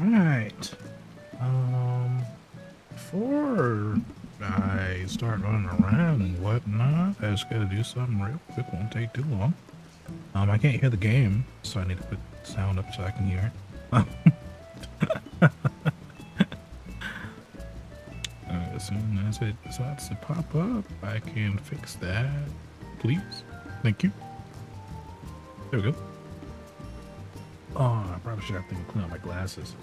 Alright. Before I start running around and whatnot, I just gotta do something real quick. Won't take too long. I can't hear the game, so I need to put sound up so I can hear it. As soon as it decides to pop up, I can fix that. Please. Thank you. There we go. Oh, I probably should have to clean out my glasses.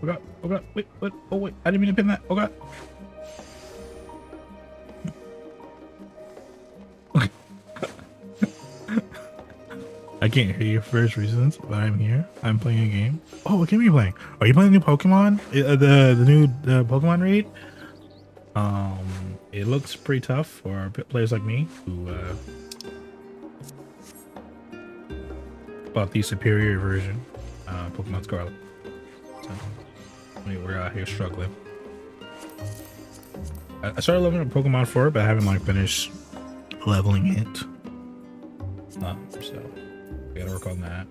Oh god, oh god, wait, what? Oh wait, I didn't mean to pin that. Oh god. I can't hear your first reasons, but I'm here. I'm playing a game. Oh, what game are you playing? Are you playing the new Pokemon? The new Pokemon raid? It looks pretty tough for players like me who bought the superior version, Pokemon Scarlet. So we're out here struggling. I started leveling up Pokemon 4, but I haven't like finished leveling it. So we gotta work on that.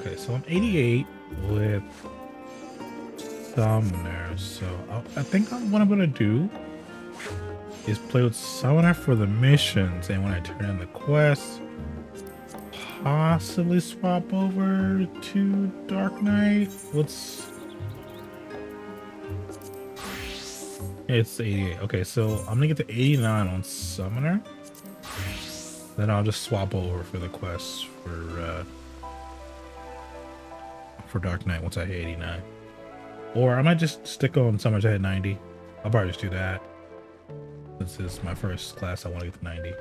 Okay, so I'm 88 with Summoner. So I think what I'm gonna do is play with Summoner for the missions, and when I turn in the quests, possibly swap over to Dark Knight. It's 88. Okay, so I'm gonna get to 89 on Summoner. Then I'll just swap over for the quests for Dark Knight once I hit 89. Or I might just stick on Summoner to hit 90. I'll probably just do that. This is my first class. I want to get to 90.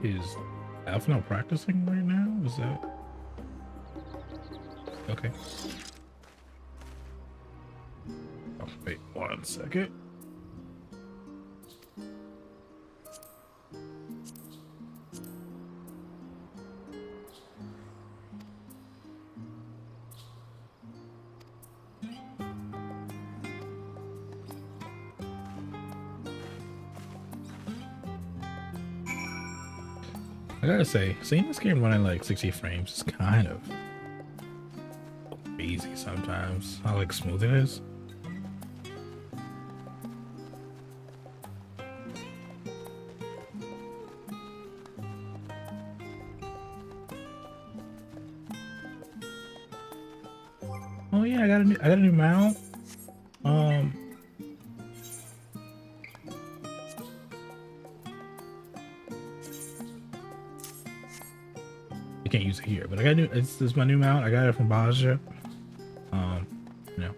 Is Alpha not practicing right now? Is that okay? Oh, wait 1 second. I gotta say, seeing this game running like 60 frames is kind of crazy sometimes. How like smooth it is. Oh yeah, I got a new mount. Can't use it here, but I got this is my new mount. I got it from Baja. You know,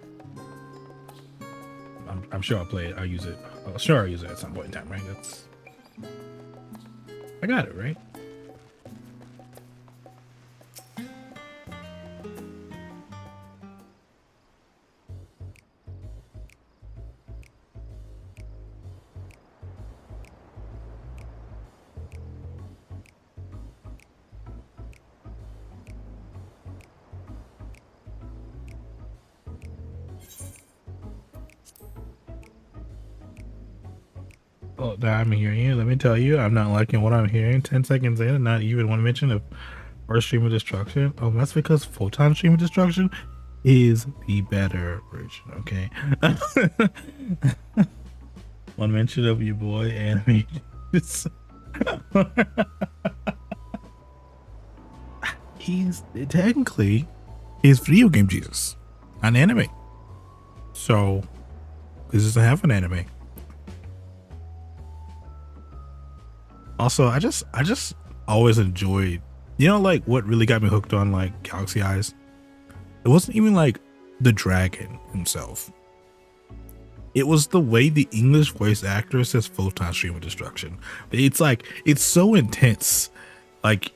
I'm sure I'll play it. I'll use it. I'll use it at some point in time, right? I got it, right? Oh, I'm hearing you. Let me tell you, I'm not liking what I'm hearing 10 seconds in and not even one mention of first stream of destruction. Oh, that's because Photon stream of destruction is the better version, okay? One mention of your boy anime. he's technically is video game Jesus, an anime. So this is half an anime. Also, I just always enjoyed, you know, like what really got me hooked on like Galaxy Eyes. It wasn't even like the dragon himself. It was the way the English voice actor says photon stream of destruction. It's like, it's so intense, like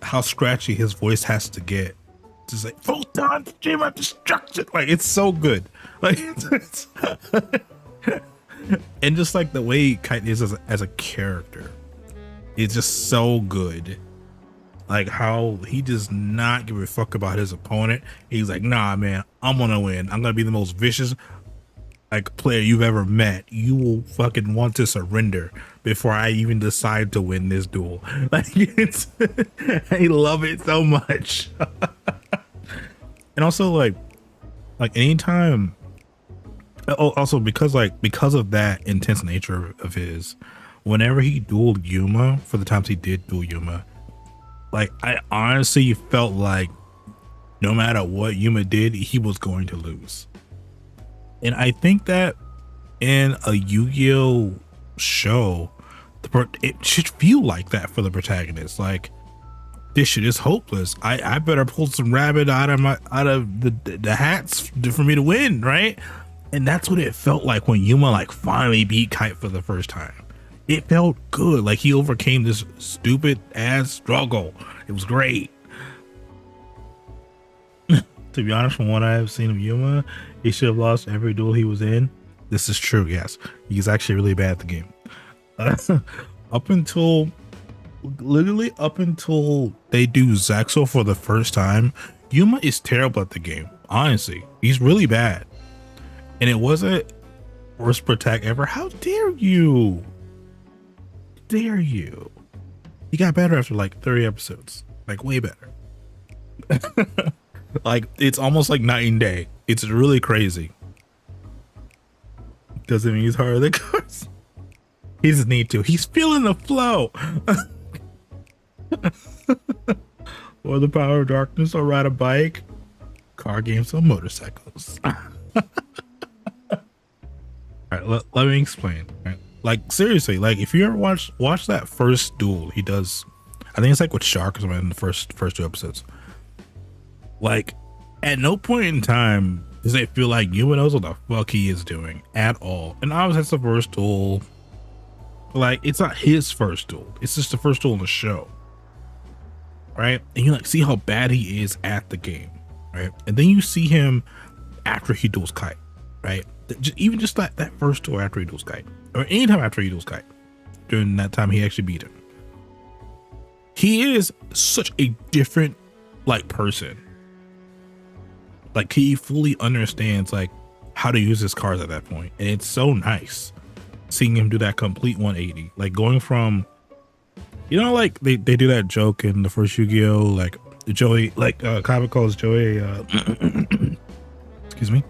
how scratchy his voice has to get. Just like photon stream of destruction. Like it's so good. Like it's and just like the way Kite is as a character, it's just so good. Like how he does not give a fuck about his opponent. He's like, nah, man, I'm gonna win. I'm gonna be the most vicious like player you've ever met. You will fucking want to surrender before I even decide to win this duel. Like it's I love it so much. And also like anytime, also because of that intense nature of his, whenever he dueled Yuma, for the times he did duel Yuma, like I honestly felt like no matter what Yuma did, he was going to lose. And I think that in a Yu-Gi-Oh show, it should feel like that for the protagonist. Like this shit is hopeless. I better pull some rabbit out of the hats for me to win, right? And that's what it felt like when Yuma like finally beat Kite for the first time. It felt good. Like he overcame this stupid ass struggle. It was great. To be honest, from what I have seen of Yuma, he should have lost every duel he was in. This is true, yes. He's actually really bad at the game. Literally up until they do Zaxo for the first time, Yuma is terrible at the game. Honestly, he's really bad. And it wasn't worst protect ever. How dare you? Dare you? He got better after like 30 episodes. Like way better. Like it's almost like night and day. It's really crazy. Doesn't mean he's harder than cars. He doesn't need to. He's feeling the flow. Or the power of darkness, or ride a bike, car games, or motorcycles. All right, let me explain. Right? Like seriously, like if you ever watch that first duel he does, I think it's like with Shark or something in the first two episodes. Like at no point in time does it feel like Yuma knows what the fuck he is doing at all. And obviously that's the first duel. Like it's not his first duel. It's just the first duel in the show. Right? And you like see how bad he is at the game. Right? And then you see him after he duels Kite. Right? Even just that first duel after he duels Kite. Or anytime after he duels Kite. During that time he actually beat him. He is such a different like person. Like he fully understands like how to use his cards at that point. And it's so nice seeing him do that complete 180. Like going from, you know, like they do that joke in the first Yu-Gi-Oh, like Joey, like Kaba calls Joey excuse me,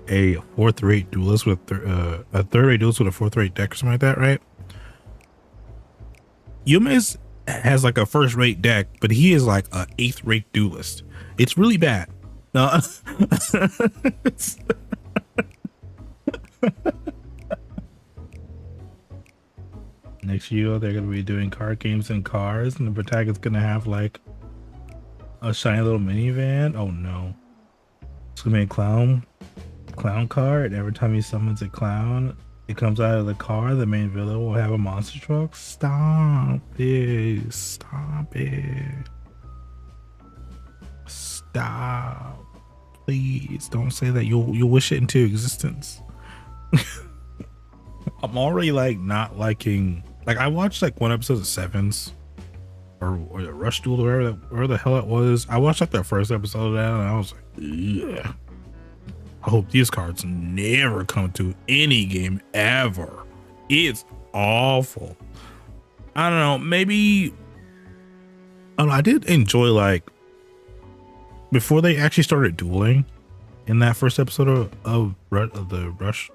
a 4th-rate duelist with a 3rd-rate duelist with a 4th-rate deck or something like that, right? Yuma has like a 1st-rate deck, but he is like a 8th-rate duelist. It's really bad. No. Next year they're gonna be doing card games and cars, and the protagonist's gonna have like a shiny little minivan. Oh no. It's gonna be a clown car, and every time he summons a clown, it comes out of the car. The main villain will have a monster truck. Stop it. Stop it. Stop. Please don't say that. You'll wish it into existence. I'm already like not liking, like I watched like one episode of Sevens or the Rush Duel or whatever the hell it was. I watched like the first episode of that and I was like, yeah. I hope these cards never come to any game ever. It's awful. I don't know, maybe I did enjoy like before they actually started dueling in that first episode of the Rush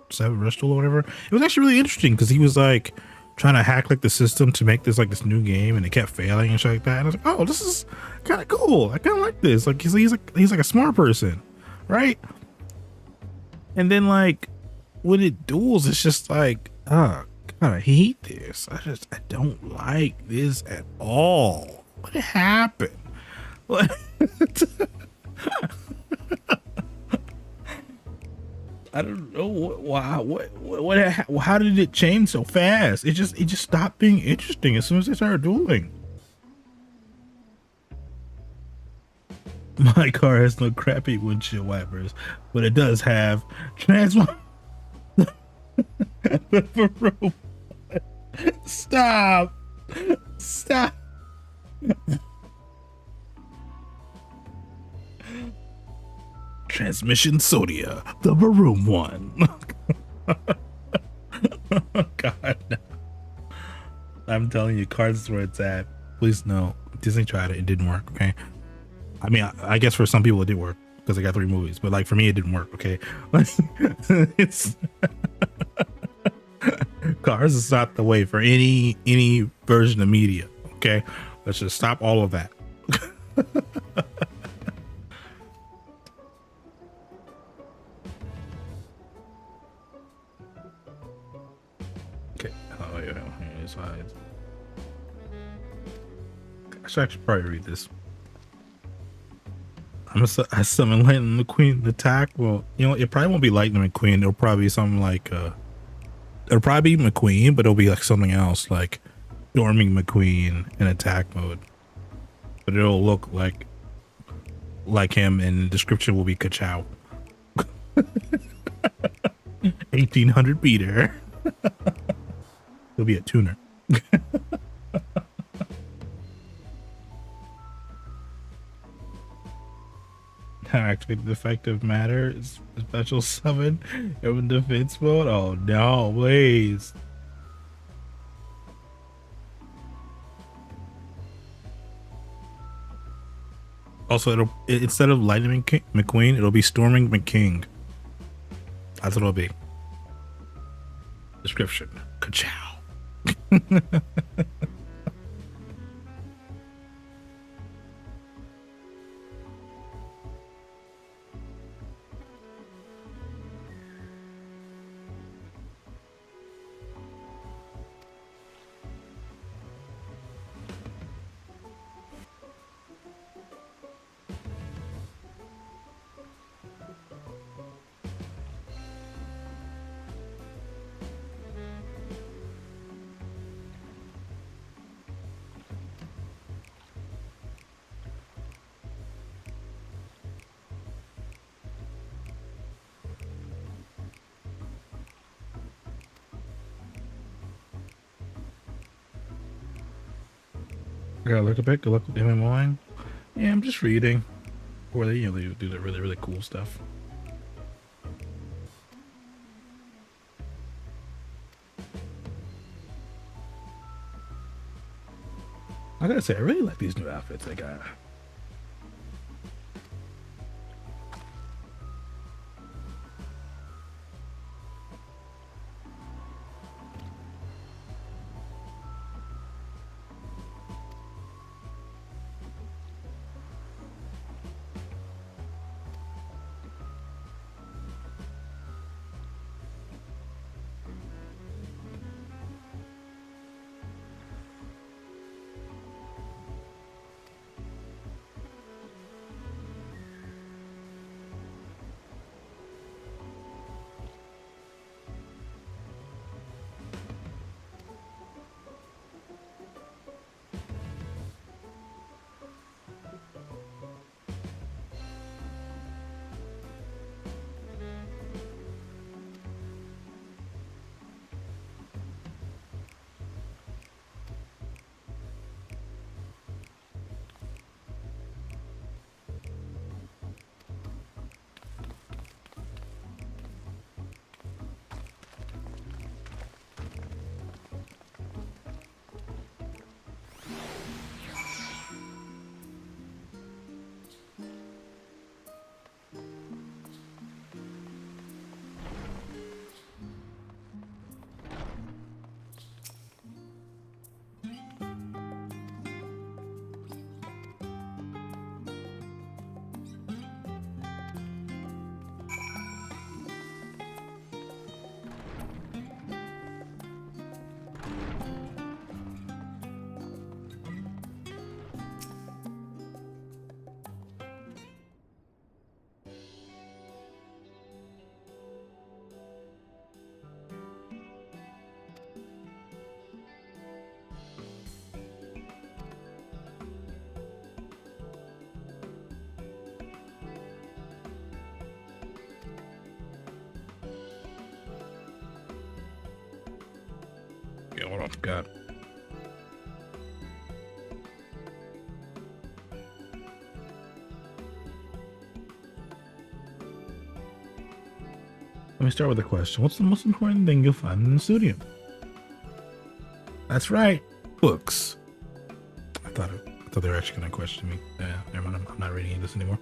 Duel or whatever. It was actually really interesting because he was like trying to hack like the system to make this like this new game, and it kept failing and shit like that. And I was like, oh, this is kind of cool. I kind of like this. Like he's like a smart person, right? And then like when it duels, it's just like, oh god, I hate this. I don't like this at all. What happened? What? I don't know why. How did it change so fast? It just stopped being interesting as soon as they started dueling. My car has no crappy windshield wipers, but it does have transform. Stop! Stop! Transmission Sodia, the Baroom one. God, no. I'm telling you, cards is where it's at. Please no. Disney tried it. It didn't work. Okay. I mean, I guess for some people it did work because they got 3 movies, but like for me, it didn't work. Okay. It's cars is not the way for any version of media. Okay. Let's just stop all of that. Okay. Oh yeah. Slides. I should actually probably read this. I summon Lightning McQueen to attack. Well, you know, it probably won't be Lightning McQueen. It'll probably be something like it'll probably be McQueen, but it'll be like something else, like Storming McQueen in attack mode. But it'll look like him, and the description will be Ka-chow. 1800 meter. He'll be a tuner. Actually, the defective matter is a special summon in defense mode. Oh no, please. Also, instead of Lightning McQueen, it'll be Storming McKing. That's what it'll be. Description: Ka-chow. Yeah, look a bit. Good luck with MMOing. Yeah, I'm just reading. Or they, you know, they do the really cool stuff. I gotta say, I really like these new outfits they got. Hold on, God. Let me start with a question. What's the most important thing you'll find in the studio? That's right, books. I thought they were actually going to question me. Never mind, I'm not reading this anymore.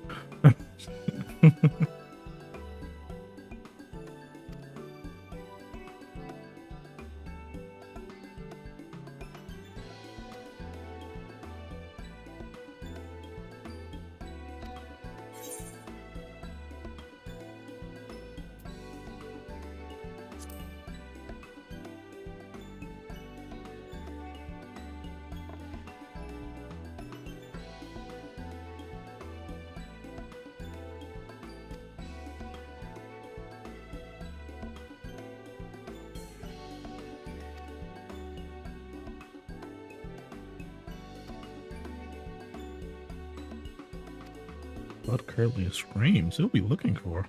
What currently screams? Who'll be looking for?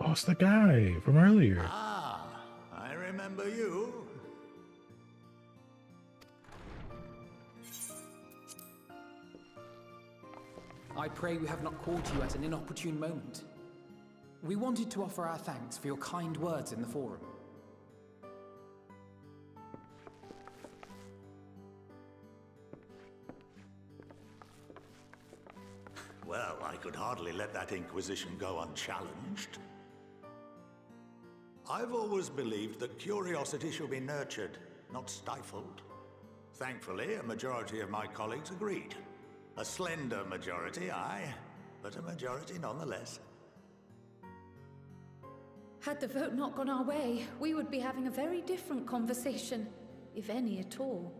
Oh, it's the guy from earlier. Ah, I remember you. I pray we have not called you at an inopportune moment. We wanted to offer our thanks for your kind words in the forum. Well, I could hardly let that inquisition go unchallenged. I've always believed that curiosity should be nurtured, not stifled. Thankfully, a majority of my colleagues agreed. A slender majority, aye, but a majority nonetheless. Had the vote not gone our way, we would be having a very different conversation, if any at all.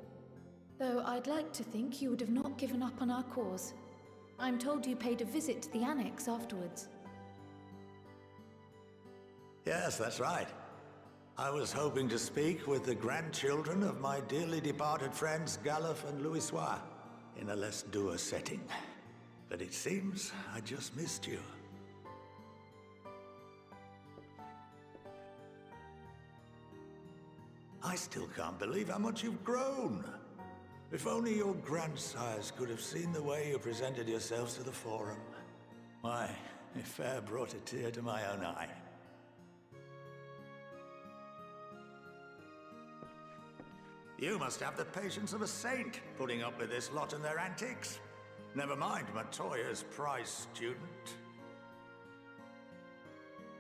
Though I'd like to think you would have not given up on our cause. I'm told you paid a visit to the annex afterwards. Yes, that's right. I was hoping to speak with the grandchildren of my dearly departed friends Galuf and Louisoix in a less dour setting. But it seems I just missed you. I still can't believe how much you've grown. If only your grandsires could have seen the way you presented yourselves to the forum. Why, it fair brought a tear to my own eye. You must have the patience of a saint, putting up with this lot and their antics. Never mind Matoya's prize student.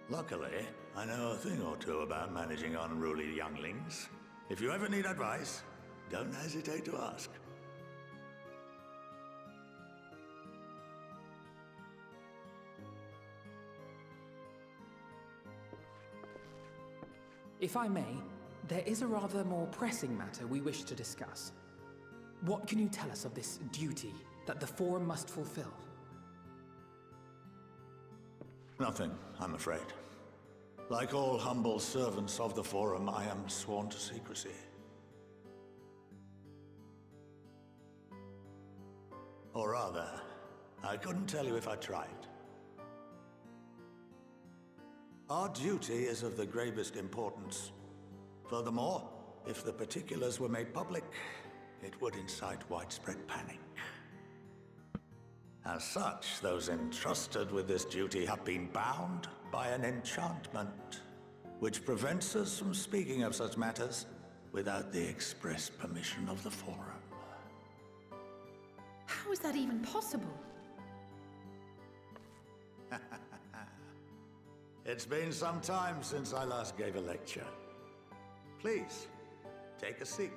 Luckily, I know a thing or two about managing unruly younglings. If you ever need advice, don't hesitate to ask. If I may, there is a rather more pressing matter we wish to discuss. What can you tell us of this duty that the Forum must fulfill? Nothing, I'm afraid. Like all humble servants of the Forum, I am sworn to secrecy. Or rather, I couldn't tell you if I tried. Our duty is of the gravest importance. Furthermore, if the particulars were made public, it would incite widespread panic. As such, those entrusted with this duty have been bound by an enchantment. which prevents us from speaking of such matters without the express permission of the Forum. How is that even possible? It's been some time since I last gave a lecture. Please, take a seat.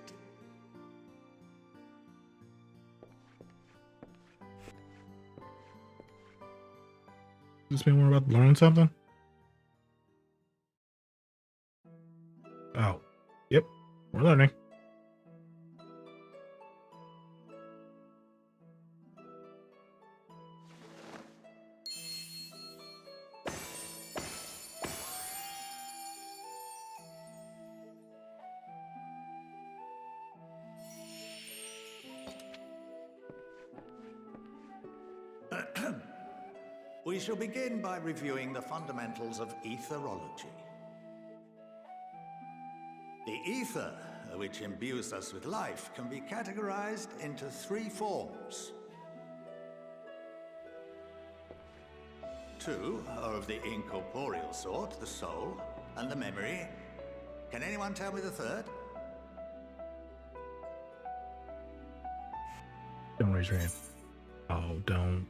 Does this mean we're about to learn something? Oh, yep, we're learning. We shall begin by reviewing the fundamentals of etherology. The ether, which imbues us with life, can be categorized into 3 forms. 2 are of the incorporeal sort, the soul and the memory. Can anyone tell me the third? Don't raise your hand. Oh, don't.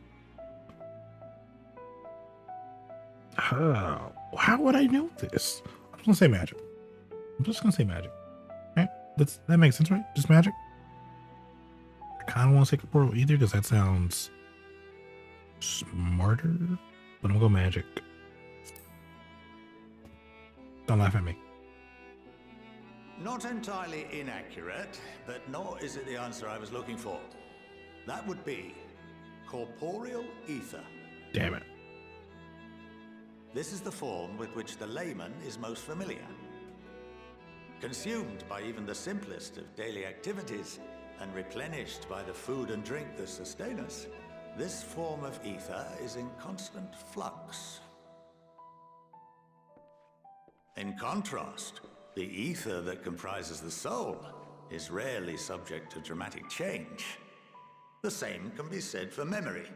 Oh, how would I know this? I'm just gonna say magic. I'm just gonna say magic. Okay, that makes sense, right? Just magic. I kind of want to say corporeal either because that sounds smarter, but I'm gonna go magic. Don't laugh at me. Not entirely inaccurate, but nor is it the answer I was looking for. That would be corporeal ether. Damn it. This is the form with which the layman is most familiar. Consumed by even the simplest of daily activities and replenished by the food and drink that sustain us, this form of ether is in constant flux. In contrast, the ether that comprises the soul is rarely subject to dramatic change. The same can be said for memory,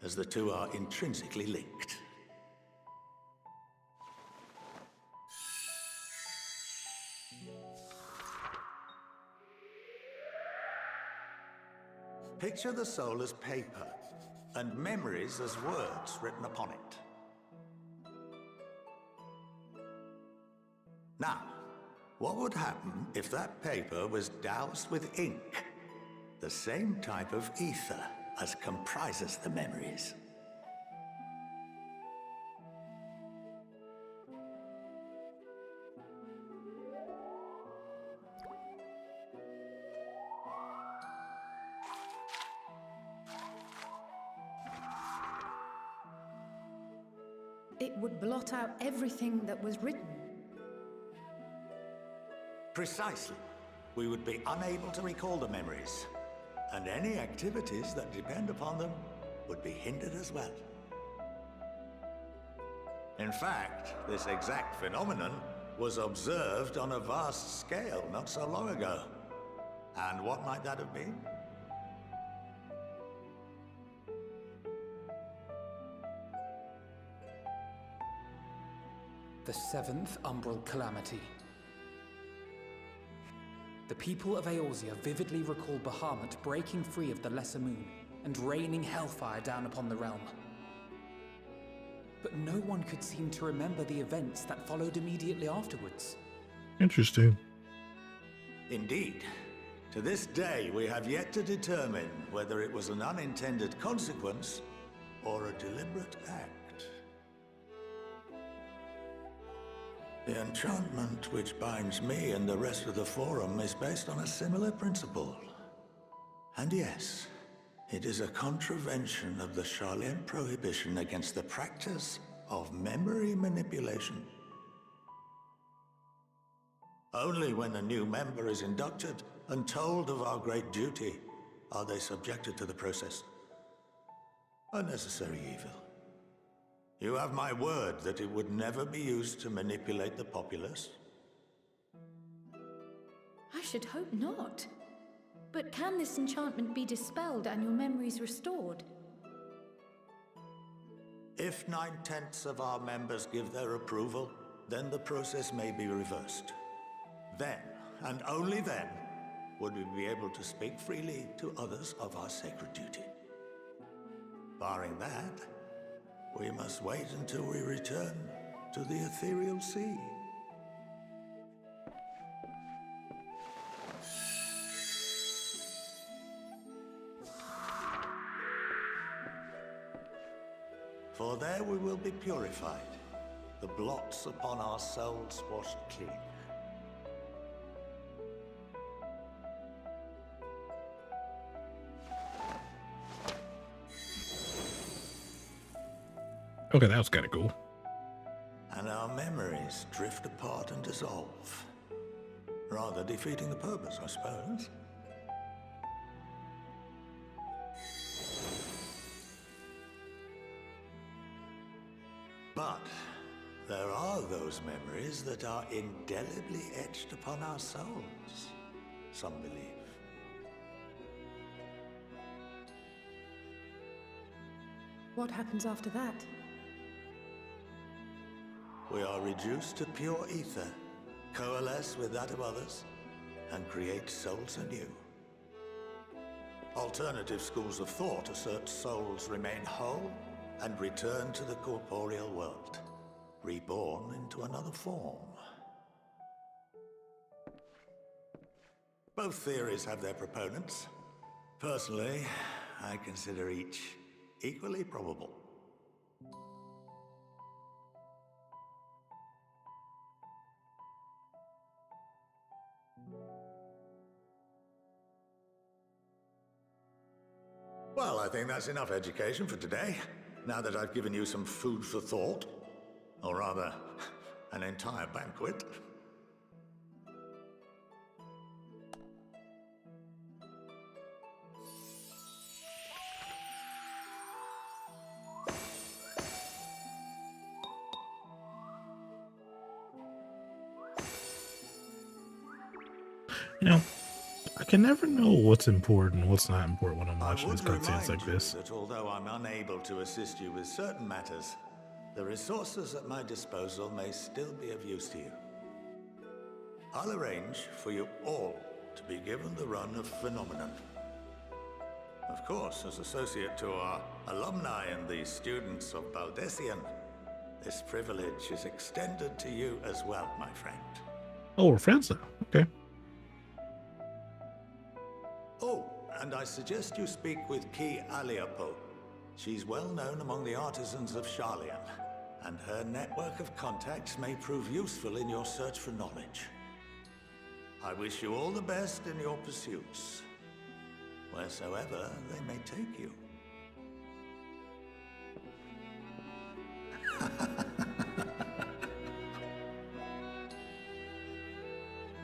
as the two are intrinsically linked. Picture the soul as paper, and memories as words written upon it. Now, what would happen if that paper was doused with ink? The same type of ether as comprises the memories. It would blot out everything that was written. Precisely. We would be unable to recall the memories, and any activities that depend upon them would be hindered as well. In fact, this exact phenomenon was observed on a vast scale not so long ago. And what might that have been? The 7th Umbral Calamity. The people of Eorzea vividly recall Bahamut breaking free of the Lesser Moon and raining hellfire down upon the realm. But no one could seem to remember the events that followed immediately afterwards. Interesting. Indeed. To this day, we have yet to determine whether it was an unintended consequence or a deliberate act. The enchantment which binds me and the rest of the Forum is based on a similar principle. And yes, it is a contravention of the Sharlayan prohibition against the practice of memory manipulation. Only when a new member is inducted and told of our great duty are they subjected to the process. A necessary evil. You have my word that it would never be used to manipulate the populace? I should hope not. But can this enchantment be dispelled and your memories restored? If 9/10 of our members give their approval, then the process may be reversed. Then, and only then, would we be able to speak freely to others of our sacred duty. Barring that, we must wait until we return to the ethereal sea. For there we will be purified, the blots upon our souls washed clean. Okay, that was kind of cool. And our memories drift apart and dissolve, rather defeating the purpose, I suppose. But there are those memories that are indelibly etched upon our souls, some believe. What happens after that? We are reduced to pure ether, coalesce with that of others, and create souls anew. Alternative schools of thought assert souls remain whole and return to the corporeal world, reborn into another form. Both theories have their proponents. Personally, I consider each equally probable. Well, I think that's enough education for today, now that I've given you some food for thought. Or rather, an entire banquet. You know, I can never know what's important and what's not important when I'm watching these cutscenes like this. That although I'm unable to assist you with certain matters, the resources at my disposal may still be of use to you. I'll arrange for you all to be given the run of Phenomenon. Of course, as associate to our alumni and the students of Baldessian, this privilege is extended to you as well, my friend. Oh, we're friends now. Okay. Oh, and I suggest you speak with Ki Aliapo. She's well known among the artisans of Sharlayan, and her network of contacts may prove useful in your search for knowledge. I wish you all the best in your pursuits, wheresoever they may take you.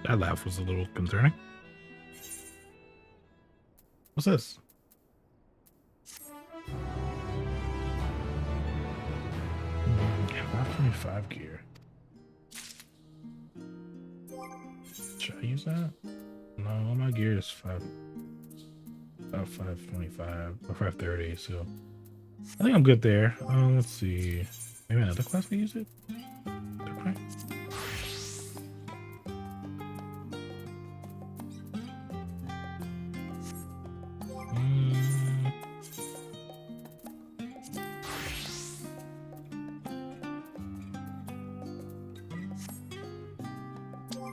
That laugh was a little concerning. What's this? Yeah, 525 gear. Should I use that? No, my gear is about 525 or 530, so I think I'm good there. Let's see. Maybe another class can use it? Okay.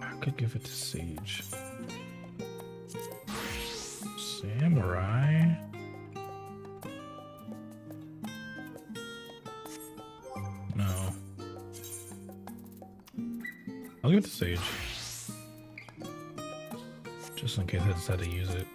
I could give it to Sage. Samurai. No. I'll give it to Sage. Just in case I decide to use it.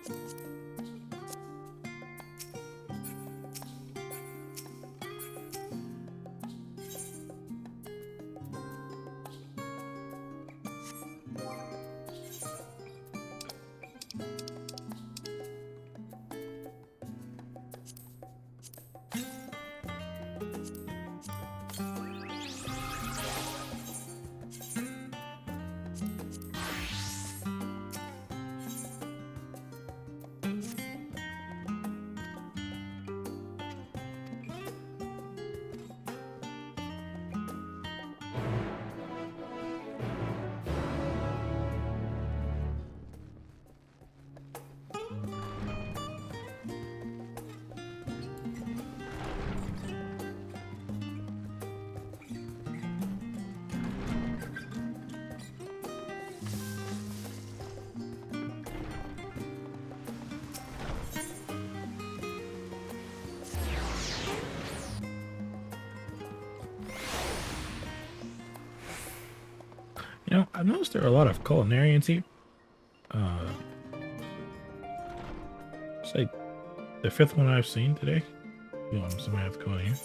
You know, I've noticed there are a lot of culinarians here. Uh, it's like the fifth one I've seen today. You know, some have come in here.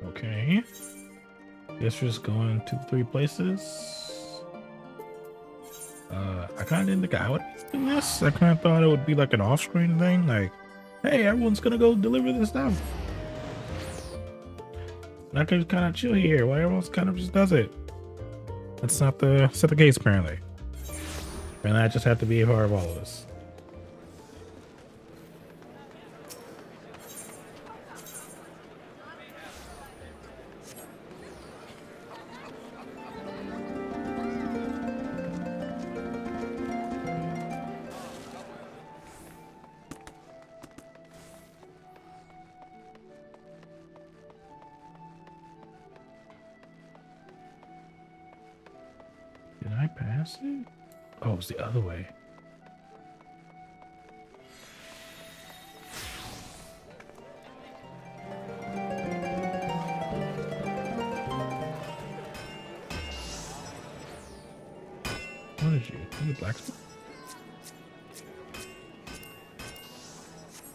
Okay. Guess we're just going 2-3 places. I kind of didn't think I would be doing this. I kind of thought it would be like an off-screen thing, like, hey, everyone's gonna go deliver this stuff. And I could kind of chill here while everyone kind of just does it. That's not the case apparently. And I just have to be a part of all of this. Did I pass it? Oh, it's the other way. What is you? Are you blacksmith?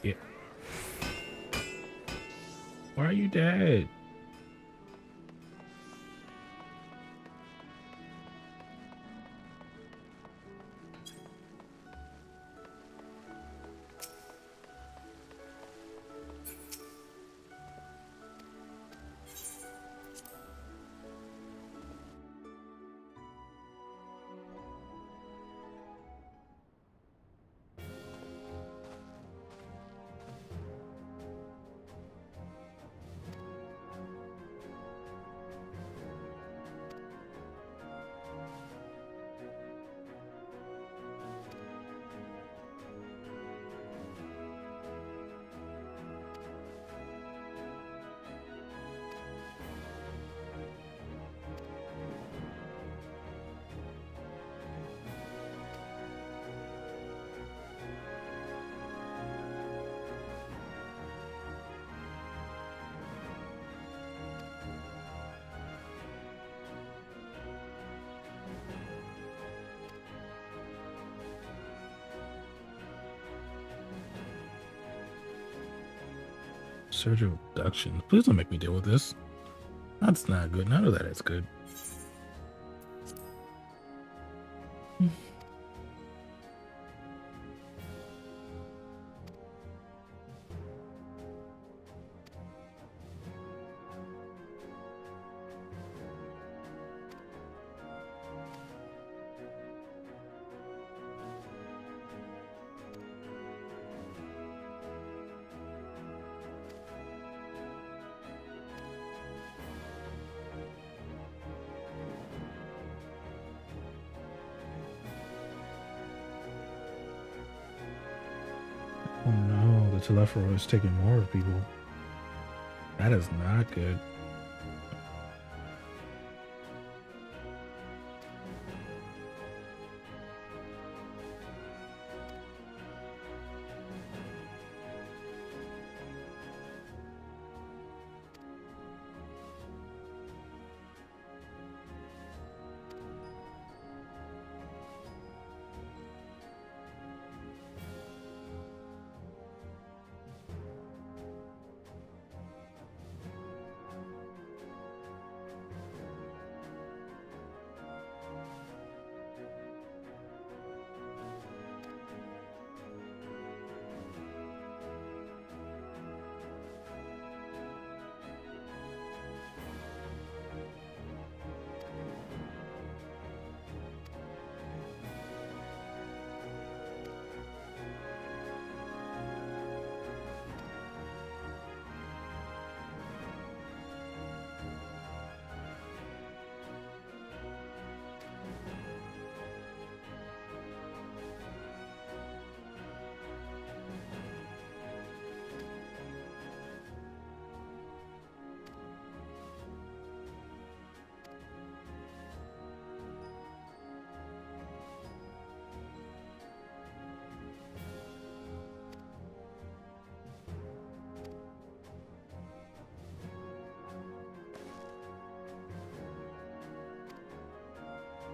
Yeah. Why are you dead? Surgical abduction. Please don't make me deal with this. That's not good. None of that is good. Telephoro is taking more of people. That is not good.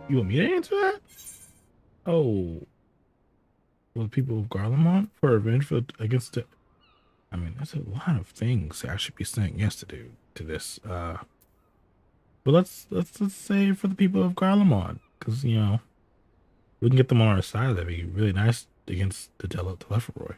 You want me to answer that? Oh, well, the people of Garlemont for revenge against it. I mean, there's a lot of things I should be saying yes to this. But let's say for the people of Garlemont, because you know we can get them on our side. That'd be really nice against the Telephoroy.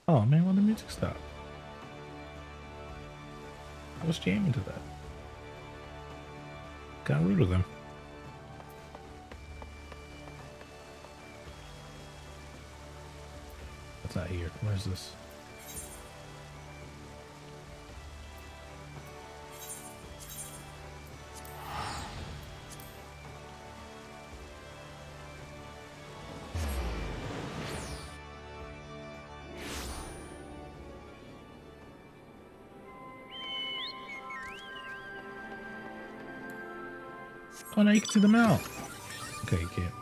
Oh man, why the music stop? I was jamming to that. Got rid of them. That's not here. Where's this? Oh, now you can see them out. Okay, you can't.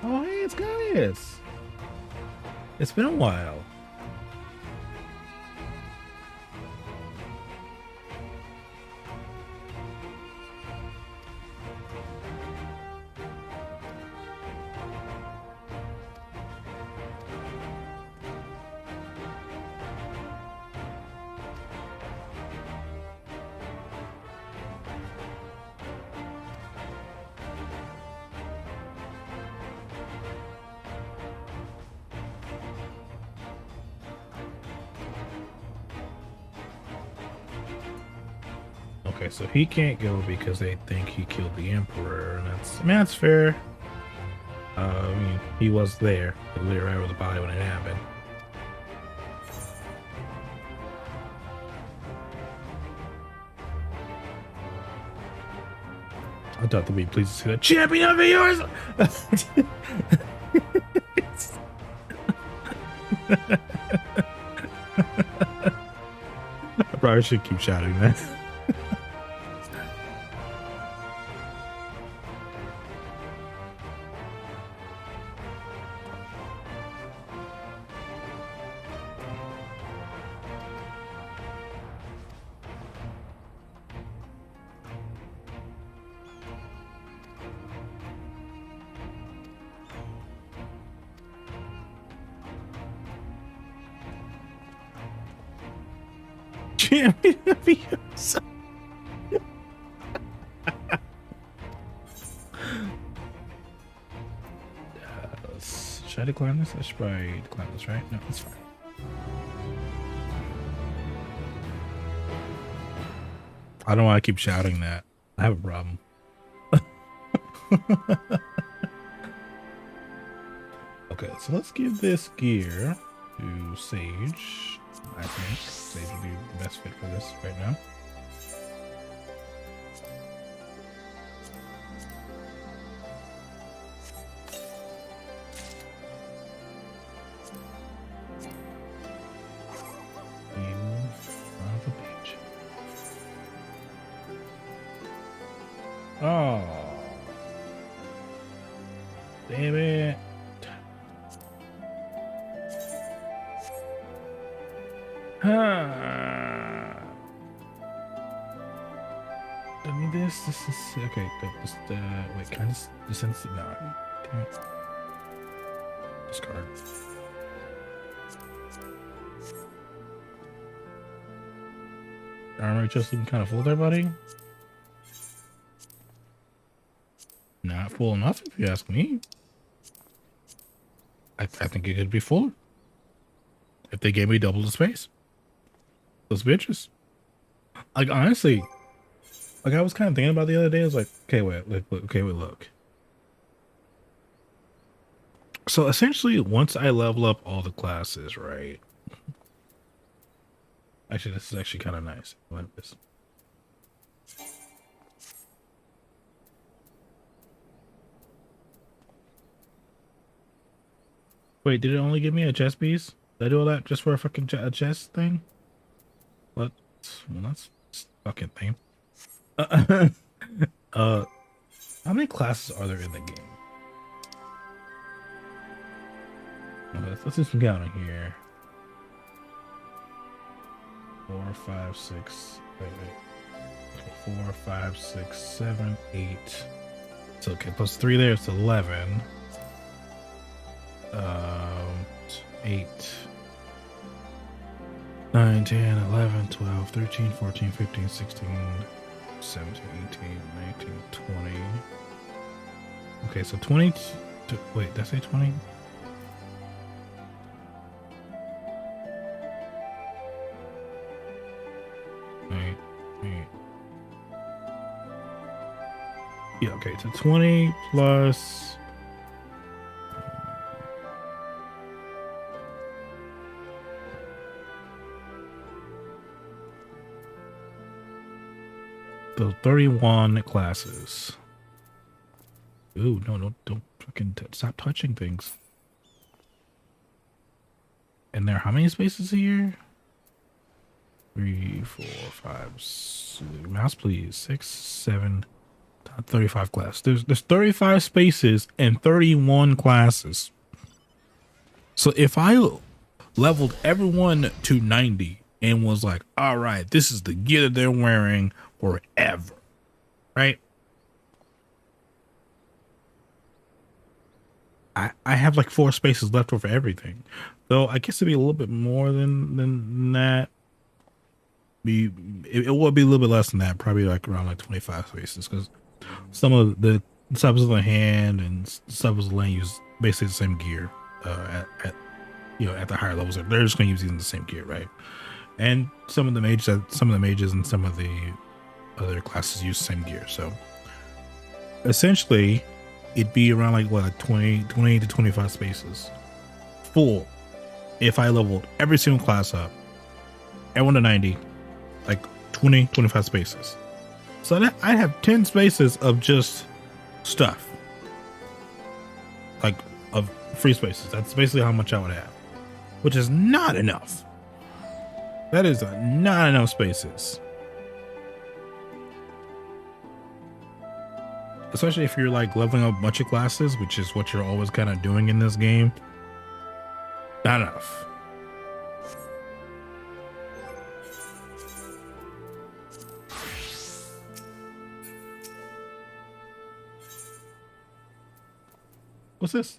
Oh, hey, it's Gaius. It's been a while. Okay, so he can't go because they think he killed the Emperor, and that's, I mean, that's fair. I mean, he was there, right with the body when it happened. I thought they'd be pleased to see that champion of yours. I probably should keep shouting that. Champion of yours. Should I decline this? I should probably decline this, right? No, it's fine. I don't want to keep shouting that. I have a problem. Okay, so let's give this gear to Sage. I think Sage would be the best fit for this right now. Oh, damn it. I mean, this is okay. Just wait, can I just sense it? No, damn it. Discard. Armor just looking kind of full there, buddy. Not full enough, if you ask me. I think it could be fuller if they gave me double the space. Those bitches. Like, honestly, like, I was kind of thinking about the other day. I was like, okay, wait, look. So essentially, once I level up all the classes, right? Actually, this is actually kind of nice. I like this. Wait, did it only give me a chest piece? Did I do all that just for a fucking chest thing? What? Well, that's fucking thing. How many classes are there in the game? Let's do some counting here. 4, 5, 6. Wait. Okay, 4, 5, 6, 7, 8. So okay, plus 3 there, it's 11. 8, 9, 10, 11, 12, 13, 14, 15, 16, 17, 18, 19, 20. Okay, so 20. Wait, did I say 20? Wait. Yeah, okay, so 20 plus. So 31 classes. Ooh, no, don't fucking stop touching things. And there, how many spaces here? 3, 4, 5, 6, mouse please. 6, 7, 35 classes. There's 35 spaces and 31 classes. So if I leveled everyone to 90 and was like, all right, this is the gear that they're wearing forever, right? I have like 4 spaces left over everything, though. I guess it'd be a little bit more than that. It would be a little bit less than that, probably like around like 25 spaces, because some of the subs of the hand and subs of the lane use basically the same gear at the higher levels. They're just going to use the same gear, right? And some of the mages and some of the other classes use the same gear. So essentially, it'd be around like 20 to 25 spaces full if I leveled every single class up, everyone to 90, like 25 spaces. So that I have 10 spaces of just stuff, like of free spaces. That's basically how much I would have, which is not enough. That is not enough spaces. Especially if you're like leveling up a bunch of classes, which is what you're always kind of doing in this game. Not enough. What's this?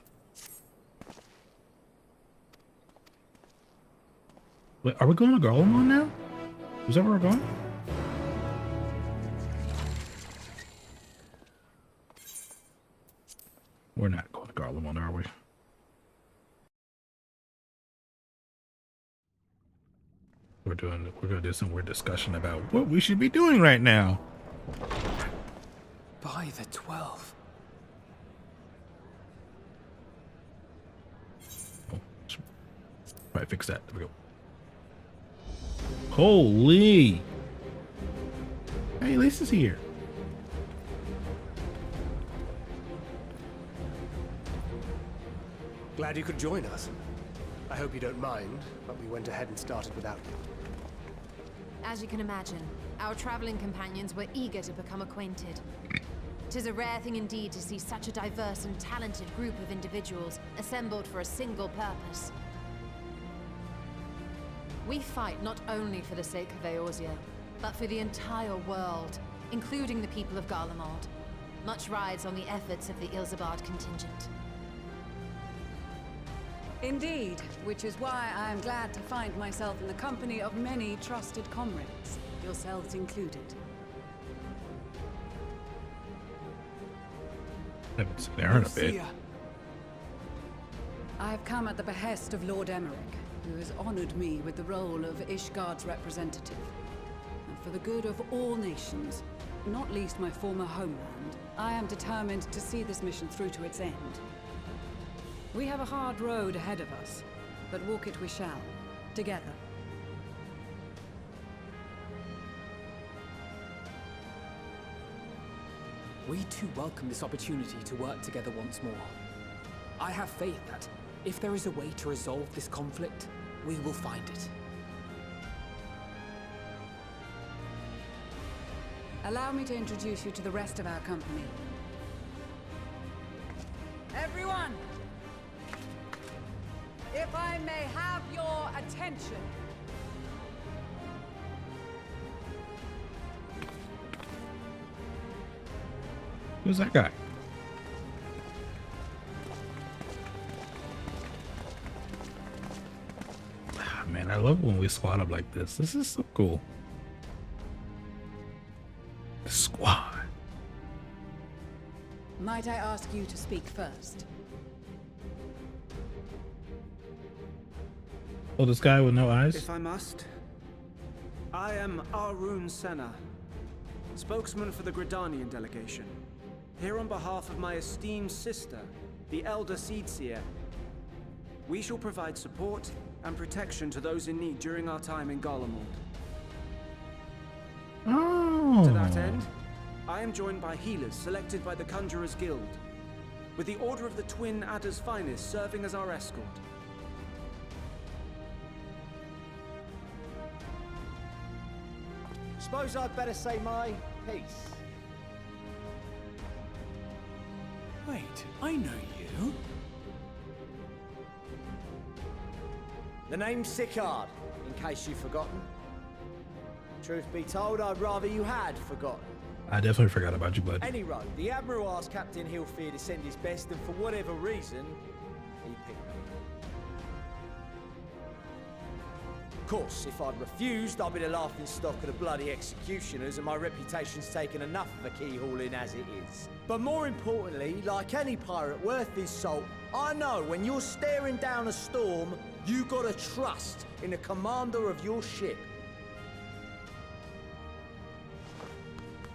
Wait, are we going to Garlemald now? Is that where we're going? We're not going to Garlemald, are we? We're gonna do some weird discussion about what we should be doing right now. By the 12. Oh, right, fix that. There we go. Holy! Hey, Lisa's here. Glad you could join us. I hope you don't mind, but we went ahead and started without you. As you can imagine, our traveling companions were eager to become acquainted. 'Tis a rare thing indeed to see such a diverse and talented group of individuals assembled for a single purpose. We fight not only for the sake of Eorzea, but for the entire world, including the people of Garlemald. Much rides on the efforts of the Ilzabard contingent. Indeed, which is why I am glad to find myself in the company of many trusted comrades, yourselves included. Haven't seen Aaron a bit. I have come at the behest of Lord Emmerich, who has honored me with the role of Ishgard's representative. And for the good of all nations, not least my former homeland, I am determined to see this mission through to its end. We have a hard road ahead of us, but walk it we shall, together. We too welcome this opportunity to work together once more. I have faith that, if there is a way to resolve this conflict, we will find it. Allow me to introduce you to the rest of our company. Everyone! If I may have your attention. Who's that guy? Ah, man, I love when we squad up like this. This is so cool. The squad. Might I ask you to speak first? Oh, this guy with no eyes? If I must. I am Arun Senna, spokesman for the Gridanian delegation. Here on behalf of my esteemed sister, the Elder Seedseer. We shall provide support and protection to those in need during our time in Garlemald. Oh. To that end, I am joined by healers selected by the Conjurers Guild, with the Order of the Twin Adder's Finest serving as our escort. Suppose I'd better say my piece. Wait, I know you. The name's Sicard, in case you've forgotten. Truth be told, I'd rather you had forgotten. I definitely forgot about you, bud. Any road, the Admiral asked Captain Hilfear to send his best, and for whatever reason, he picked me. Of course, if I'd refused, I'd be the laughingstock of the bloody executioners, and my reputation's taken enough of a keyhauling as it is. But more importantly, like any pirate worth his salt, I know when you're staring down a storm, you gotta trust in the commander of your ship.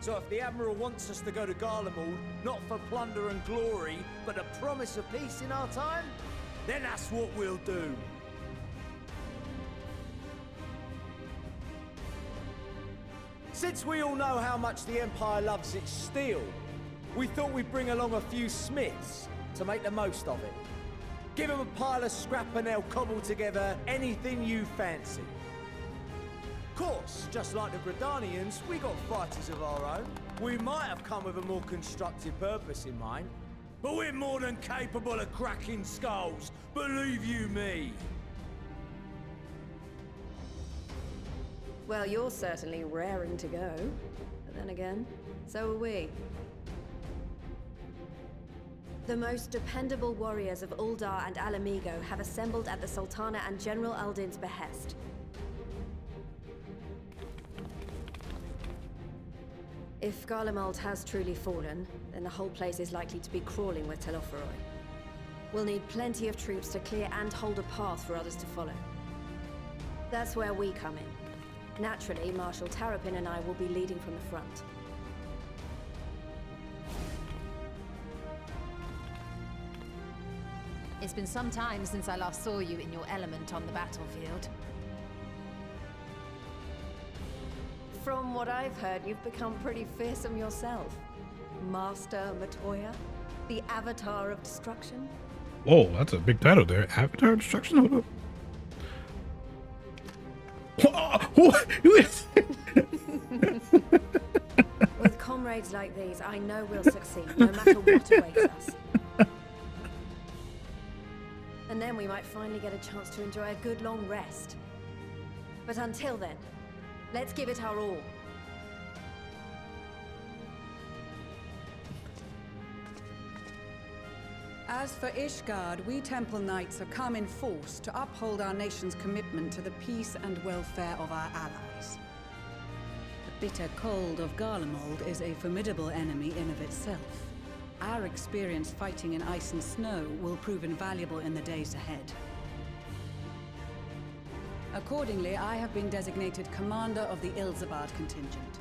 So if the Admiral wants us to go to Garlemald, not for plunder and glory, but a promise of peace in our time, then that's what we'll do. Since we all know how much the Empire loves its steel, we thought we'd bring along a few smiths to make the most of it. Give them a pile of scrap and they'll cobble together anything you fancy. Of course, just like the Gridanians, we got fighters of our own. We might have come with a more constructive purpose in mind, but we're more than capable of cracking skulls, believe you me. Well, you're certainly raring to go. But then again, so are we. The most dependable warriors of Uldar and Alamigo have assembled at the Sultana and General Aldin's behest. If Garlemald has truly fallen, then the whole place is likely to be crawling with Telophoroi. We'll need plenty of troops to clear and hold a path for others to follow. That's where we come in. Naturally, Marshal Tarapin and I will be leading from the front. It's been some time since I last saw you in your element on the battlefield. From what I've heard, you've become pretty fearsome yourself. Master Matoya, the Avatar of Destruction. Whoa, that's a big title there. Avatar of Destruction? Hold up. With comrades like these, I know we'll succeed, no matter what awaits us. And then we might finally get a chance to enjoy a good long rest. But until then, let's give it our all. As for Ishgard, we Temple Knights have come in force to uphold our nation's commitment to the peace and welfare of our allies. The bitter cold of Garlemald is a formidable enemy in of itself. Our experience fighting in ice and snow will prove invaluable in the days ahead. Accordingly, I have been designated commander of the Ilzabard contingent.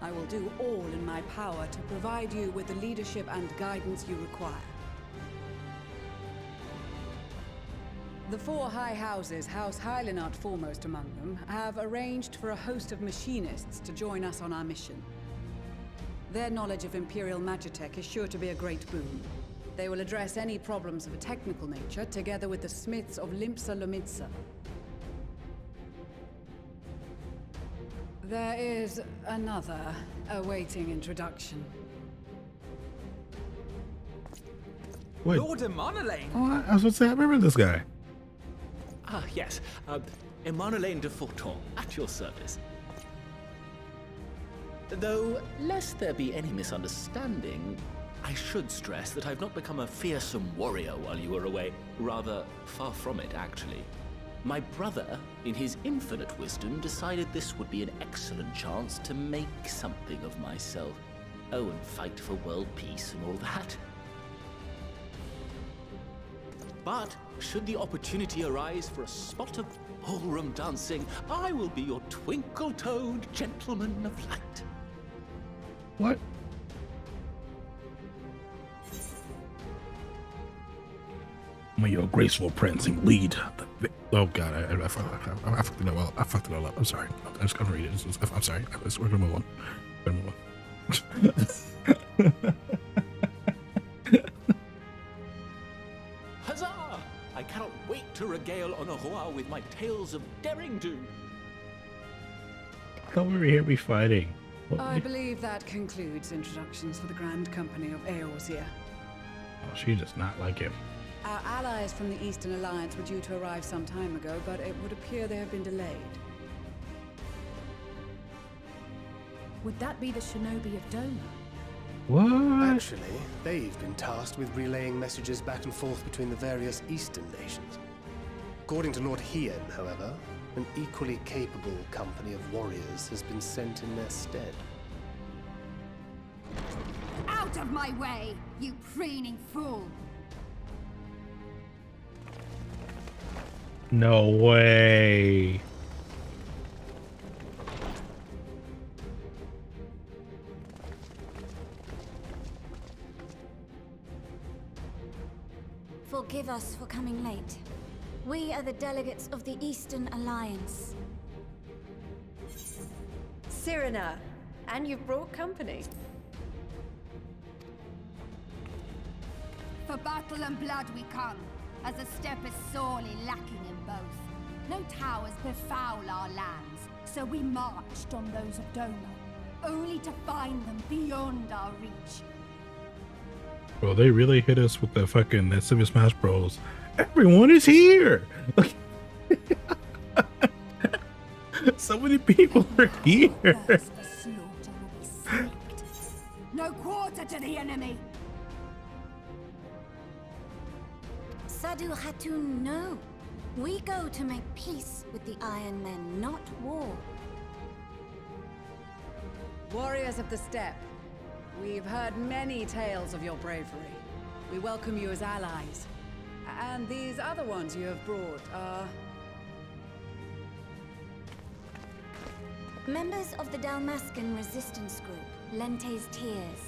I will do all in my power to provide you with the leadership and guidance you require. The four high houses, House Hylinart foremost among them, have arranged for a host of machinists to join us on our mission. Their knowledge of Imperial Magitech is sure to be a great boon. They will address any problems of a technical nature, together with the smiths of Limpsa Lomitsa. There is another awaiting introduction. Wait. Lord Emanolain! Oh, I was going to say, I remember this guy. Ah, yes. Emanolain de Forton, at your service. Though, lest there be any misunderstanding, I should stress that I've not become a fearsome warrior while you were away. Rather, far from it, actually. My brother, in his infinite wisdom, decided this would be an excellent chance to make something of myself. Oh, and fight for world peace and all that. But, should the opportunity arise for a spot of ballroom dancing, I will be your twinkle-toed gentleman of light. What? I'm your graceful prancing lead. Oh god, I fucked it up. I fucked it all up. I'm sorry. I'm just gonna read it. I'm sorry. We're gonna move on. We're gonna move on. Huzzah! I cannot wait to regale Honoroi with my tales of daring do. Come over here, be fighting. I believe that concludes introductions for the Grand Company of Eorzea. Oh, she does not like him. Our allies from the Eastern Alliance were due to arrive some time ago, but it would appear they have been delayed. Would that be the shinobi of Doma? What? Actually, they've been tasked with relaying messages back and forth between the various Eastern nations. According to Lord Hien, however, an equally capable company of warriors has been sent in their stead. Out of my way, you preening fool! No way. Forgive us for coming late. We are the delegates of the Eastern Alliance. Cyrena, and you've brought company. For battle and blood we come, as a step is sorely lacking in both. No towers befoul our lands, so we marched on those of Doma, only to find them beyond our reach. Bro, they really hit us with the fucking that Super Smash Bros. Everyone is here! So many people are here! First the slaughter will be snaked. No quarter to the enemy! Sadu Hatun, no. We go to make peace with the Iron Men, not war. Warriors of the Steppe, we've heard many tales of your bravery. We welcome you as allies. And these other ones you have brought are... Members of the Dalmascan resistance group, Lente's Tears.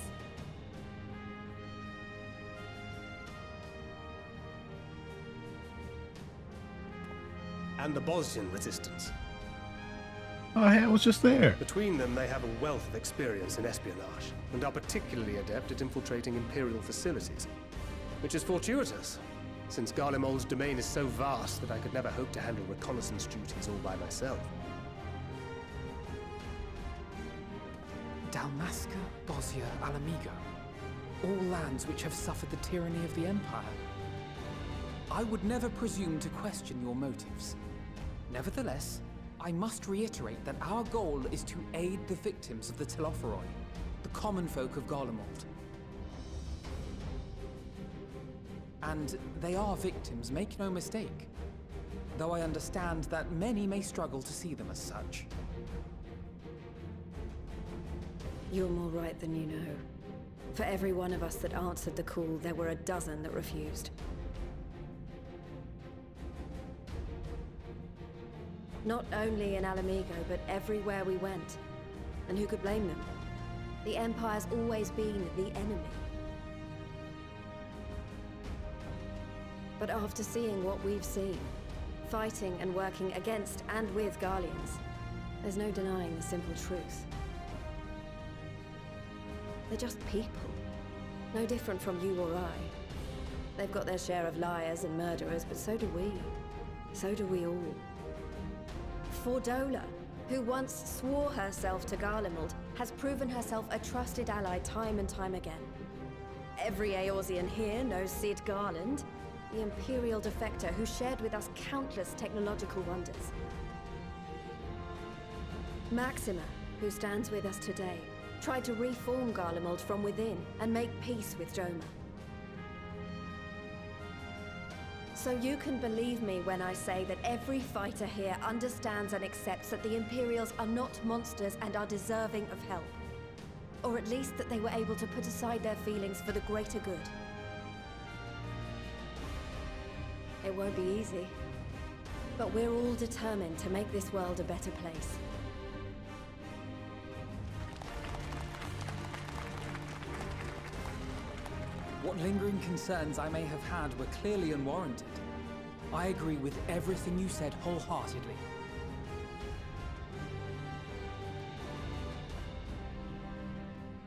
And the Bosnian resistance. Oh, I was just there. Between them, they have a wealth of experience in espionage, and are particularly adept at infiltrating Imperial facilities. Which is fortuitous, since Garlemald's domain is so vast that I could never hope to handle reconnaissance duties all by myself. Dalmasca, Bosnia, Alamigo. All lands which have suffered the tyranny of the Empire. I would never presume to question your motives. Nevertheless, I must reiterate that our goal is to aid the victims of the Telophoroi, the common folk of Garlemald. And they are victims, make no mistake. Though I understand that many may struggle to see them as such. You're more right than you know. For every one of us that answered the call, there were a dozen that refused. Not only in Alamigo, but everywhere we went. And who could blame them? The Empire's always been the enemy. But after seeing what we've seen, fighting and working against and with Garleans, there's no denying the simple truth. They're just people. No different from you or I. They've got their share of liars and murderers, but so do we. So do we all. Fordola, who once swore herself to Garlemald, has proven herself a trusted ally time and time again. Every Eorzean here knows Cid Garland, the Imperial defector who shared with us countless technological wonders. Maxima, who stands with us today, tried to reform Garlemald from within and make peace with Doma. So you can believe me when I say that every fighter here understands and accepts that the Imperials are not monsters and are deserving of help. Or at least that they were able to put aside their feelings for the greater good. It won't be easy, but we're all determined to make this world a better place. What lingering concerns I may have had were clearly unwarranted. I agree with everything you said wholeheartedly.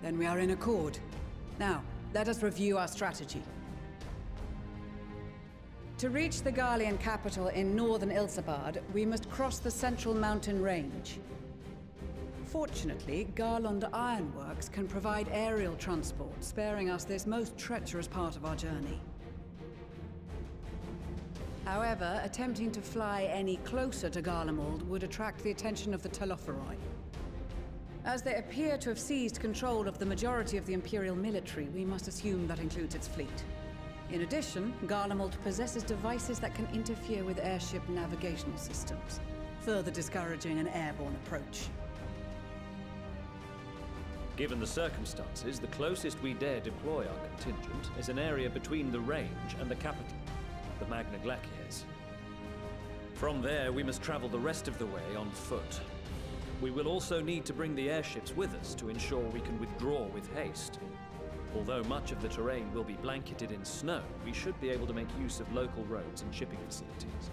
Then we are in accord. Now, let us review our strategy. To reach the Garlean capital in northern Ilsabard, we must cross the central mountain range. Fortunately, Garlond Ironworks can provide aerial transport, sparing us this most treacherous part of our journey. However, attempting to fly any closer to Garlemald would attract the attention of the Telophoroi. As they appear to have seized control of the majority of the Imperial military, we must assume that includes its fleet. In addition, Garlemald possesses devices that can interfere with airship navigational systems, further discouraging an airborne approach. Given the circumstances, the closest we dare deploy our contingent is an area between the range and the capital, the Magna Glaciers. From there, we must travel the rest of the way on foot. We will also need to bring the airships with us to ensure we can withdraw with haste. Although much of the terrain will be blanketed in snow, we should be able to make use of local roads and shipping facilities.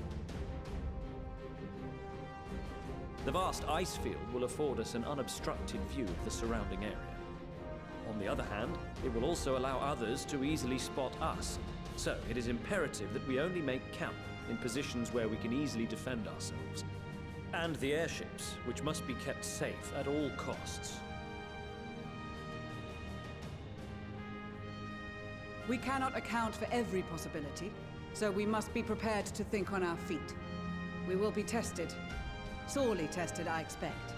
The vast ice field will afford us an unobstructed view of the surrounding area. On the other hand, it will also allow others to easily spot us. So it is imperative that we only make camp in positions where we can easily defend ourselves. And the airships, which must be kept safe at all costs. We cannot account for every possibility, so we must be prepared to think on our feet. We will be tested. Sorely tested, I expect.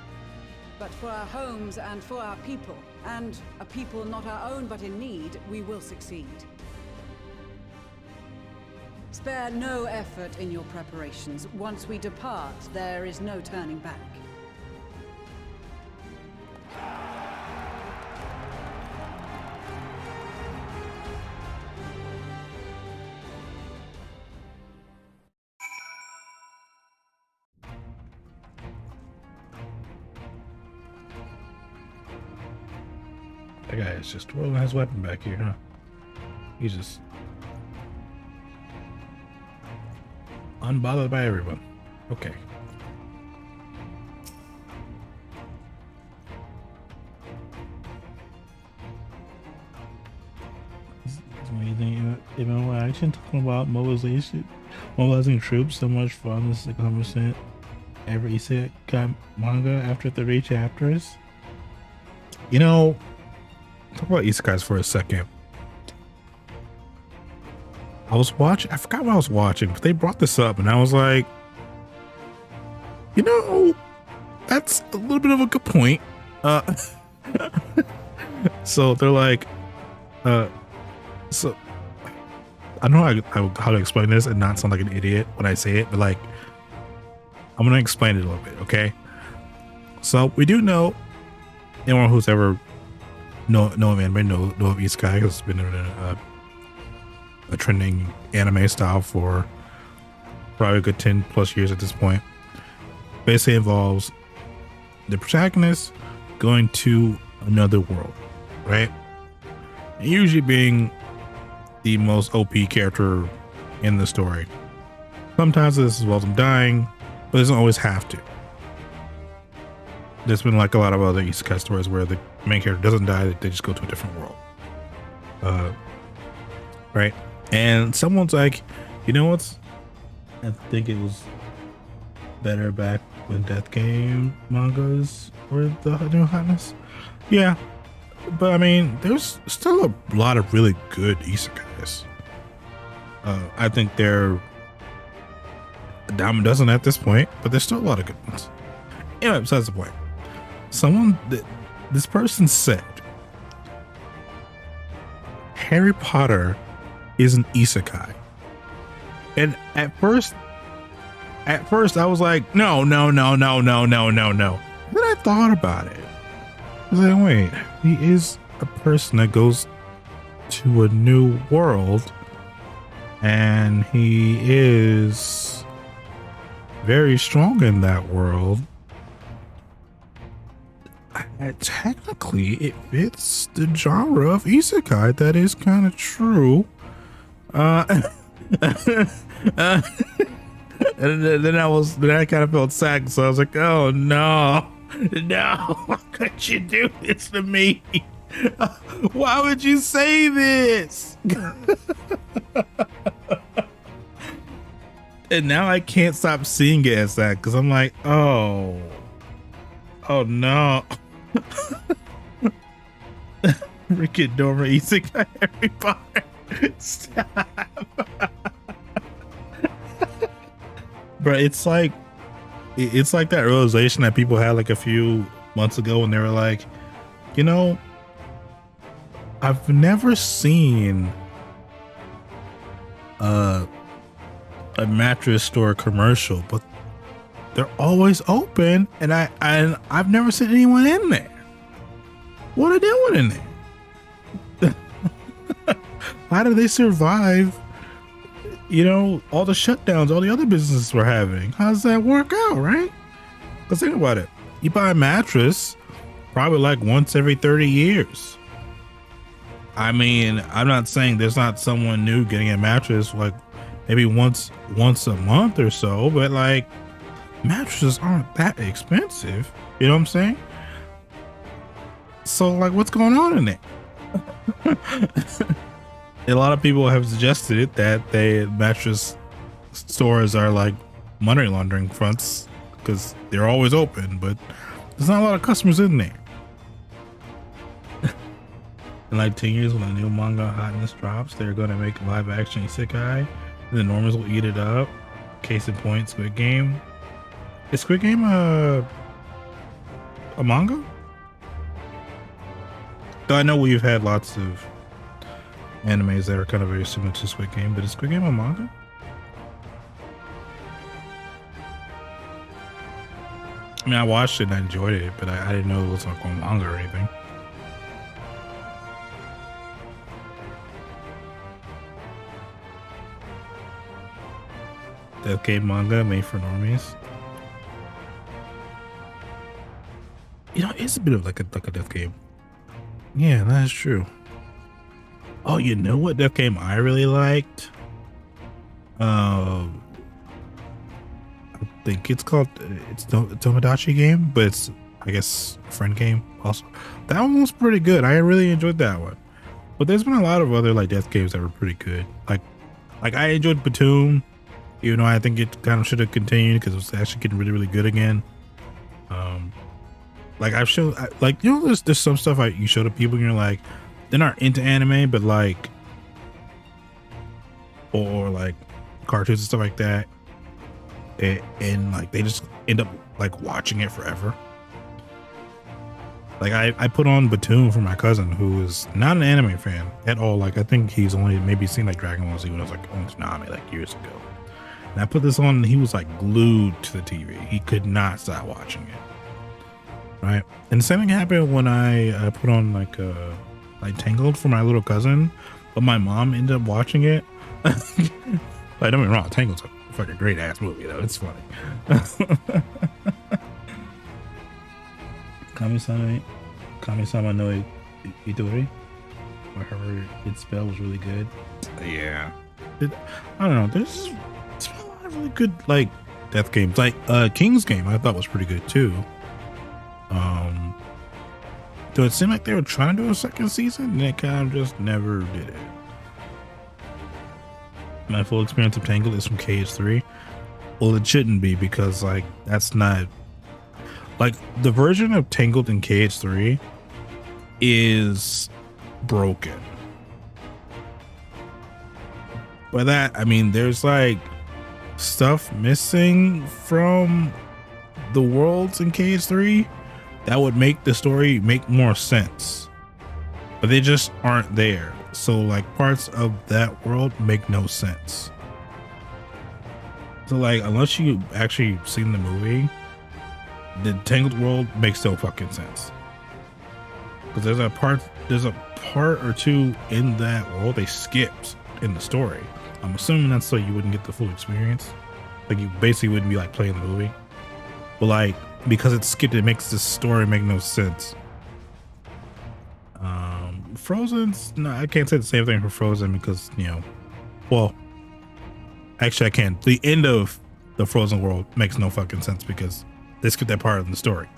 But for our homes and for our people, and a people not our own but in need, we will succeed. Spare no effort in your preparations. Once we depart, there is no turning back. That guy is just twirling his weapon back here, huh? He's just unbothered by everyone. Okay. Even when action talking about mobilizing troops, so much fun. This is 100% every isekai manga after 30 chapters. You know, talk about isekais for a second. I forgot what I was watching, but they brought this up and I was like, you know, that's a little bit of a good point. So they're like, so I don't know how to explain this and not sound like an idiot when I say it, but like, I'm going to explain it a little bit. Okay. So we do know, anyone who's ever know anime know of isekai, because it's been a trending anime style for probably a good 10 plus years at this point. Basically involves the protagonist going to another world, right? And usually being the most OP character in the story. Sometimes this involves them dying, but it doesn't always have to. There's been like a lot of other isekai stories where the main character doesn't die, they just go to a different world. Right? And someone's like, you know what's, I think it was better back when Death Game mangas were the new hotness. Yeah, but I mean, there's still a lot of really good isekais. I think they're a dime a dozen at this point, but there's still a lot of good ones. Anyway, besides the point. This person said Harry Potter is an isekai. And at first I was like, no. Then I thought about it. I was like, wait, he is a person that goes to a new world and he is very strong in that world. Technically, it fits the genre of isekai. That is kind of true. And then I kind of felt sad, so I was like, oh no, how could you do this to me? Why would you say this? And now I can't stop seeing it as that, because I'm like, oh no. Rick and Dora isekai Harry Potter. Stop. Bro, it's like that realization that people had like a few months ago when they were like, you know, I've never seen a mattress store commercial, but they're always open, and I've never seen anyone in there. What are they doing in there? How do they survive? You know, all the shutdowns, all the other businesses we're having. How does that work out, right? Because think about it. You buy a mattress probably like once every 30 years. I mean, I'm not saying there's not someone new getting a mattress like maybe once a month or so, but like mattresses aren't that expensive. You know what I'm saying? So like, what's going on in there? A lot of people have suggested that mattress stores are like money laundering fronts because they're always open, but there's not a lot of customers in there. In like 10 years, when the new manga hotness drops, they're going to make live action Isekai, and the normals will eat it up. Case in point, Squid Game. Is Squid Game a manga? Though I know we've had lots of animes that are kind of very similar to Squid Game, but is Squid Game a manga? I mean, I watched it and I enjoyed it, but I didn't know it was like a manga or anything. Death Game manga made for normies. You know, it's a bit of like a Death Game. Yeah, that's true. Oh, you know what Death Game I really liked? I think it's called Tomodachi Game, but it's, I guess, a friend game also. That one was pretty good. I really enjoyed that one. But there's been a lot of other like death games that were pretty good. Like I enjoyed Batum, even though I think it kind of should have continued because it was actually getting really, really good again. Like I've shown, like, you know, there's some stuff you show to people and you're like, they're not into anime, but like, or like cartoons and stuff like that, and like they just end up like watching it forever. Like I put on Batum for my cousin who is not an anime fan at all. Like I think he's only maybe seen like Dragon Ball Z when I was like on Tsunami like years ago. And I put this on and he was like glued to the TV. He could not stop watching it. Right. And the same thing happened when I put on like Tangled for my little cousin, but my mom ended up watching it. Like, don't get me wrong, Tangled's a fucking great ass movie though. It's funny. Kami-sama no Itori, or however it's spelled, was really good. Yeah. I don't know. There's a lot of really good like death games. Like King's Game I thought was pretty good too. Though it seemed like they were trying to do a second season and they kind of just never did it. My full experience of Tangled is from KH3. Well, it shouldn't be because like that's not like the version of Tangled in KH3 is broken. By that I mean there's like stuff missing from the worlds in KH3 that would make the story make more sense, but they just aren't there. So like parts of that world make no sense. So like unless you actually seen the movie, the Tangled world makes no fucking sense. Because there's a part or two in that world they skipped in the story. I'm assuming that's so you wouldn't get the full experience. Like you basically wouldn't be like playing the movie. But like because it's skipped, it makes the story make no sense. Frozen's no, I can't say the same thing for Frozen because, you know, well, actually I can. The end of the Frozen world makes no fucking sense because they skipped that part of the story.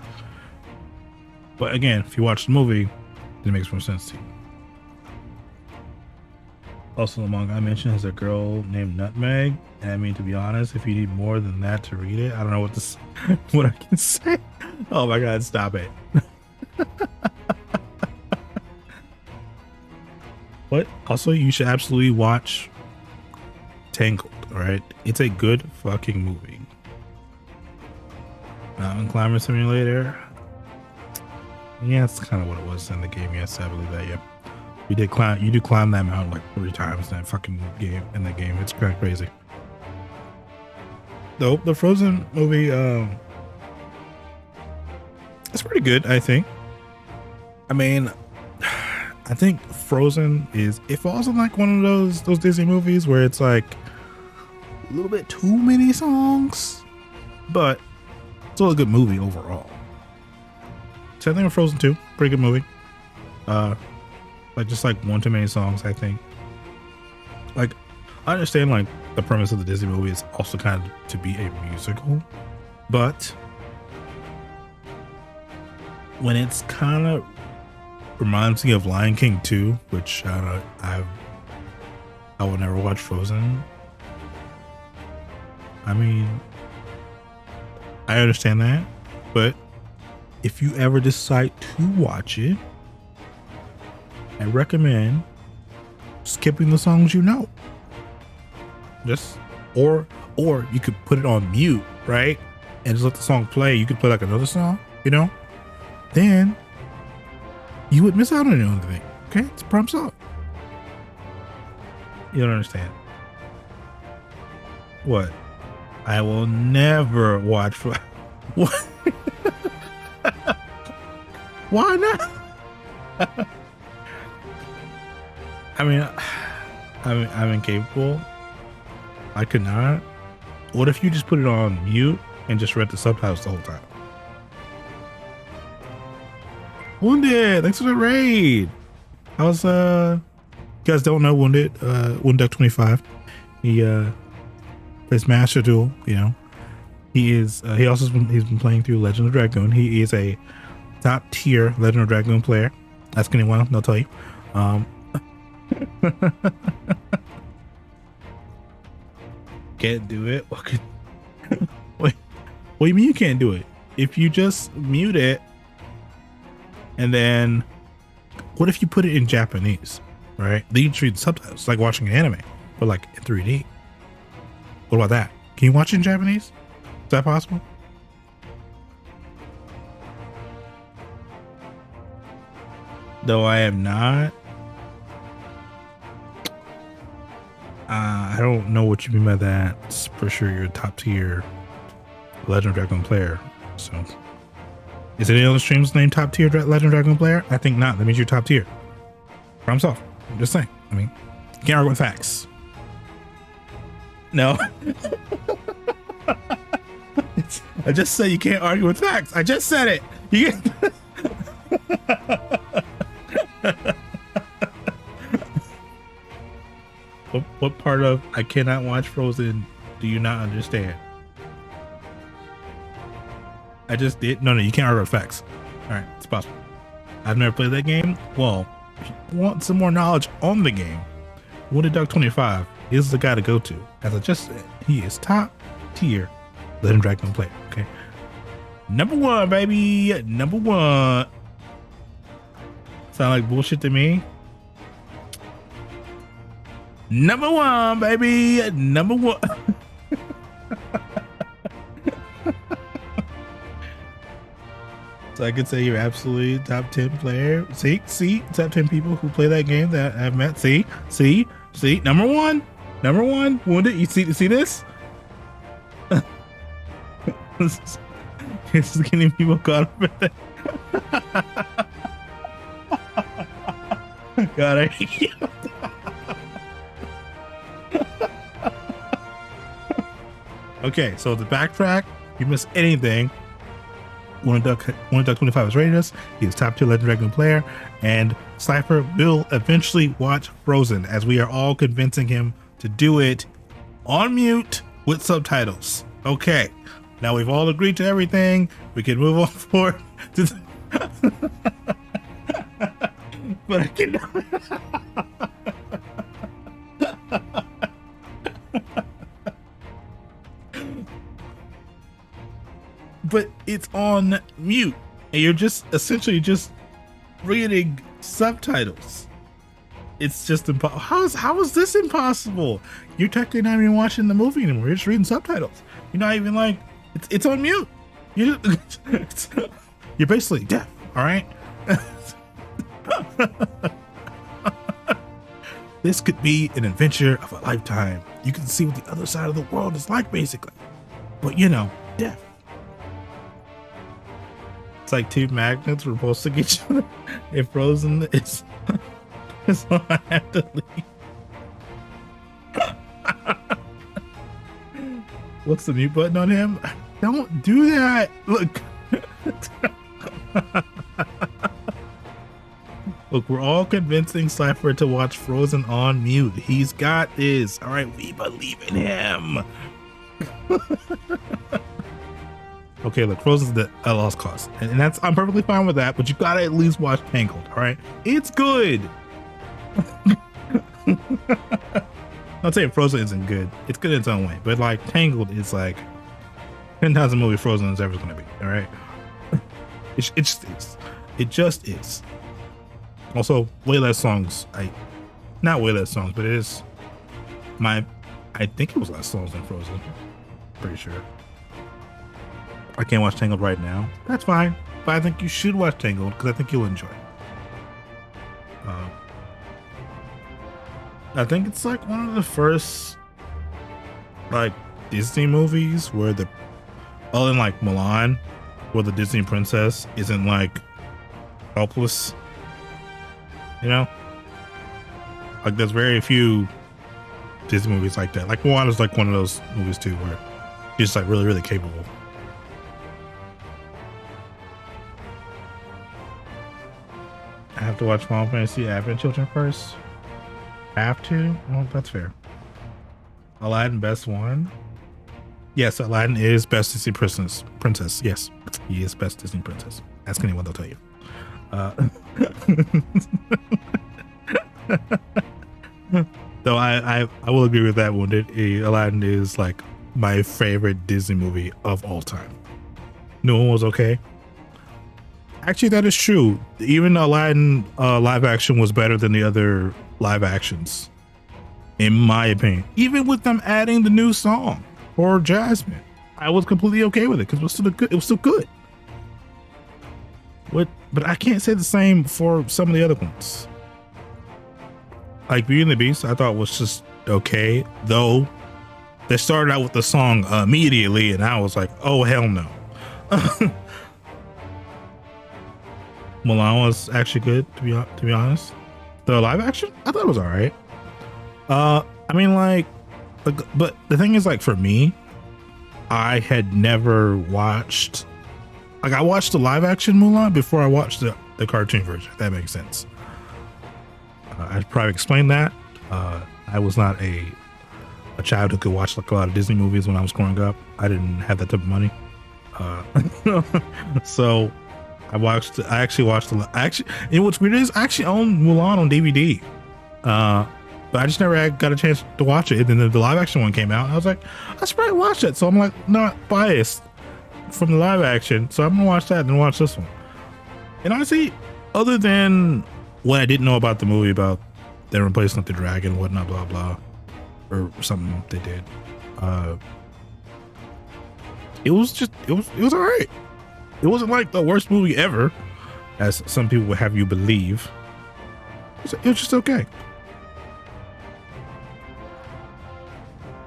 But again, if you watch the movie, it makes more sense to you. Also, the manga I mentioned has a girl named Nutmeg, and I mean, to be honest, if you need more than that to read it, I don't know what I can say. Oh my god, stop it. But also, you should absolutely watch Tangled, alright? It's a good fucking movie. Mountain Climber Simulator. Yeah, that's kind of what it was in the game. Yes, I believe that, yeah. You do climb that mountain like 3 times in that fucking game. It's kind of crazy. Though the Frozen movie, it's pretty good, I think. I mean, I think Frozen it falls in like one of those Disney movies where it's like a little bit too many songs, but it's still a good movie overall. So I think of Frozen 2, pretty good movie. Like just like one too many songs, I think. Like I understand like the premise of the Disney movie is also kind of to be a musical, but when it's kind of reminds me of Lion King 2, which I will never watch Frozen. I mean, I understand that, but if you ever decide to watch it, I recommend skipping the songs you know. Just or you could put it on mute, right? And just let the song play. You could play like another song, you know? Then you would miss out on anything. Okay? It's a problem solved. You don't understand. What? I will never watch what? Why not? I mean, I'm incapable. I could not. What if you just put it on mute and just read the subtitles the whole time? Wounded, thanks for the raid. I was you guys don't know Wounded, Wounded 25. He plays Master Duel, you know. He is he's been playing through Legend of Dragoon. He is a top tier Legend of Dragoon player. Ask anyone, they'll tell you. Can't do it. Wait, what do you mean you can't do it? If you just mute it, and then what if you put it in Japanese, right? Then you read the subtitles, like watching an anime, but like in 3D. What about that? Can you watch it in Japanese? Is that possible? Though I am not. I don't know what you mean by that. It's for sure you're a top tier Legend of Dragoon player. So, is it any other streams named top tier Legend of Dragoon player? I think not. That means you're top tier. Problem solved. I'm just saying. I mean, you can't argue with facts. No. I just said you can't argue with facts. I just said it. You get. What part of I cannot watch Frozen do you not understand? I just did. No, you can't argue with facts. All right, it's possible. I've never played that game. Well, if you want some more knowledge on the game, Wounded Dog 25 is the guy to go to. As I just said, he is top tier Legend of Dragoon player. Okay, number one, baby, number one. Sound like bullshit to me? Number one, baby, number one. So I could say you're absolutely top 10 player. See, top 10 people who play that game that I've met. See, number one, Wounded. You see this? This is getting people caught up in it. God, I hate you. Okay, so the backtrack, you miss anything. Duck 25 is rated us. He is top tier Legend Dragoon player, and Cypher will eventually watch Frozen, as we are all convincing him to do it on mute with subtitles. Okay, now we've all agreed to everything. We can move on forward to but I cannot. But it's on mute, and you're just essentially just reading subtitles. It's just impossible. How is this impossible? You're technically not even watching the movie anymore. You're just reading subtitles. You're not even like it's on mute. You're basically deaf. All right. This could be an adventure of a lifetime. You can see what the other side of the world is like, basically. But you know, deaf. It's like two magnets repulsing each other. If Frozen is so I have to leave. What's the mute button on him? Don't do that. Look. Look, we're all convincing Cypher to watch Frozen on mute. He's got this. All right, we believe in him. Okay, look, Frozen's a lost cause, and that's I'm perfectly fine with that. But you gotta at least watch Tangled. All right, it's good. I'll tell you, Frozen isn't good. It's good in its own way, but like Tangled is like 10 times the movie Frozen is ever gonna be. All right, it just is. It just is. Also, way less songs. Not way less songs, but it is I think it was less songs than Frozen. Pretty sure. I can't watch Tangled right now. That's fine, but I think you should watch Tangled because I think you'll enjoy it. I think it's like one of the first like Disney movies where other than like Mulan, where the Disney princess isn't like helpless. You know, like there's very few Disney movies like that. Like Mulan is like one of those movies too, where she's like really, really capable. I have to watch Final Fantasy Advent Children first. Have to? Well, that's fair. Aladdin best one. Yes, Aladdin is best Disney princess. Yes, he is best Disney princess. Ask anyone, they'll tell you. Though I will agree with that one. Aladdin is like my favorite Disney movie of all time. No one was okay. Actually, that is true. Even Aladdin live action was better than the other live actions, in my opinion. Even with them adding the new song for Jasmine, I was completely okay with it because it was still good. It was still good. But I can't say the same for some of the other ones. Like Beauty and the Beast, I thought was just okay. Though they started out with the song immediately, and I was like, "Oh hell no." Mulan was actually good, to be honest. The live action, I thought it was all right. I mean, but the thing is, like for me, I had never watched. Like I watched the live action Mulan before I watched the cartoon version. If that makes sense. I'd probably explain that. I was not a child who could watch like a lot of Disney movies when I was growing up. I didn't have that type of money. So I actually watched and what's weird is I actually own Mulan on DVD. But I just never got a chance to watch it. And then the live action one came out, and I was like, I should probably watch it. So I'm like not biased from the live action, so I'm gonna watch that and watch this one. And honestly, other than what I didn't know about the movie about them replacing the dragon, whatnot, blah blah, or something they did, it was all right. It wasn't like the worst movie ever, as some people would have you believe. It was just okay.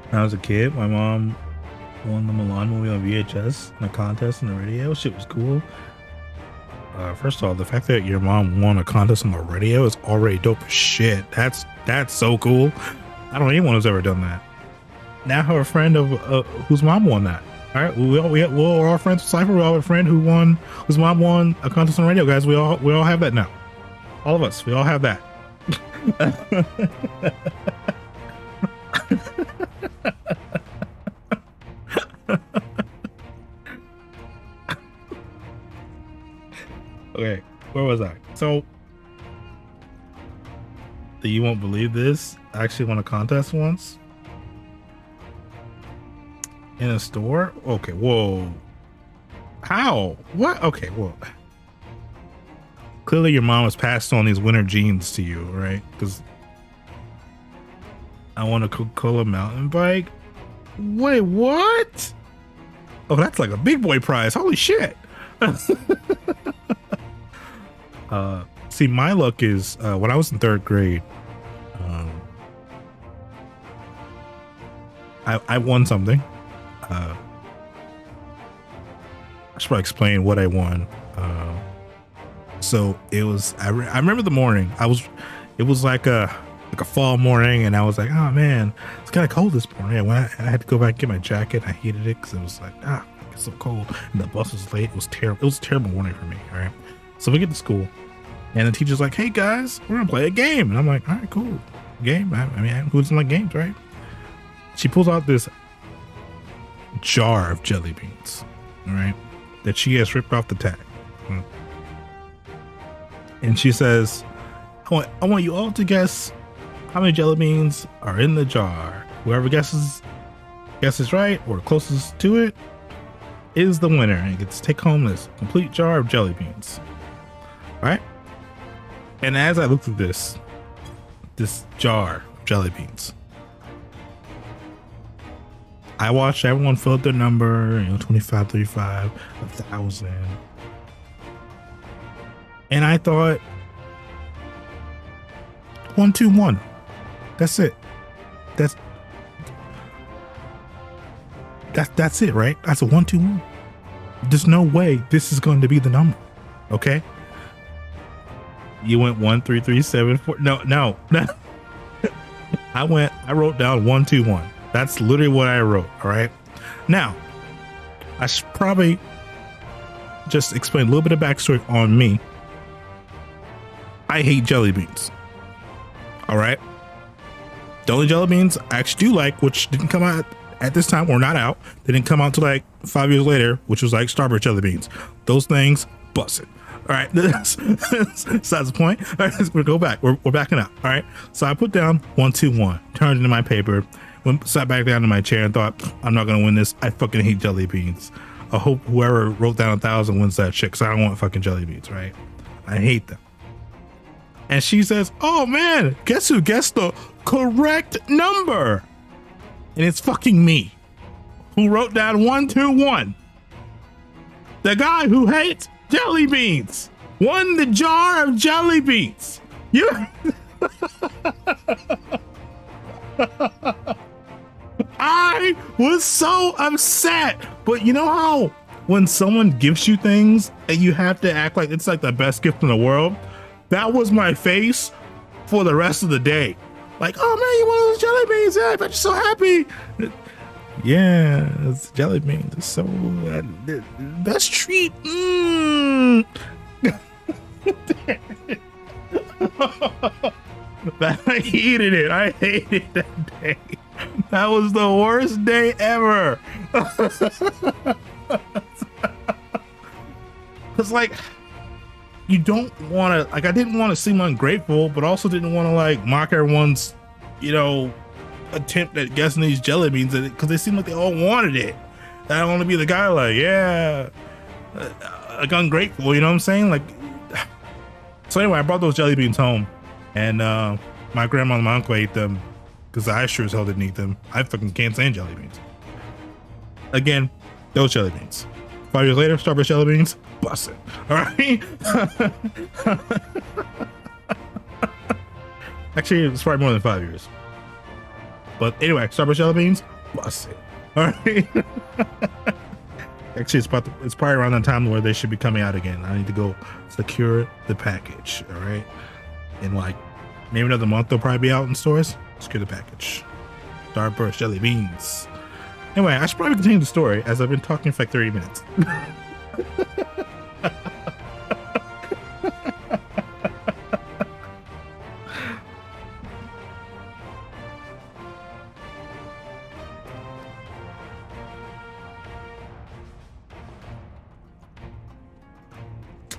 When I was a kid, my mom won the Mulan movie on VHS in a contest on the radio. Shit was cool. First of all, the fact that your mom won a contest on the radio is already dope as shit. That's so cool. I don't know anyone who's ever done that. Now I have a friend of whose mom won that. All right, we're all friends with Cypher. We all have a friend whose mom won a contest on the radio, guys. We all have that now. All of us, we all have that. Okay, where was I? So, you won't believe this. I actually won a contest once in a store. Okay, whoa. How? What? Okay, whoa. Clearly, your mom has passed on these winter jeans to you, right? Because I want a Coca-Cola mountain bike. Wait, what? Oh, that's like a big boy prize. Holy shit. See, my luck is when I was in third grade, I won something. I should probably explain what I won. So it was, I remember the morning. It was like a fall morning, and I was like, oh man, it's kind of cold this morning. I had to go back and get my jacket. I hated it because it was like, it's so cold, and the bus was late. It was terrible. It was a terrible morning for me. All right, so we get to school, And the teacher's like, hey guys, we're gonna play a game. And I'm like, all right, cool. Game. I mean, who doesn't like games, right? She pulls out this jar of jelly beans, all right, that she has ripped off the tag. And she says, I want you all to guess how many jelly beans are in the jar. Whoever guesses right or closest to it is the winner and gets to take home this complete jar of jelly beans. All right. And as I looked at this jar of jelly beans, I watched everyone fill out their number, 25, 35, 1,000. And I thought, 121. That's it. That's it, right? That's a 121. There's no way this is going to be the number. Okay. You went 1, 3, 3, 7, 4. No. I wrote down 121. That's literally what I wrote. All right. Now, I should probably just explain a little bit of backstory on me. I hate jelly beans. All right. The only jelly beans I actually do like, which didn't come out at this time or not out, they didn't come out till like 5 years later, which was like Starburst jelly beans. Those things busted. All right, that's the point. All right, we'll go back. We're backing up. All right, so I put down 121, turned it into my paper, sat back down in my chair and thought, I'm not gonna win this. I fucking hate jelly beans. I hope whoever wrote down 1,000 wins that shit, because I don't want fucking jelly beans, right? I hate them. And she says, oh man, guess who guessed the correct number? And it's fucking me, who wrote down 121. The guy who hates jelly beans won the jar of jelly beans. You I was so upset. But you know how when someone gives you things and you have to act like it's like the best gift in the world? That was my face for the rest of the day. Like, oh man, you want those jelly beans? Yeah, I bet you're so happy. Yeah, it's jelly beans. It's so best treat. I hated it. I hated that day. That was the worst day ever. It's like, you don't want to, like, I didn't want to seem ungrateful, but also didn't want to like mock everyone's, attempt at guessing these jelly beans, because they seem like they all wanted it. I don't want to be the guy like, yeah, like ungrateful, you know what I'm saying? Like, so anyway, I brought those jelly beans home, and my grandma and my uncle ate them, because I sure as hell didn't eat them. I fucking can't stand jelly beans. Again, those jelly beans. 5 years later, Starburst jelly beans, busted. All right. Actually, it's probably more than 5 years. But anyway, Starburst jelly beans, busted. All right. Actually, it's probably around that time where they should be coming out again. I need to go secure the package. All right. In like maybe another month, they'll probably be out in stores. Secure the package. Starburst jelly beans. Anyway, I should probably continue the story as I've been talking for like 30 minutes.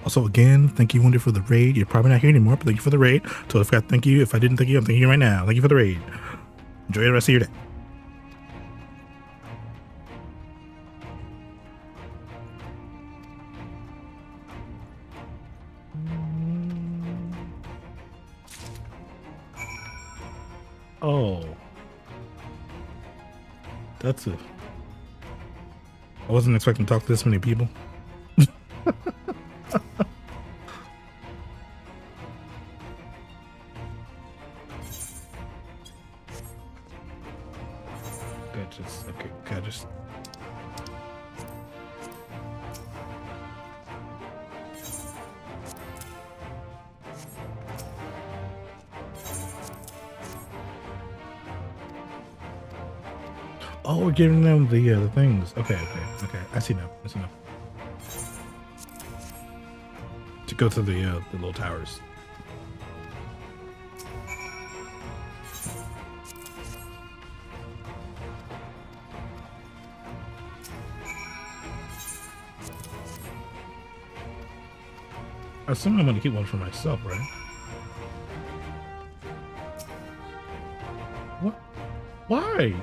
Also, again, thank you, Wendy, for the raid. You're probably not here anymore, but thank you for the raid. So if I thank you, if I didn't thank you, I'm thanking you right now. Thank you for the raid. Enjoy the rest of your day. Oh, that's it. I wasn't expecting to talk to this many people. Oh, we're giving them the things. Okay. I see now. to go to the little towers. I assume I'm gonna keep one for myself, right? What? Why?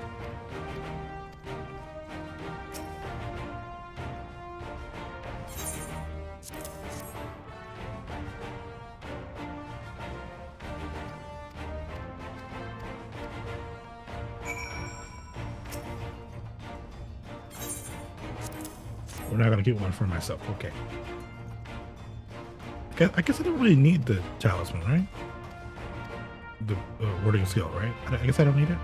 We're not gonna get one for myself. Okay. I guess I don't really need the talisman, right? The wording skill, right? I guess I don't need it.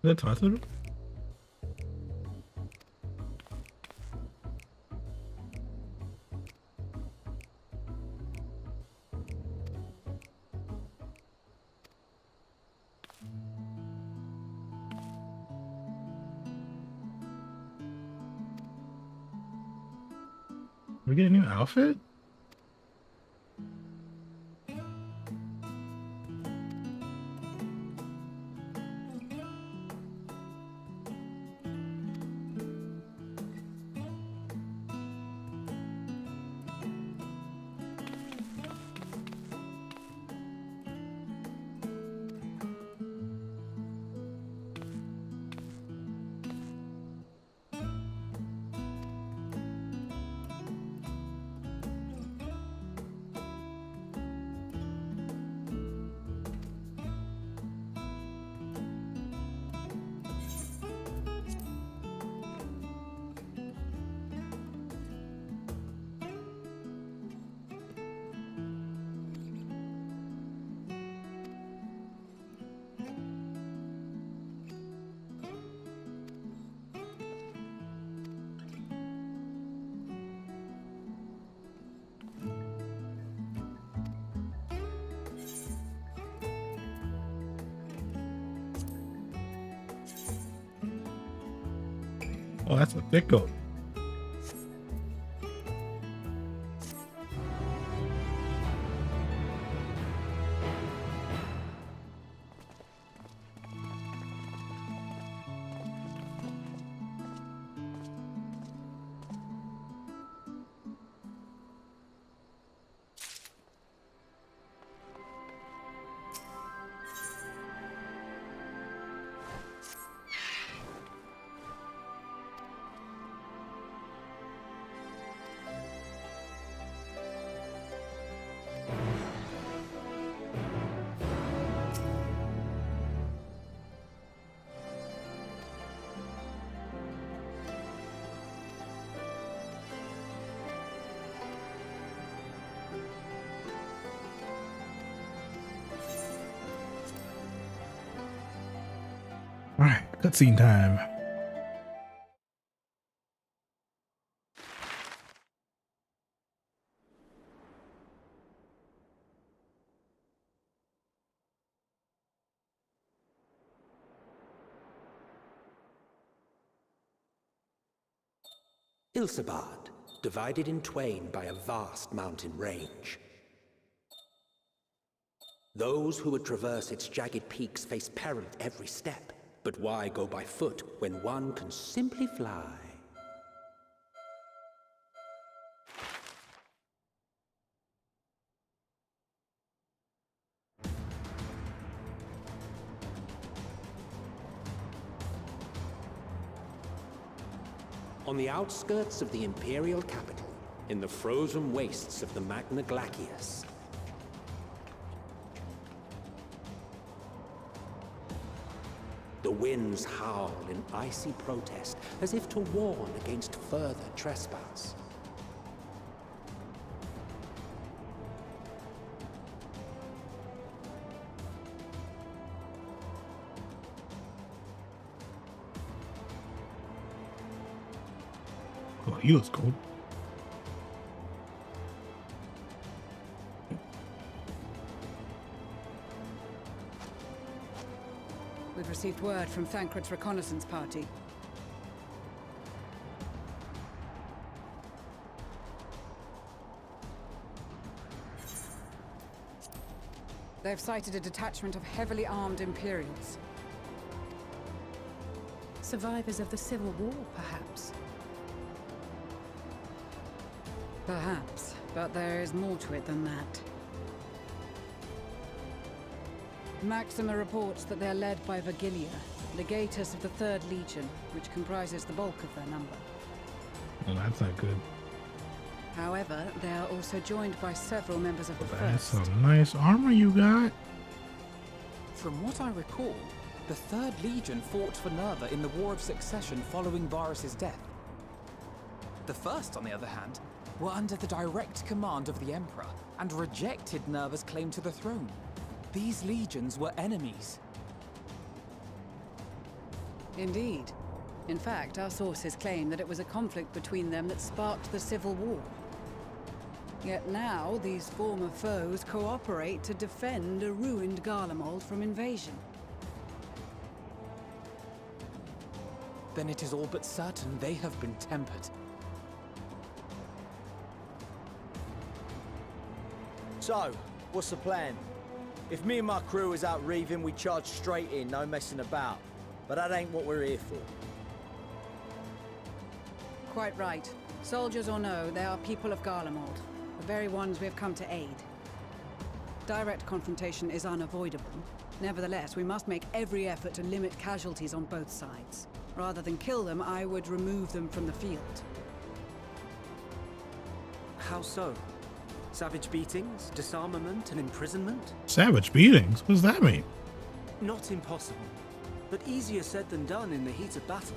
Is that possible? We get a new outfit? Oh, that's a thick goat. All right, cutscene time. Ilsabad, divided in twain by a vast mountain range. Those who would traverse its jagged peaks face peril at every step. But why go by foot when one can simply fly? On the outskirts of the Imperial capital, in the frozen wastes of the Magna-Glacius, The winds howl in icy protest, as if to warn against further trespass. Oh, he looks cool. We've received word from Thancred's reconnaissance party. They've sighted a detachment of heavily armed Imperials. Survivors of the Civil War, perhaps? Perhaps, but there is more to it than that. Maxima reports that they are led by Vergilia, legatus of the 3rd Legion, which comprises the bulk of their number. Well, that's not good. However, they are also joined by several members of the That's 1st. some nice armor you got. From what I recall, the 3rd Legion fought for Nerva in the War of Succession following Varus's death. The 1st, on the other hand, were under the direct command of the Emperor and rejected Nerva's claim to the throne. These legions were enemies. Indeed. In fact, our sources claim that it was a conflict between them that sparked the Civil War. Yet now, these former foes cooperate to defend a ruined Garlemald from invasion. Then it is all but certain they have been tempered. So, what's the plan? If me and my crew is out reaving, we charge straight in, no messing about. But that ain't what we're here for. Quite right. Soldiers or no, they are people of Garlemald, the very ones we have come to aid. Direct confrontation is unavoidable. Nevertheless, we must make every effort to limit casualties on both sides. Rather than kill them, I would remove them from the field. How so? Savage beatings, disarmament, and imprisonment? Savage beatings? What does that mean? Not impossible, but easier said than done in the heat of battle.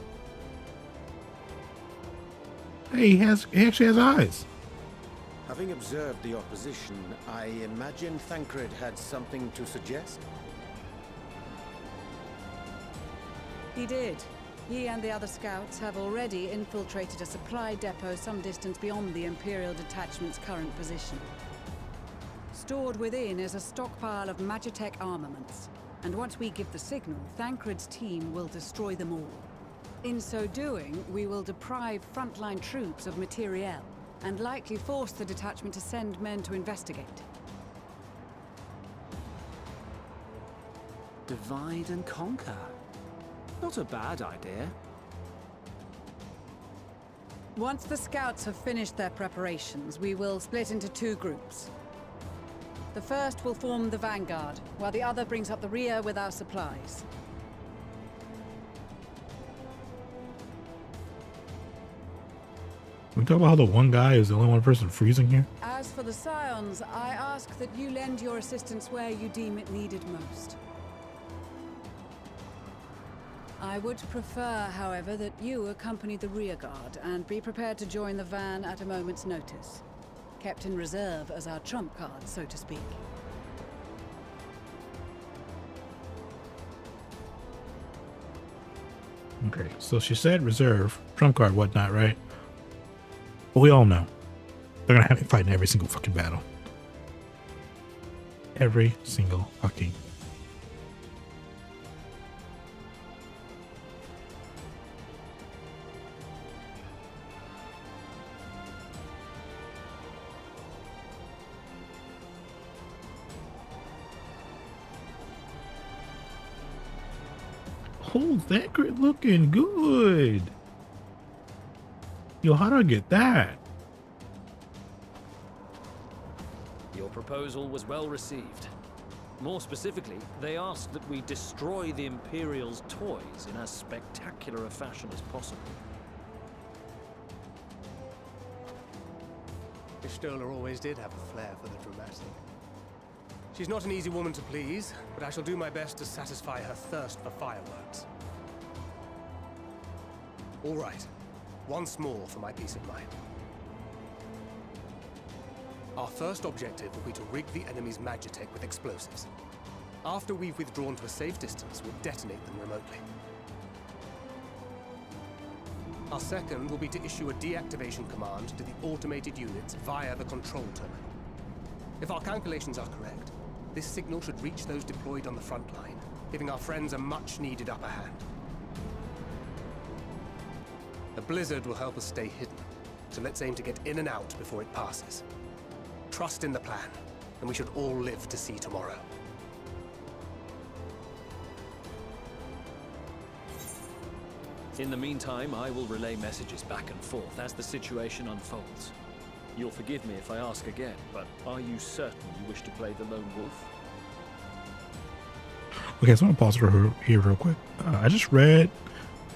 Hey, he actually has eyes. Having observed the opposition, I imagine Thancred had something to suggest? He did. He and the other scouts have already infiltrated a supply depot some distance beyond the Imperial detachment's current position. Stored within is a stockpile of Magitech armaments, and once we give the signal, Thancred's team will destroy them all. In so doing, we will deprive frontline troops of materiel, and likely force the detachment to send men to investigate. Divide and conquer. Not a bad idea. Once the scouts have finished their preparations, we will split into 2 groups. The first will form the vanguard, while the other brings up the rear with our supplies. Can we talk about how the one guy is the only one person freezing here? As for the Scions, I ask that you lend your assistance where you deem it needed most. I would prefer, however, that you accompany the rearguard and be prepared to join the van at a moment's notice. Kept in reserve as our trump card, so to speak. Okay, so she said reserve, trump card, whatnot, right? But we all know they're gonna have me fight in every single fucking battle. Every single fucking. Oh, Thancred looking good. Yo, how do I get that? Your proposal was well received. More specifically, they asked that we destroy the Imperial's toys in as spectacular a fashion as possible. Ishtola always did have a flair for the dramatic. She's not an easy woman to please, but I shall do my best to satisfy her thirst for fireworks. All right. Once more for my peace of mind. Our first objective will be to rig the enemy's magitech with explosives. After we've withdrawn to a safe distance, we'll detonate them remotely. Our second will be to issue a deactivation command to the automated units via the control terminal. If our calculations are correct, this signal should reach those deployed on the front line, giving our friends a much-needed upper hand. The blizzard will help us stay hidden, so let's aim to get in and out before it passes. Trust in the plan, and we should all live to see tomorrow. In the meantime, I will relay messages back and forth as the situation unfolds. You'll forgive me if I ask again, but are you certain you wish to play the lone wolf? Okay, so I'm gonna pause here real quick. I just read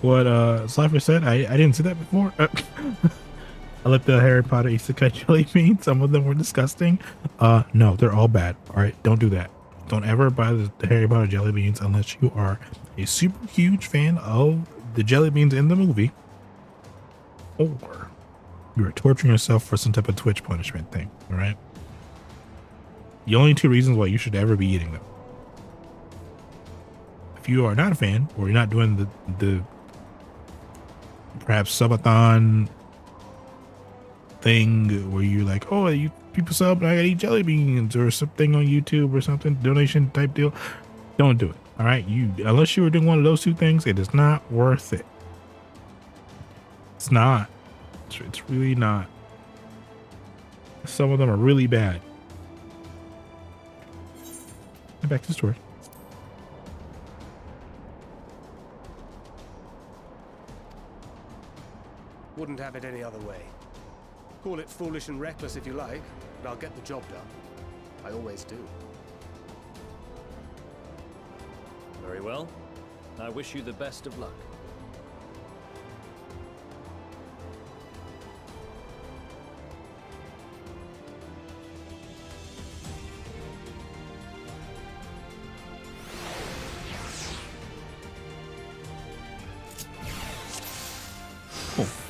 what Cypher said. I didn't see that before. I like the Harry Potter isekai jelly beans. Some of them were disgusting. No, they're all bad. All right, don't do that. Don't ever buy the Harry Potter jelly beans unless you are a super huge fan of the jelly beans in the movie, or you are torturing yourself for some type of Twitch punishment thing. All right. The only two reasons why you should ever be eating them. If you are not a fan, or you're not doing the perhaps subathon thing where you're like, oh, you people sub and I gotta eat jelly beans or something on YouTube or something, donation type deal, don't do it. All right, unless you were doing one of those two things, it is not worth it. It's not. It's really not. Some of them are really bad. Back to the story. Wouldn't have it any other way. Call it foolish and reckless if you like, but I'll get the job done. I always do. Very well. I wish you the best of luck.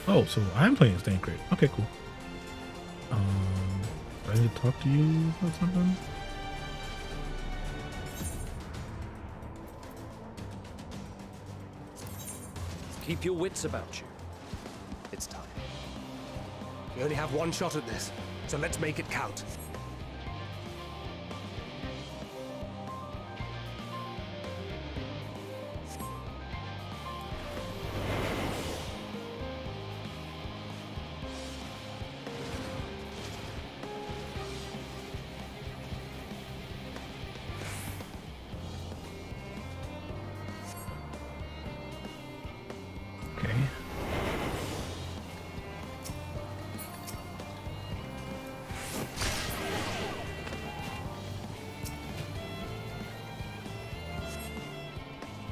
Oh, so I'm playing Stand Crate. Okay, cool. Do I need to talk to you about something? Keep your wits about you. It's time. We only have one shot at this, so let's make it count.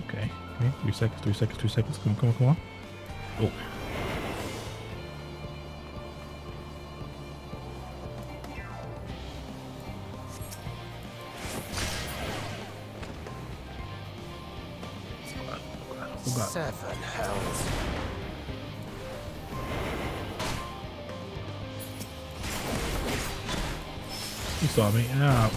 Okay, 3 seconds. Come on. Oh. Oh God. 7 hells. You saw me. Ah.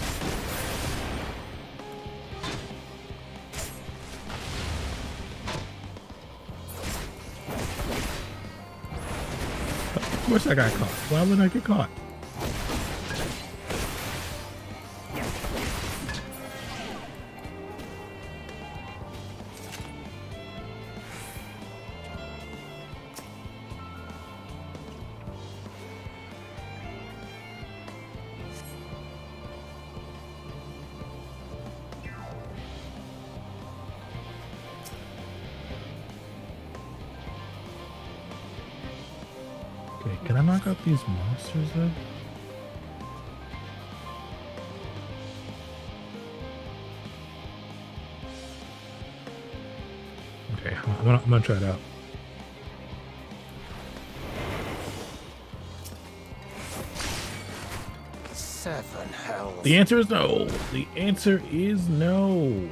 Of course I got caught. Why wouldn't I get caught? Okay, can I knock out these monsters then? Okay, I'm gonna try it out. Seven hells. The answer is no. The answer is no.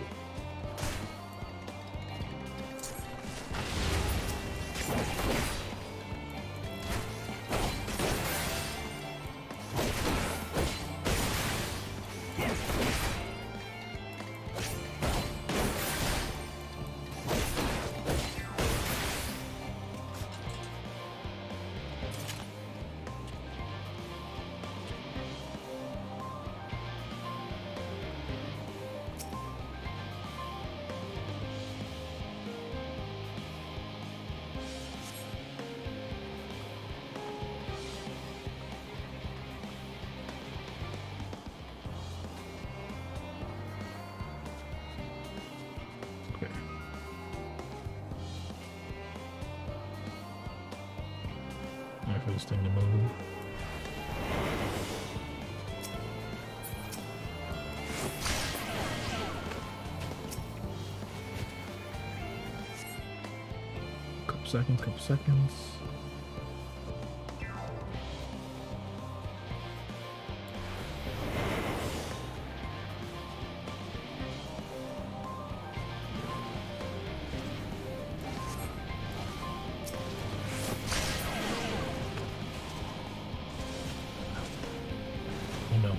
Wait for this thing to move. Couple seconds. Oh no.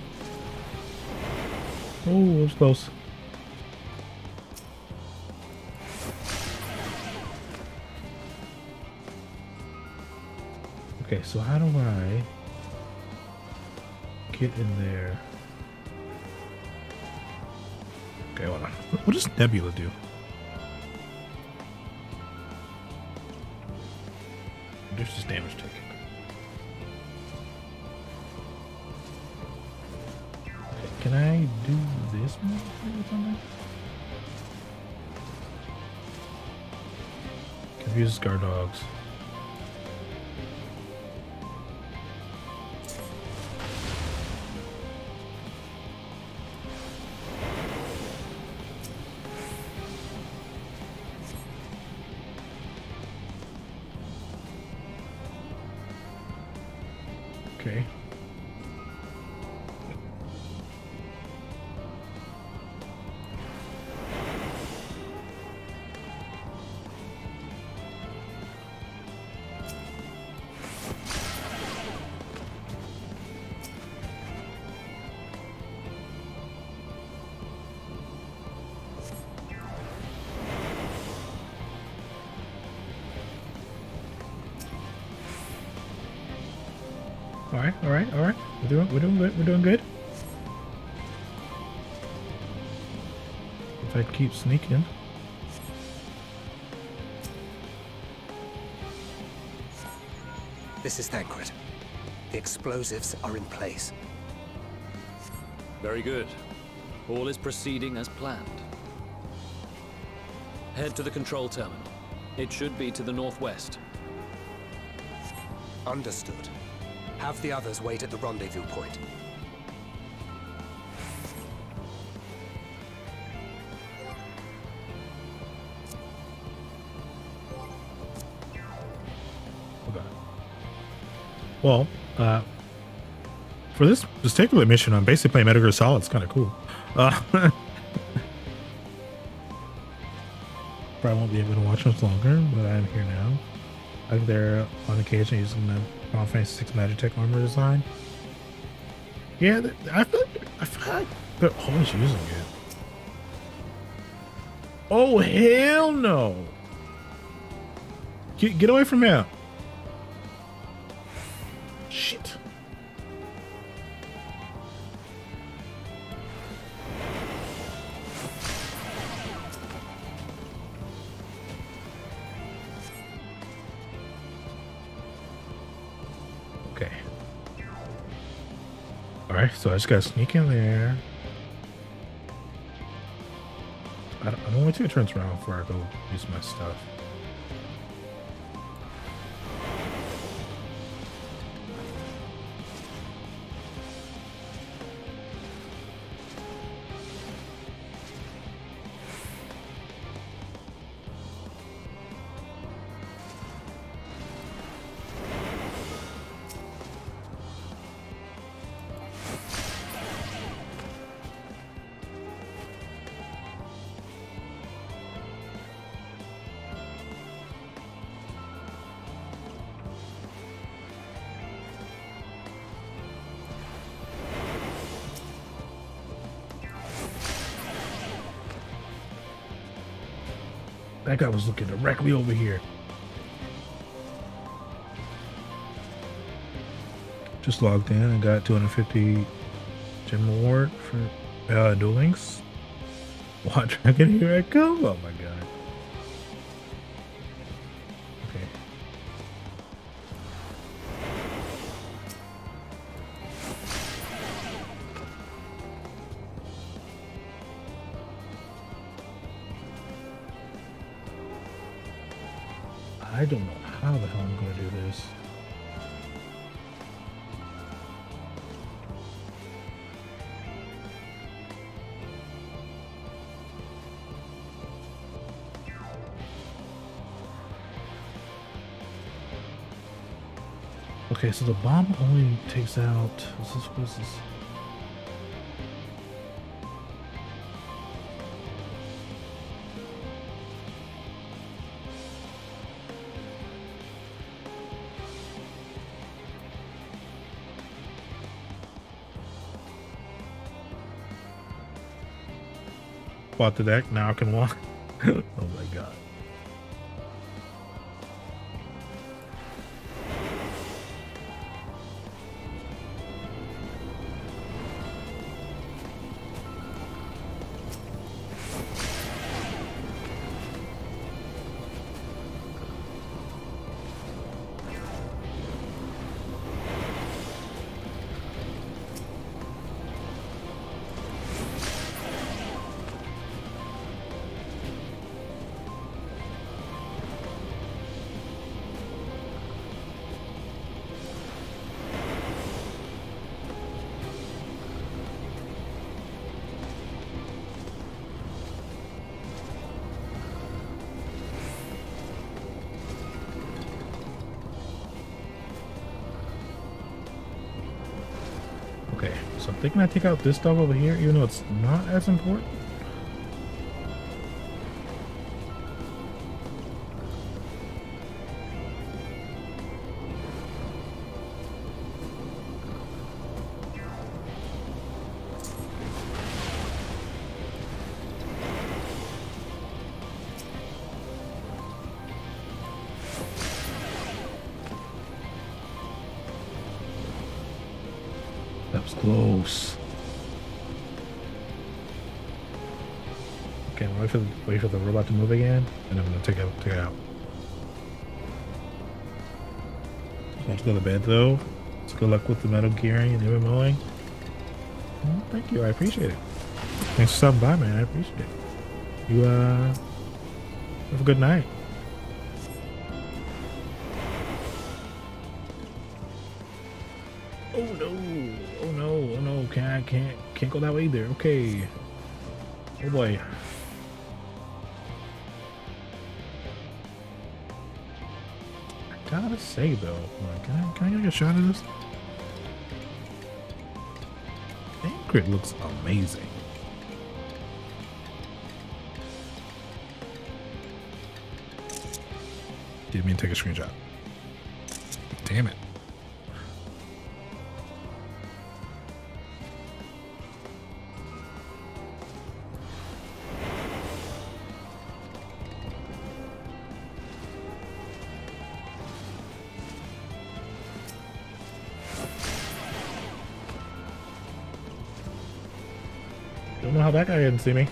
Oh, it was close. Okay, so how do I get in there? Okay, hold on. What does Nebula do? There's just damage taken. Okay, can I do this one or something? Confuse guard dogs. Okay. All right. We're doing good. We're doing good. If I keep sneaking. This is Thancred. The explosives are in place. Very good. All is proceeding as planned. Head to the control terminal. It should be to the northwest. Understood. Have the others wait at the rendezvous point. Okay. Well, for this particular mission, I'm basically playing Metal Gear Solid. It's kind of cool. Probably won't be able to watch much longer, but I'm here now. I'm there on occasion using the Final Fantasy VI Magitech armor design. Yeah, I feel like they're always using it. Oh, hell no! Get away from here! Shit. Okay. Alright, so I just gotta sneak in there. I don't want to turn around before I go use my stuff. That guy was looking directly over here. Just logged in and got 250 gem award for Duel Links. Watch Dragon, here I come. Oh my god. Okay. I don't know how the hell I'm going to do this. Okay, so the bomb only takes out. What is this? Bought the deck, now I can walk. Oh my god. Okay, so I'm thinking I take out this dog over here, even though it's not as important. That was close. Okay, wait for the robot to move again, and I'm gonna take it out. Let's go to bed though. Let's good luck with the metal gearing and even mowing. Oh, thank you, I appreciate it. Thanks for stopping by, man. I appreciate it. You have a good night. Oh no! Oh no! Oh no! Can't go that way either. Okay. Oh boy. I gotta say though, like, can I get a shot of this? Crit looks amazing. Didn't mean to take a screenshot. Damn it. Don't know how that guy didn't see me.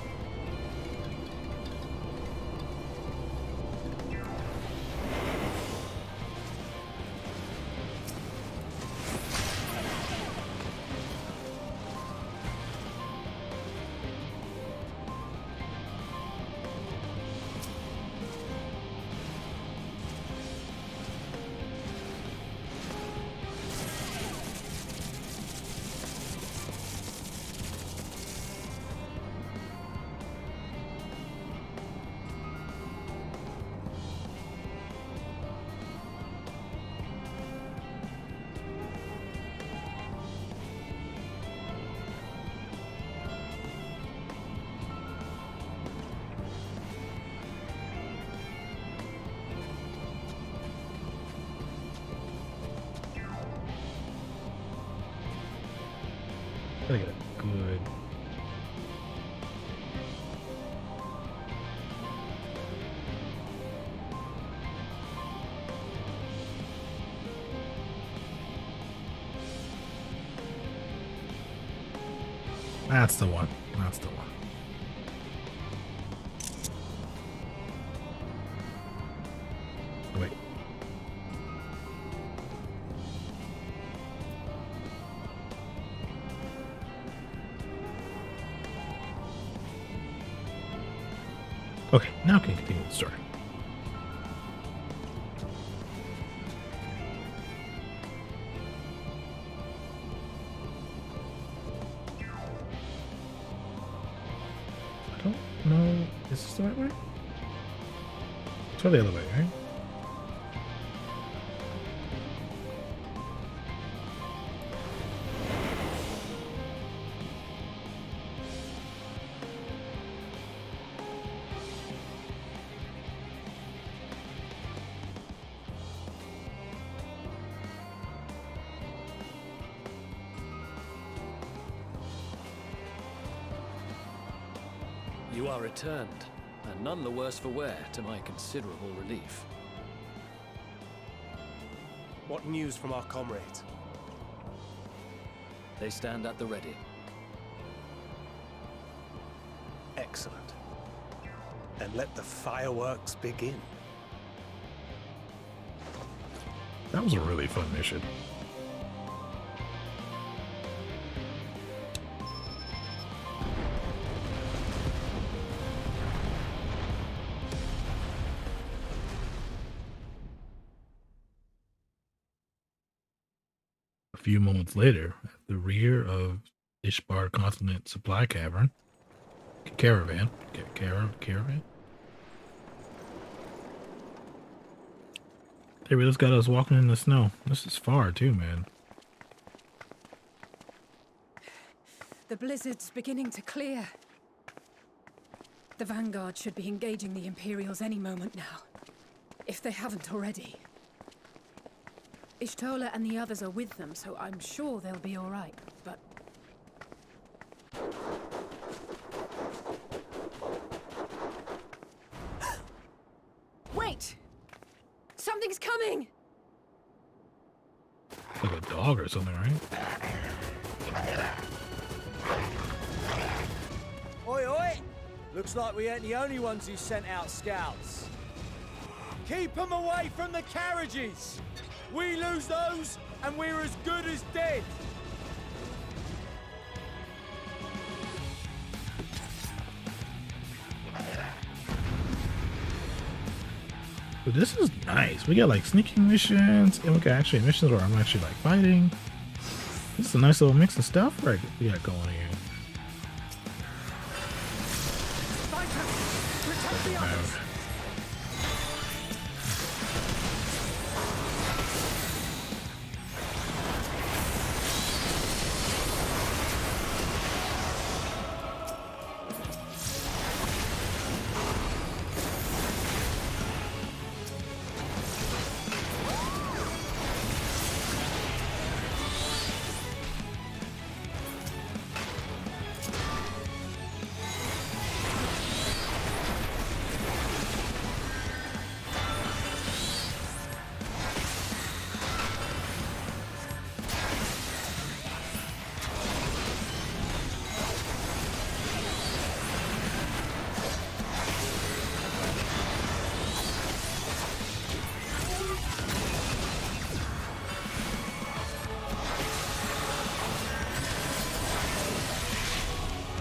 That's the one. That's the one. Oh, wait. Okay, now we can continue the story. I don't know. Is this the right way? Try the other way, right? You are returned, and none the worse for wear, to my considerable relief. What news from our comrades? They stand at the ready. Excellent. Then let the fireworks begin. That was a really fun mission. A few moments later, at the rear of Ishbar Continent Supply Caravan. Caravan. They really just got us walking in the snow. This is far too, man. The blizzard's beginning to clear. The Vanguard should be engaging the Imperials any moment now, if they haven't already. Ishtola and the others are with them, so I'm sure they'll be all right, but... Wait! Something's coming! It's like a dog or something, right? Oi, oi! Looks like we ain't the only ones who sent out scouts. Keep them away from the carriages! We lose those, and we're as good as dead! But this is nice. We got like sneaking missions, and we got actually missions where I'm actually like fighting. This is a nice little mix of stuff right we got going here.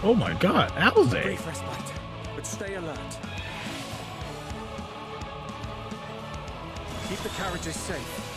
Oh my god, Alze! Brief respite, but stay alert. Keep the carriages safe.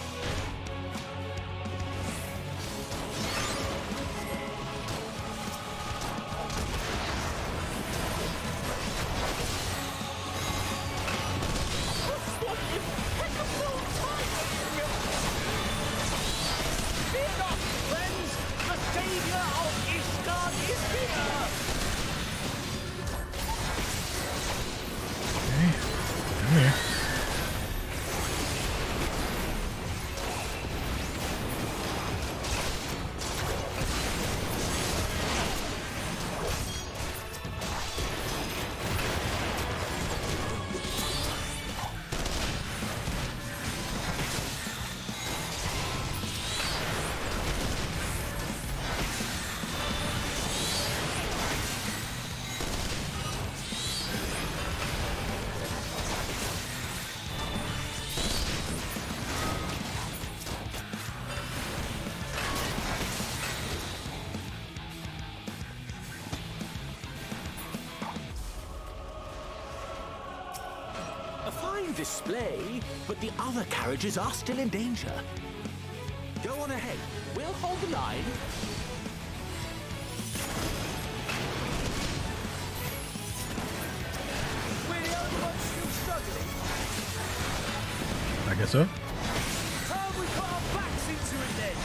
fine display, but the other carriages are still in danger. Go on ahead. We'll hold the line. We're the only ones still struggling. I guess so. Time we put our backs into it then.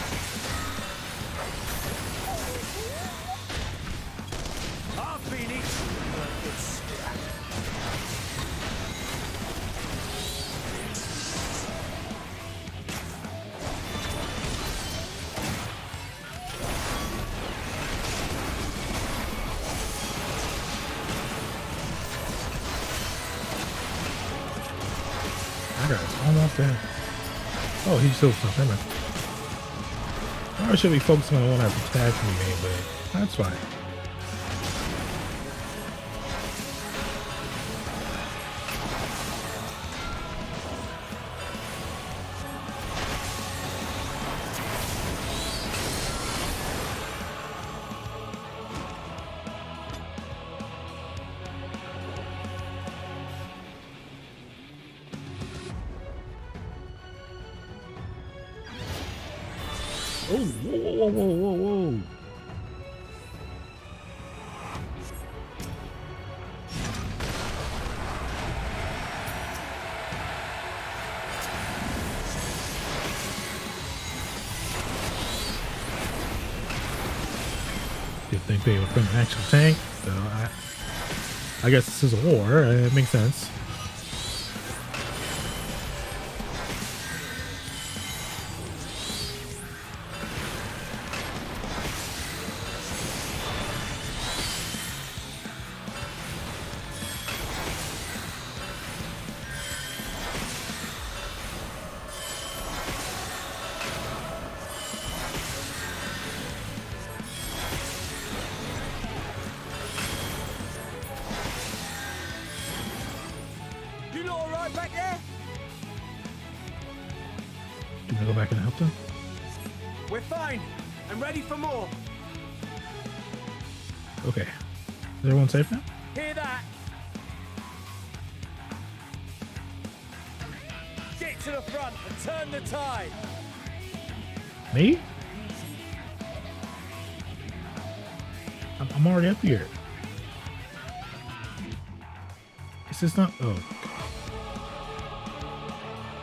I've been eating a good scrap. That guy's almost dead. Oh, he's still stuck. Never mind. I should be focusing on the one that's attacking me, but that's fine. Oh, whoa, whoa, whoa, whoa, whoa. You'd think they would put an actual tank, so I guess this is a war. It makes sense. Go back and help them? We're fine. I'm ready for more. Okay. Is everyone safe now? Hear that? Get to the front and turn the tide. Me? I'm already up here. Is this not? Oh.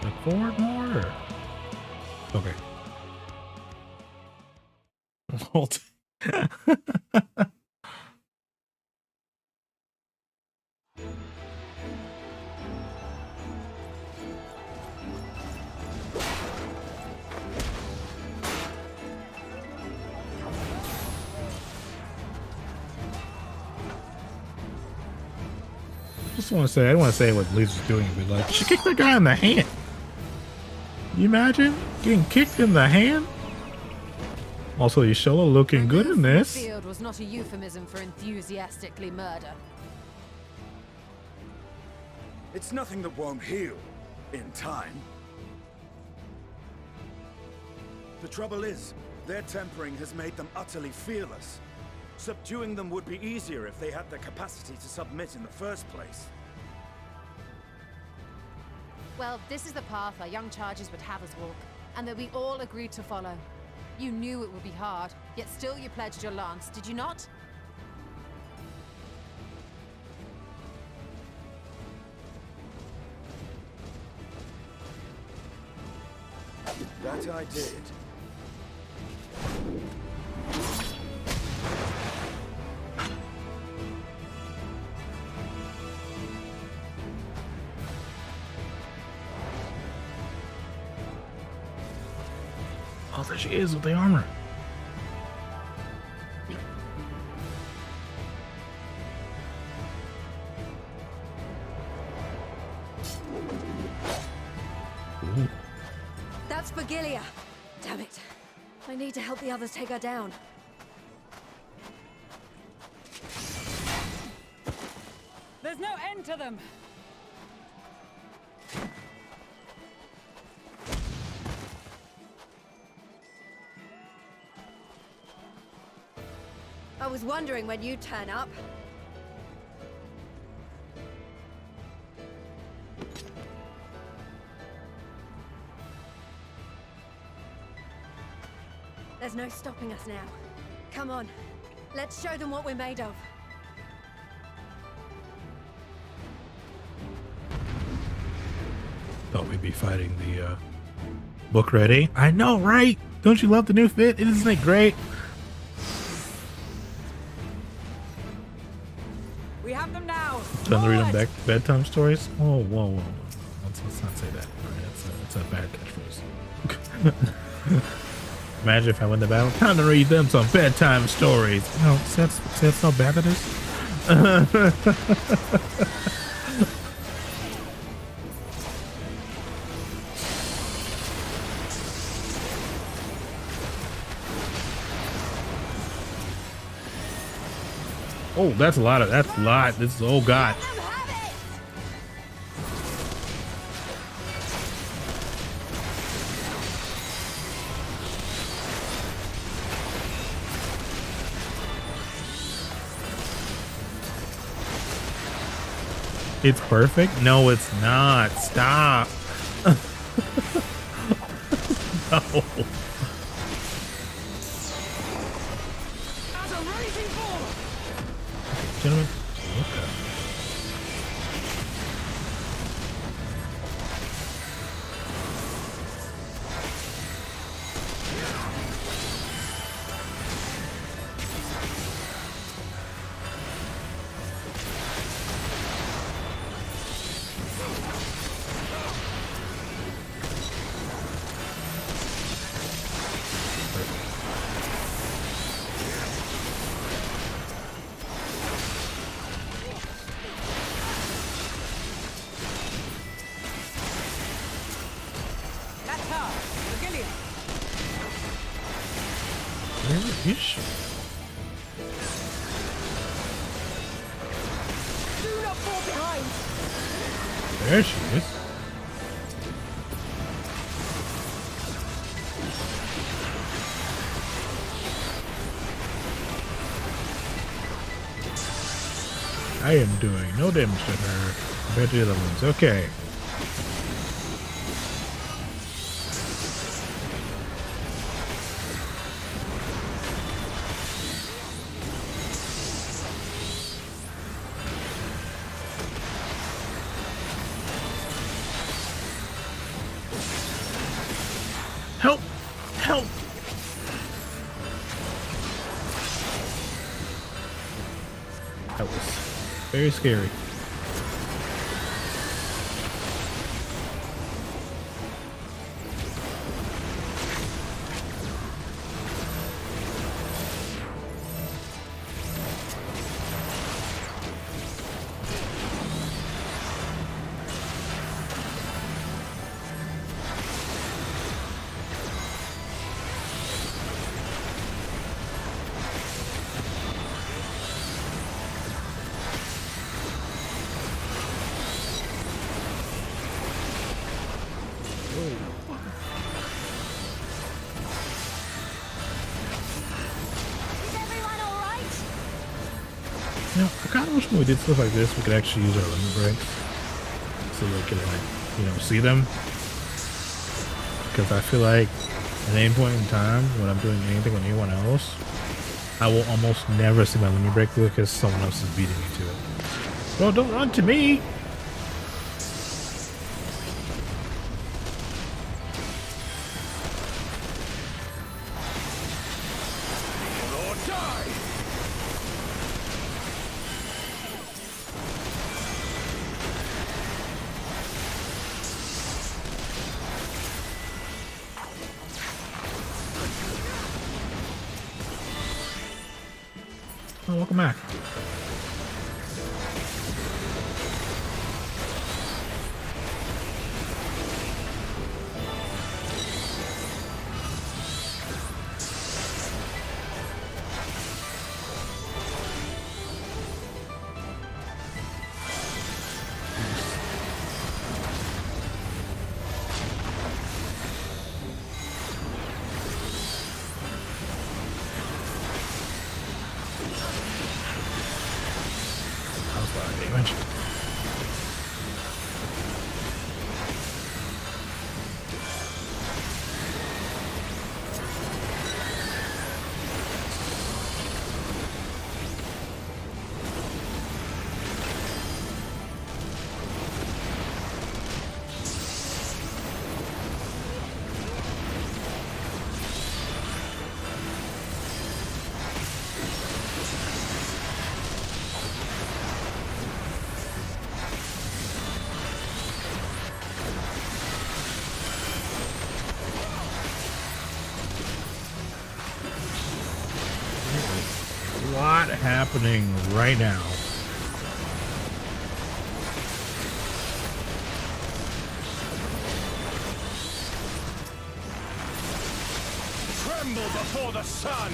Like forward more? Or? Okay. Hold. Just want to say, I don't want to say what Liz is doing, but like, she kicked that guy in the hand. Can you imagine getting kicked in the hand? Also, Yashola looking good in this. The field was not a euphemism for enthusiastically murder. It's nothing that won't heal in time. The trouble is, their tempering has made them utterly fearless. Subduing them would be easier if they had the capacity to submit in the first place. Well, this is the path our young charges would have us walk, and that we all agreed to follow. You knew it would be hard, yet still you pledged your lance, did you not? That I did. Oh, there she is with the armor. Ooh. That's Vigilia. Damn it. I need to help the others take her down. There's no end to them. I was wondering when you'd turn up. There's no stopping us now. Come on, let's show them what we're made of. Thought we'd be fighting the book ready. I know, right? Don't you love the new fit? Isn't it great? We have them now. Time to read them back bedtime stories. Whoa, whoa, whoa! Let's not say that. All right, that's a bad catchphrase. Imagine if I win the battle. Time to read them some bedtime stories. No, that's how bad it is. Oh, that's a lot. This is, oh God. It's perfect? No, it's not. Stop. No. Gentlemen, okay. Where is she? Do not fall behind. There she is. I am doing no damage to her compared to the other ones. Okay. Help! Help! That was very scary. You know, I kind of wish when we did stuff like this, we could actually use our limit breaks so we can, like, you know, see them. Because I feel like at any point in time when I'm doing anything with anyone else, I will almost never see my limit break because someone else is beating me to it. Bro, don't run to me! Oh, welcome back. Damage. happening right now. Tremble before the sun!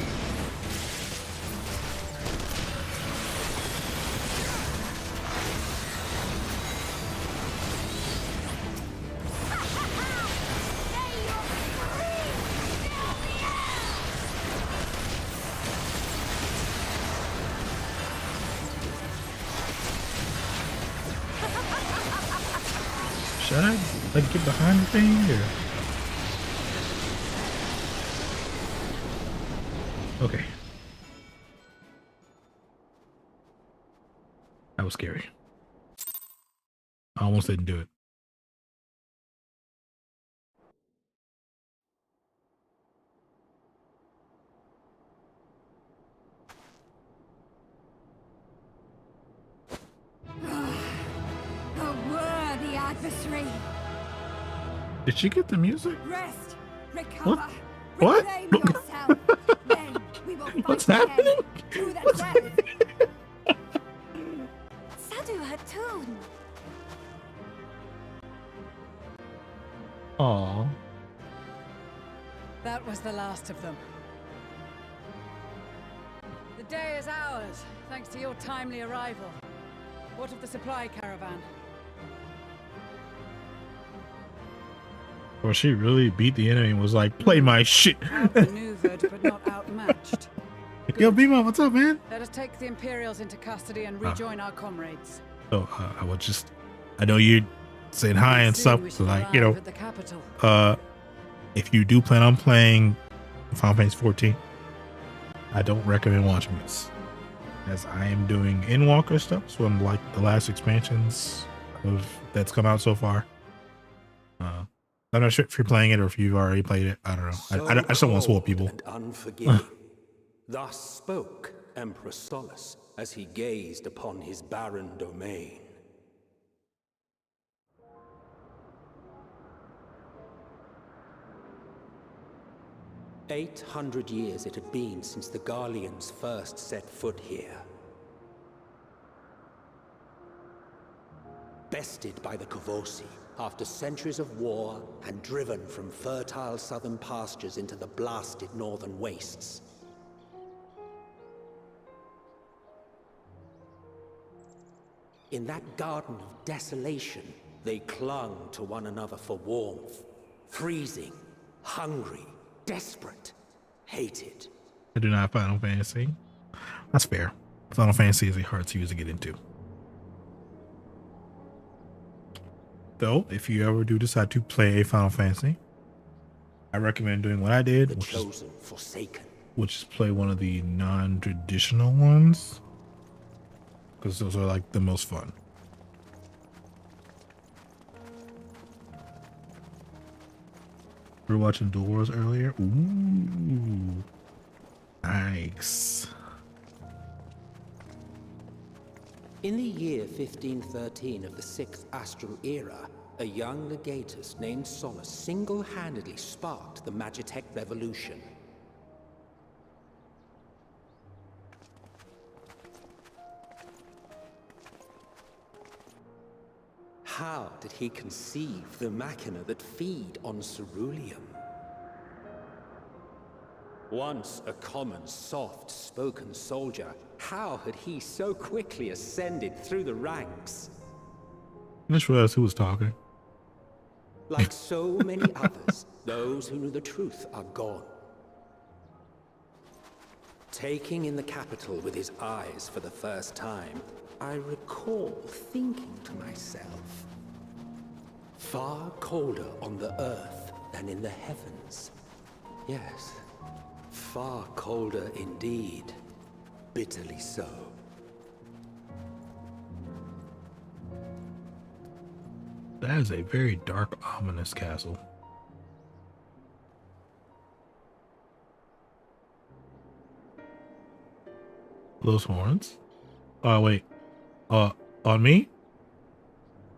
Should I like get behind the thing or? Okay. That was scary. I almost didn't do it. A worthy adversary. Did she get the music? Rest, recover, What? reclaim yourself. Then we will fight What's again happening? to the death. Sadu Hatun. Aww. That was the last of them. The day is ours, thanks to your timely arrival. What of the supply caravan? Well, she really beat the enemy and was like, play my shit. Outmaneuvered, but not outmatched. Yo, Bima, what's up, man? Let us take the Imperials into custody and rejoin our comrades. So, I know you're saying hi and stuff, so like, you know, At the capital. if you do plan on playing Final Fantasy 14, I don't recommend watching this, as I am doing Endwalker stuff, so I'm like the last expansions that's come out so far. I'm not sure if you're playing it or if you've already played it. I don't know. I just don't want to swap people. And unforgiving. Thus spoke Emperor Solus as he gazed upon his barren domain. "800 years it had been since the Garleans first set foot here. Bested by the Kavosi, after centuries of war and driven from fertile southern pastures into the blasted northern wastes. In that garden of desolation, they clung to one another for warmth, freezing, hungry, desperate, hated. I do not have Final Fantasy. That's fair. Final Fantasy is a hard series to get into. Though, if you ever do decide to play a Final Fantasy, I recommend doing what I did, which is play one of the non-traditional ones, because those are like the most fun. We were watching Duel Wars earlier. Ooh, nice. In the year 1513 of the 6th Astral Era, a young legatus named Solus single-handedly sparked the Magitech Revolution. How did he conceive the machina that feed on ceruleum? Once a common, soft-spoken soldier, how had he so quickly ascended through the ranks? I just realized who was talking. Like so many others, those who knew the truth are gone. Taking in the capital with his eyes for the first time, I recall thinking to myself, far colder on the earth than in the heavens. Yes, far colder indeed. Bitterly so. That is a very dark, ominous castle. Those horns? Oh, wait. On me?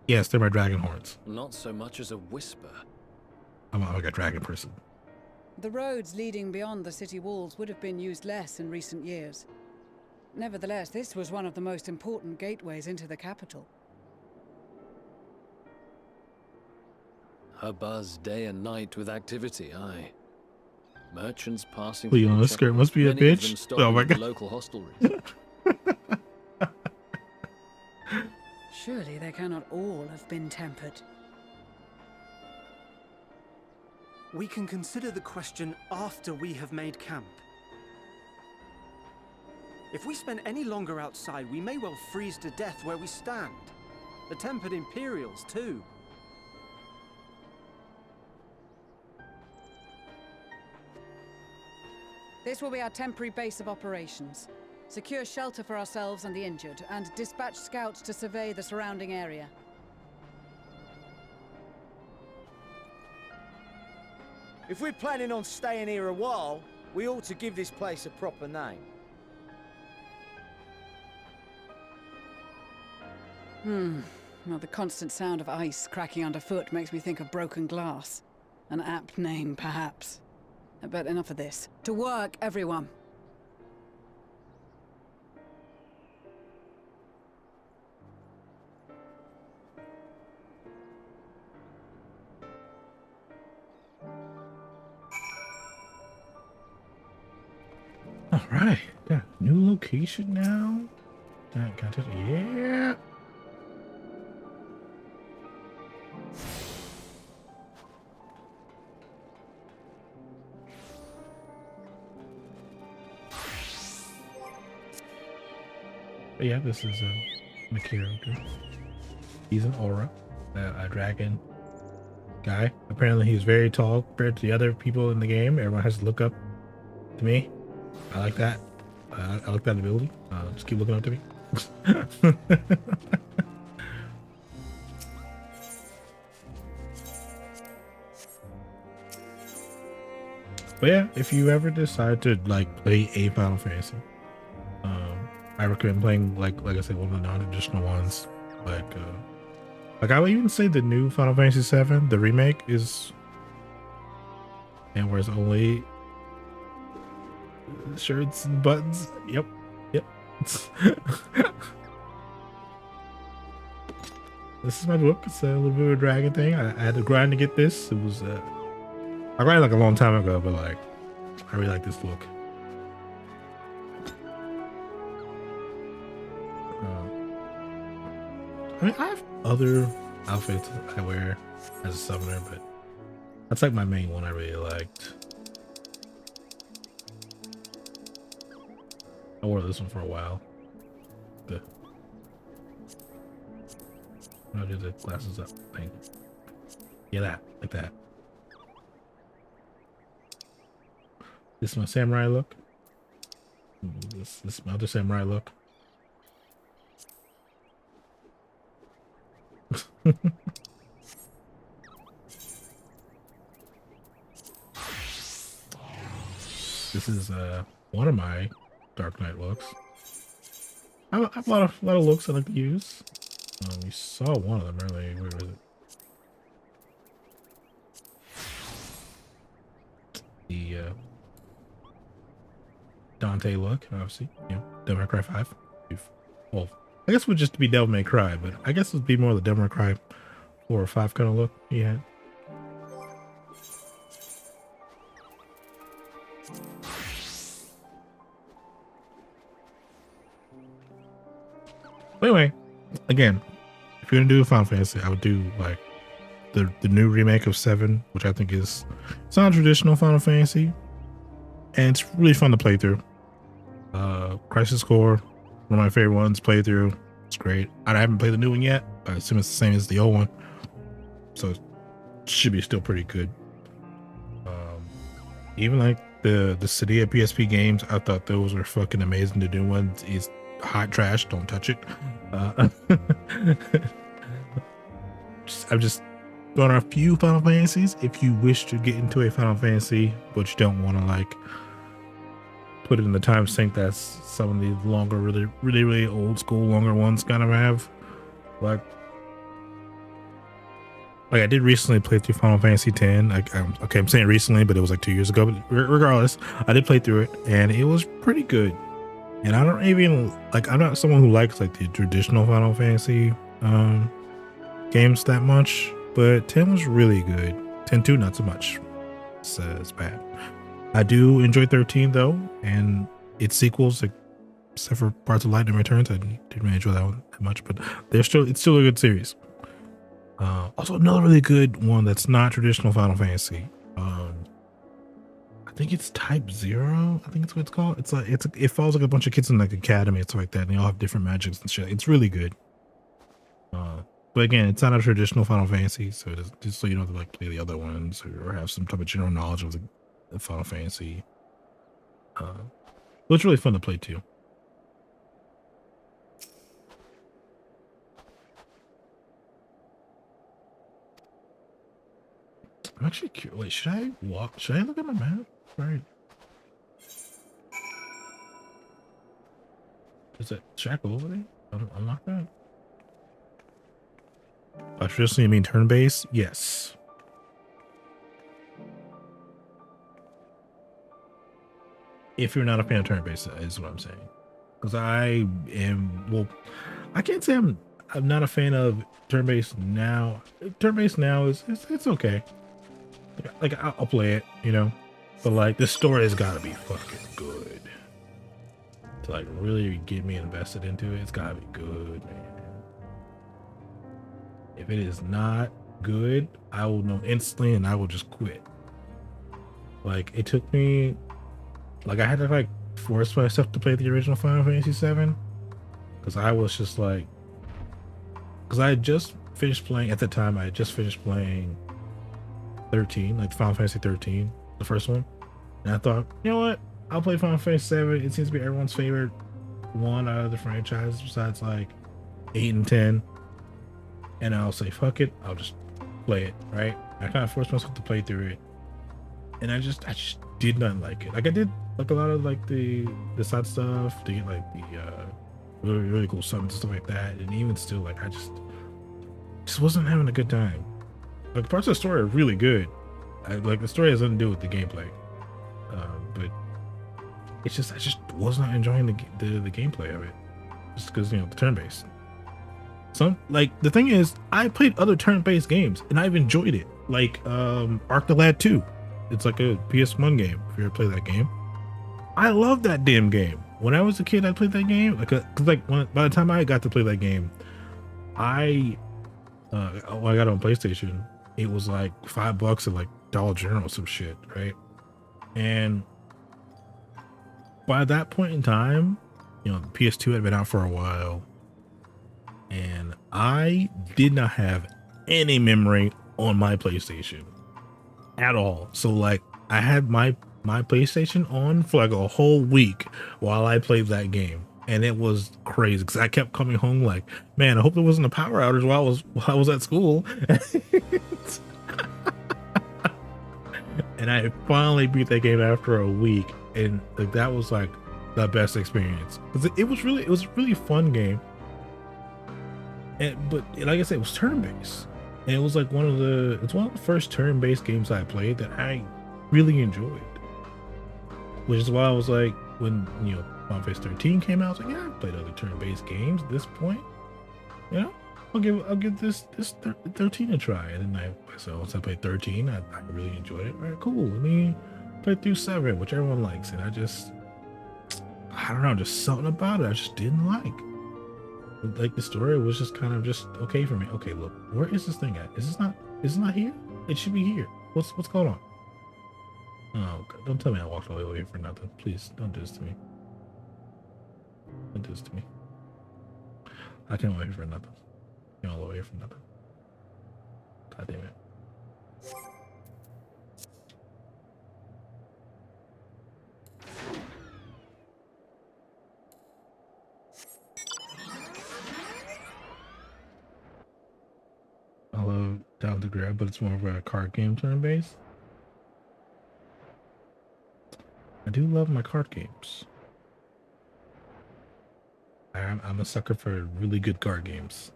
Yes, they're my dragon horns. Not so much as a whisper. I'm like a dragon person. The roads leading beyond the city walls would have been used less in recent years. Nevertheless, this was one of the most important gateways into the capital. Her buzz day and night with activity, aye. Merchants passing Well, you know, through this skirt must be a many of them bitch. stopping Oh my at the god. local hostelries. Surely they cannot all have been tempered. We can consider the question after we have made camp. If we spend any longer outside, we may well freeze to death where we stand. The tempered Imperials, too. This will be our temporary base of operations. Secure shelter for ourselves and the injured, and dispatch scouts to survey the surrounding area. If we're planning on staying here a while, we ought to give this place a proper name. Well, the constant sound of ice cracking underfoot makes me think of broken glass. An apt name, perhaps. But enough of this. To work, everyone! All right, got a new location now. Got it. Yeah. But yeah, this is my character. He's an aura, a dragon guy. Apparently, he's very tall compared to the other people in the game. Everyone has to look up to me. I like that. I like that ability. Just keep looking up to me. But yeah, if you ever decide to like play a Final Fantasy, I recommend playing like I said, one of the non-traditional ones. Like I would even say the new Final Fantasy VII, the remake, is, and where it's only shirts and buttons. Yep. This is my book. It's a little bit of a dragon thing. I had to grind to get this. It was I grinded like a long time ago, but like I really like this look. I mean, I have other outfits I wear as a summoner, but that's like my main one I really liked. I wore this one for a while. I'll do the glasses up thing. Yeah, that, like that. This is my samurai look. This is my other samurai look. This is one of my Dark Knight looks. I have a lot of looks I like to use. You saw one of them earlier. Where was it? The Dante look, obviously. You know, Devil May Cry 5. Well, I guess it would just be Devil May Cry, but I guess it would be more the Devil May Cry 4 or 5 kind of look he had. But anyway, again, if you're gonna do a Final Fantasy, I would do like the new remake of 7, which I think is, it's not a traditional Final Fantasy, and it's really fun to play through. Crisis Core, one of my favorite ones, play through. It's great. I haven't played the new one yet, but I assume it's the same as the old one, so it should be still pretty good. Even like the Cydia PSP games, I thought those were fucking amazing. The new one is hot trash. Don't touch it. I'm just throwing out a few Final Fantasies. If you wish to get into a Final Fantasy, but you don't want to like put it in the time sink that's some of the longer, really old school, longer ones kind of have. Like I did recently play through Final Fantasy X. I'm saying recently, but it was like 2 years ago. But regardless, I did play through it, and it was pretty good. And I don't even like, I'm not someone who likes like the traditional Final Fantasy games that much, but 10 was really good. 10-2 not so much. It's bad. I do enjoy 13 though, and its sequels, like, except for Parts of Lightning Returns, I didn't really enjoy that one that much, but it's still a good series. Also another really good one that's not traditional Final Fantasy. I think it's Type 0. I think it's what it's called. It's like it follows like a bunch of kids in like academy and stuff like that, and they all have different magics and shit. It's really good. But again, it's not a traditional Final Fantasy, so just so you don't have to like play the other ones or have some type of general knowledge of the Final Fantasy. But it's really fun to play too. I'm actually curious. Wait, should I walk? Should I look at my map? Right. Is it shackle over there? Unlock that? By traditionally, you mean turn-based? Yes. If you're not a fan of turn-based, is what I'm saying. Because I am, well, I can't say I'm not a fan of turn-based now. Turn-based now is it's okay. Like I'll play it, you know, but like the story has got to be fucking good to like really get me invested into it. It's got to be good, man. If it is not good, I will know instantly and I will just quit. Like it took me, like I had to like force myself to play the original Final Fantasy VII because I was just like, because I had just finished playing at the time. I had just finished playing 13, like Final Fantasy 13, the first one, and I thought, you know what, I'll play Final Fantasy 7. It seems to be everyone's favorite one out of the franchise besides like 8 and 10, and I'll say fuck it, I'll just play it. Right, I kind of forced myself to play through it, and I just did not like it. Like I did like a lot of like the side stuff to get like the really cool summons and stuff like that, and even still, like I just wasn't having a good time. Like parts of the story are really good. Like the story has nothing to do with the gameplay, but it's just I just was not enjoying the gameplay of it, just because, you know, the turn-based. Some, like, the thing is, I played other turn-based games and I've enjoyed it. Like Arc the Lad 2. It's like a PS1 game. If you ever played that game, I love that damn game. When I was a kid, I played that game. Like, by the time I got to play that game, when I got on PlayStation, it was like $5 at like Dollar General or some shit, right? And by that point in time, you know, the PS2 had been out for a while, and I did not have any memory on my PlayStation at all. So like I had my PlayStation on for like a whole week while I played that game. And it was crazy because I kept coming home like, man, I hope there wasn't a power outage while I was at school. And I finally beat that game after a week, and like that was like the best experience because it was a really fun game. But like I said, it was turn-based, and it was like one of the first turn-based games I played that I really enjoyed. Which is why I was like, when, you know, Final Fantasy 13 came out, I was like, yeah, I've played other turn-based games at this point. You know, I'll give this 13 a try. And then once I played 13, I really enjoyed it. All right, cool. Let me play through 7, which everyone likes. And I don't know, just something about it I just didn't like. Like the story was just kind of just okay for me. Okay, look, where is this thing at? Is it not here? It should be here. What's going on? Oh God, don't tell me I walked all the way here for nothing. Please don't do this to me. Don't do this to me. I can't wait for nothing. Came all the way for nothing. God damn it. I love Down to Grab, but it's more of a card game turn-based. I do love my card games. I'm a sucker for really good card games.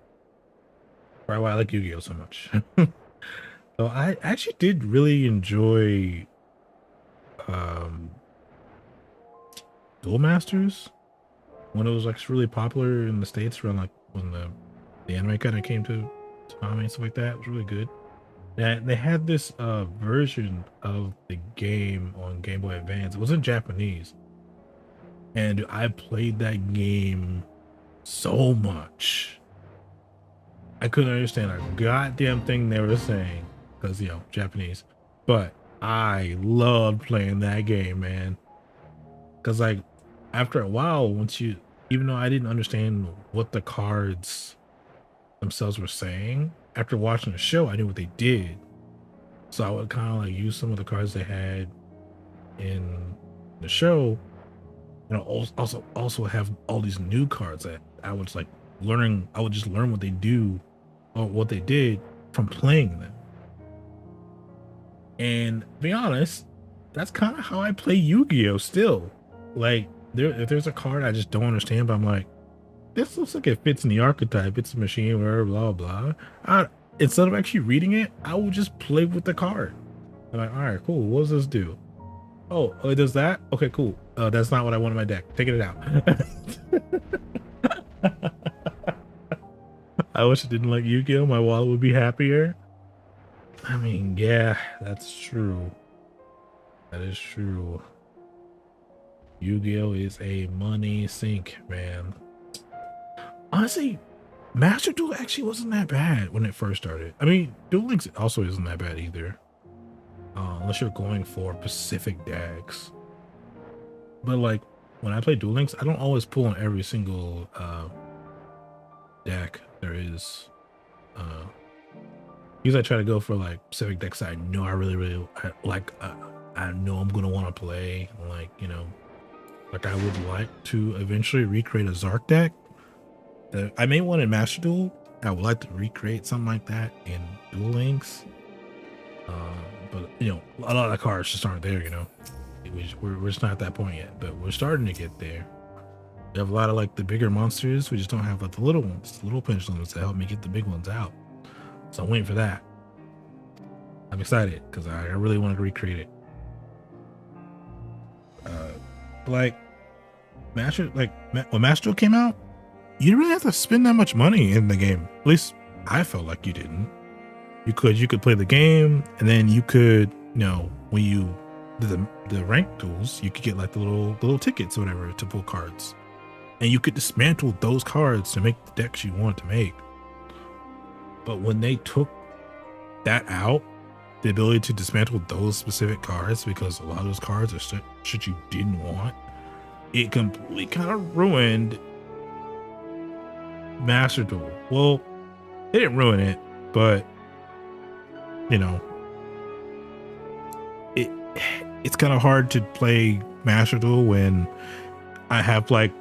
Probably why I like Yu-Gi-Oh so much. So I actually did really enjoy Duel Masters. when it was like really popular in the States around like when the anime kind of came to anime and stuff like that. It was really good. They had this version of the game on Game Boy Advance. It was in Japanese. And I played that game so much. I couldn't understand a goddamn thing they were saying because, you know, Japanese. But I loved playing that game, man. Because, like, after a while, even though I didn't understand what the cards themselves were saying, after watching the show, I knew what they did. So I would kind of like use some of the cards they had in the show. And also have all these new cards that I was like learning. I would just learn what they do or what they did from playing them. And to be honest, that's kind of how I play Yu-Gi-Oh! Still. Like, if there's a card I just don't understand, but I'm like, this looks like it fits in the archetype. It's a machine, whatever, blah, blah. Instead of actually reading it, I will just play with the card. I'm like, all right, cool. What does this do? Oh, it does that? Okay, cool. That's not what I want in my deck. Taking it out. I wish I didn't like Yu-Gi-Oh! My wallet would be happier. I mean, yeah, that's true. That is true. Yu-Gi-Oh! Is a money sink, man. Honestly, Master Duel actually wasn't that bad when it first started. I mean, Duel Links also isn't that bad either. Unless you're going for Pacific decks. But like, when I play Duel Links, I don't always pull on every single deck there is. Usually I try to go for like Pacific decks that I know I really like. I know I'm gonna want to play. Like, you know, like I would like to eventually recreate a Zark deck. I made one in Master Duel. I would like to recreate something like that in Duel Links. But you know, a lot of the cards just aren't there. You know, we're just not at that point yet. But we're starting to get there. We have a lot of like the bigger monsters. We just don't have like the little ones, the little pendulums that help me get the big ones out. So I'm waiting for that. I'm excited because I really wanted to recreate it. Like when Master Duel came out, you didn't really have to spend that much money in the game. At least I felt like you didn't. You could play the game, and then you could, you know, when you did the rank duels, you could get like the little tickets or whatever to pull cards, and you could dismantle those cards to make the decks you wanted to make. But when they took that out, the ability to dismantle those specific cards, because a lot of those cards are shit you didn't want, it completely kind of ruined Master Duel. Well, they didn't ruin it, but you know, it's kind of hard to play Master Duel when I have like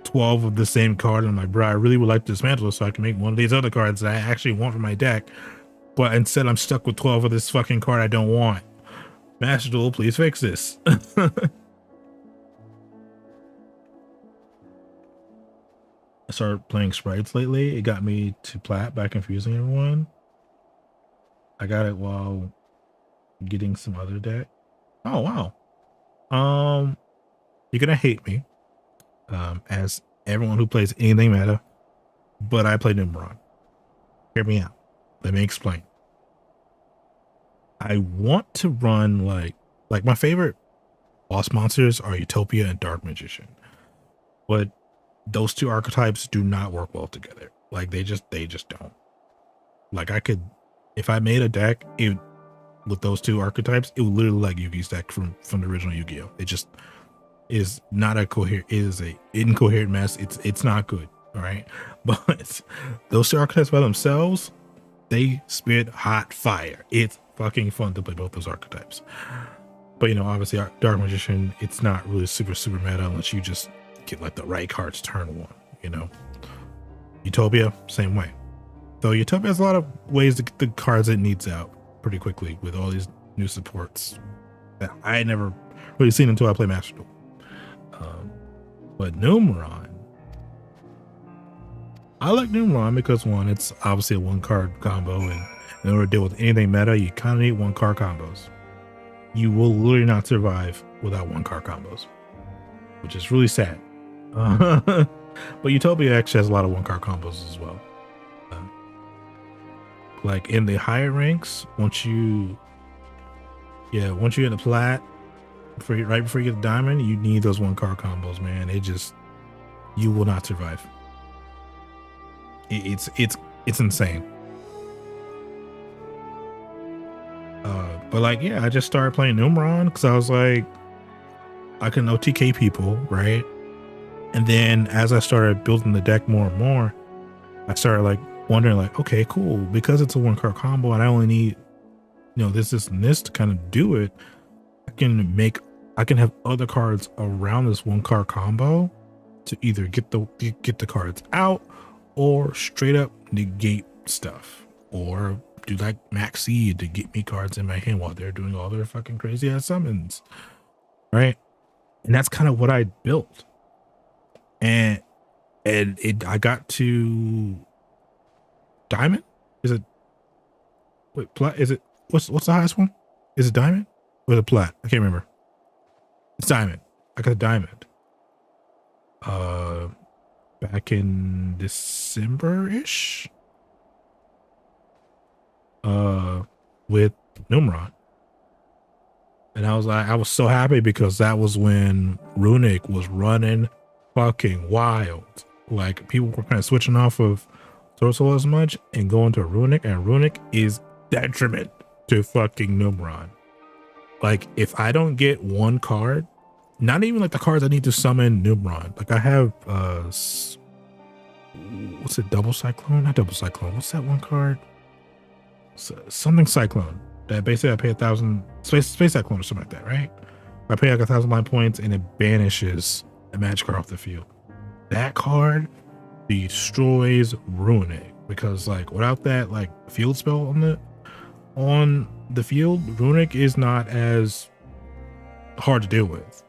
12 of the same card and I'm like, bro, I really would like to dismantle it so I can make one of these other cards that I actually want for my deck, but instead I'm stuck with 12 of this fucking card I don't want. Master Duel, please fix this. I started playing sprites lately. It got me to plat by confusing everyone. I got it while getting some other deck. Oh wow. You're gonna hate me, as everyone who plays anything meta, but I play Numeron. Hear me out. Let me explain. I want to run like my favorite boss monsters are Utopia and Dark Magician, but those two archetypes do not work well together. Like they just don't. Like if I made a deck with those two archetypes, it would literally like Yugi's deck from the original Yu-Gi-Oh! It just is not a coherent. It is a incoherent mess. It's not good. All right, but those two archetypes by themselves, they spit hot fire. It's fucking fun to play both those archetypes. But you know, obviously, Dark Magician, it's not really super meta unless you just get like the right cards turn one. You know, Utopia, same way. Though Utopia has a lot of ways to get the cards it needs out pretty quickly with all these new supports that I had never really seen until I play Master Duel. But Numeron, I like Numeron because one, it's obviously a one card combo, and in order to deal with anything meta, you kind of need one card combos. You will literally not survive without one card combos, which is really sad. But Utopia actually has a lot of 1-card combos as well. Like in the higher ranks, once you hit the plat, right before you get the diamond, you need those 1-card combos, man. You will not survive. It's insane. But like, yeah, I just started playing Numeron because I was like, I can OTK people, right? And then as I started building the deck more and more, I started like wondering like, okay, cool, because it's a 1-card combo and I only need, this and this to kind of do it. I can have other cards around this 1-card combo to either get the cards out or straight up negate stuff, or do like max seed to get me cards in my hand while they're doing all their fucking crazy ass summons, right? And that's kind of what I built. And I got to diamond. Is it plat? Is it what's the highest one? Is it diamond or the plat? I can't remember. It's diamond. I got a diamond. Back in December-ish. With Numeron. And I was so happy because that was when Runic was running fucking wild. Like people were kind of switching off of Torso as much and going to Runic, and Runic is detriment to fucking Numeron. Like if I don't get one card, not even like the cards I need to summon Numeron. Like I have what's it, double cyclone? Not double cyclone. What's that one card? Something cyclone. That basically I pay 1,000 space cyclone or something like that, right? I pay like 1,000 line points and it banishes a magic card off the field. That card destroys Runic because like without that like field spell on the field, Runic is not as hard to deal with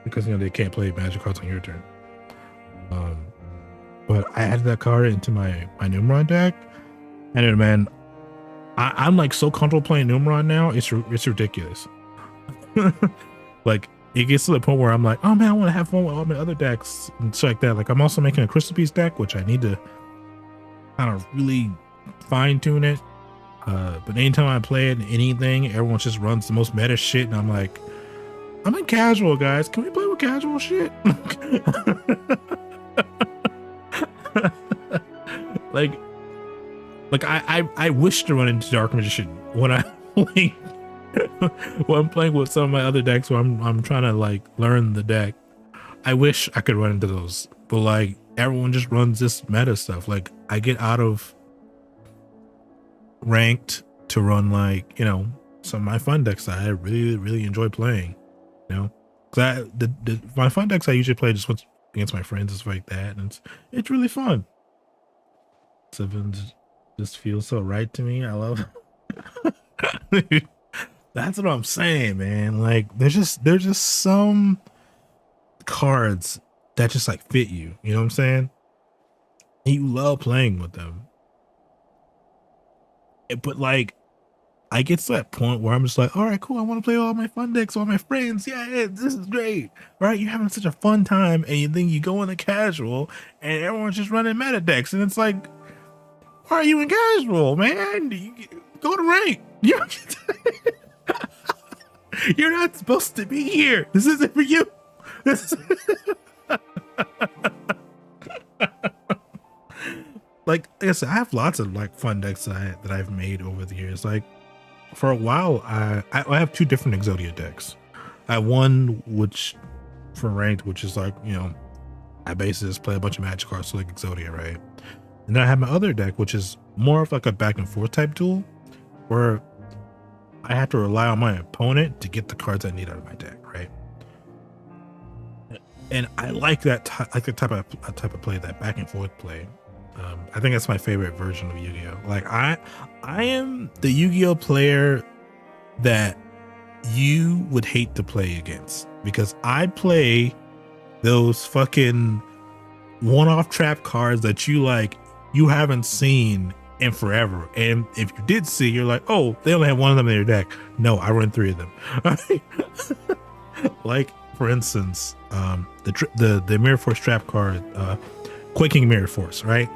because they can't play magic cards on your turn. But I added that card into my Numeron deck, and man, I'm like so comfortable playing Numeron now. It's ridiculous. Like it gets to the point where I'm like, oh man, I want to have fun with all my other decks and shit like that. Like I'm also making a Crystal Beast deck, which I need to kind of really fine tune it. But anytime I play it, anything, everyone just runs the most meta shit, and I'm like, I'm in casual, guys. Can we play with casual shit? Like I wish to run into Dark Magician when I play when I'm playing with some of my other decks where I'm trying to like learn the deck. I wish I could run into those, but like everyone just runs this meta stuff. Like I get out of ranked to run like some of my fun decks that I really enjoy playing. Cause my fun decks I usually play just against my friends and stuff like that, and it's really fun. 7 just feels so right to me. I love it. That's what I'm saying, man. Like there's just some cards that just like fit you. You know what I'm saying? And you love playing with them. But like I get to that point where I'm just like, all right, cool. I want to play all my fun decks with all my friends. Yeah, this is great. Right? You're having such a fun time, and then you go in the casual and everyone's just running meta decks, and it's like, why are you in casual, man? Go to rank. You're not supposed to be here. This isn't for you. Like I said, I have lots of like fun decks that I've made over the years. Like for a while, I have 2 different Exodia decks. I have one which for ranked, which is like I basically just play a bunch of magic cards, so like Exodia, right? And then I have my other deck, which is more of like a back and forth type duel, where I have to rely on my opponent to get the cards I need out of my deck, right? And I like that type of play, that back and forth play. I think that's my favorite version of Yu-Gi-Oh! Like I am the Yu-Gi-Oh! Player that you would hate to play against, because I play those fucking one-off trap cards that you haven't seen in forever. And if you did see, you're like, oh, they only have one of them in their deck. No, I run 3 of them. Like for instance, the Mirror Force trap card, Quaking Mirror Force, right?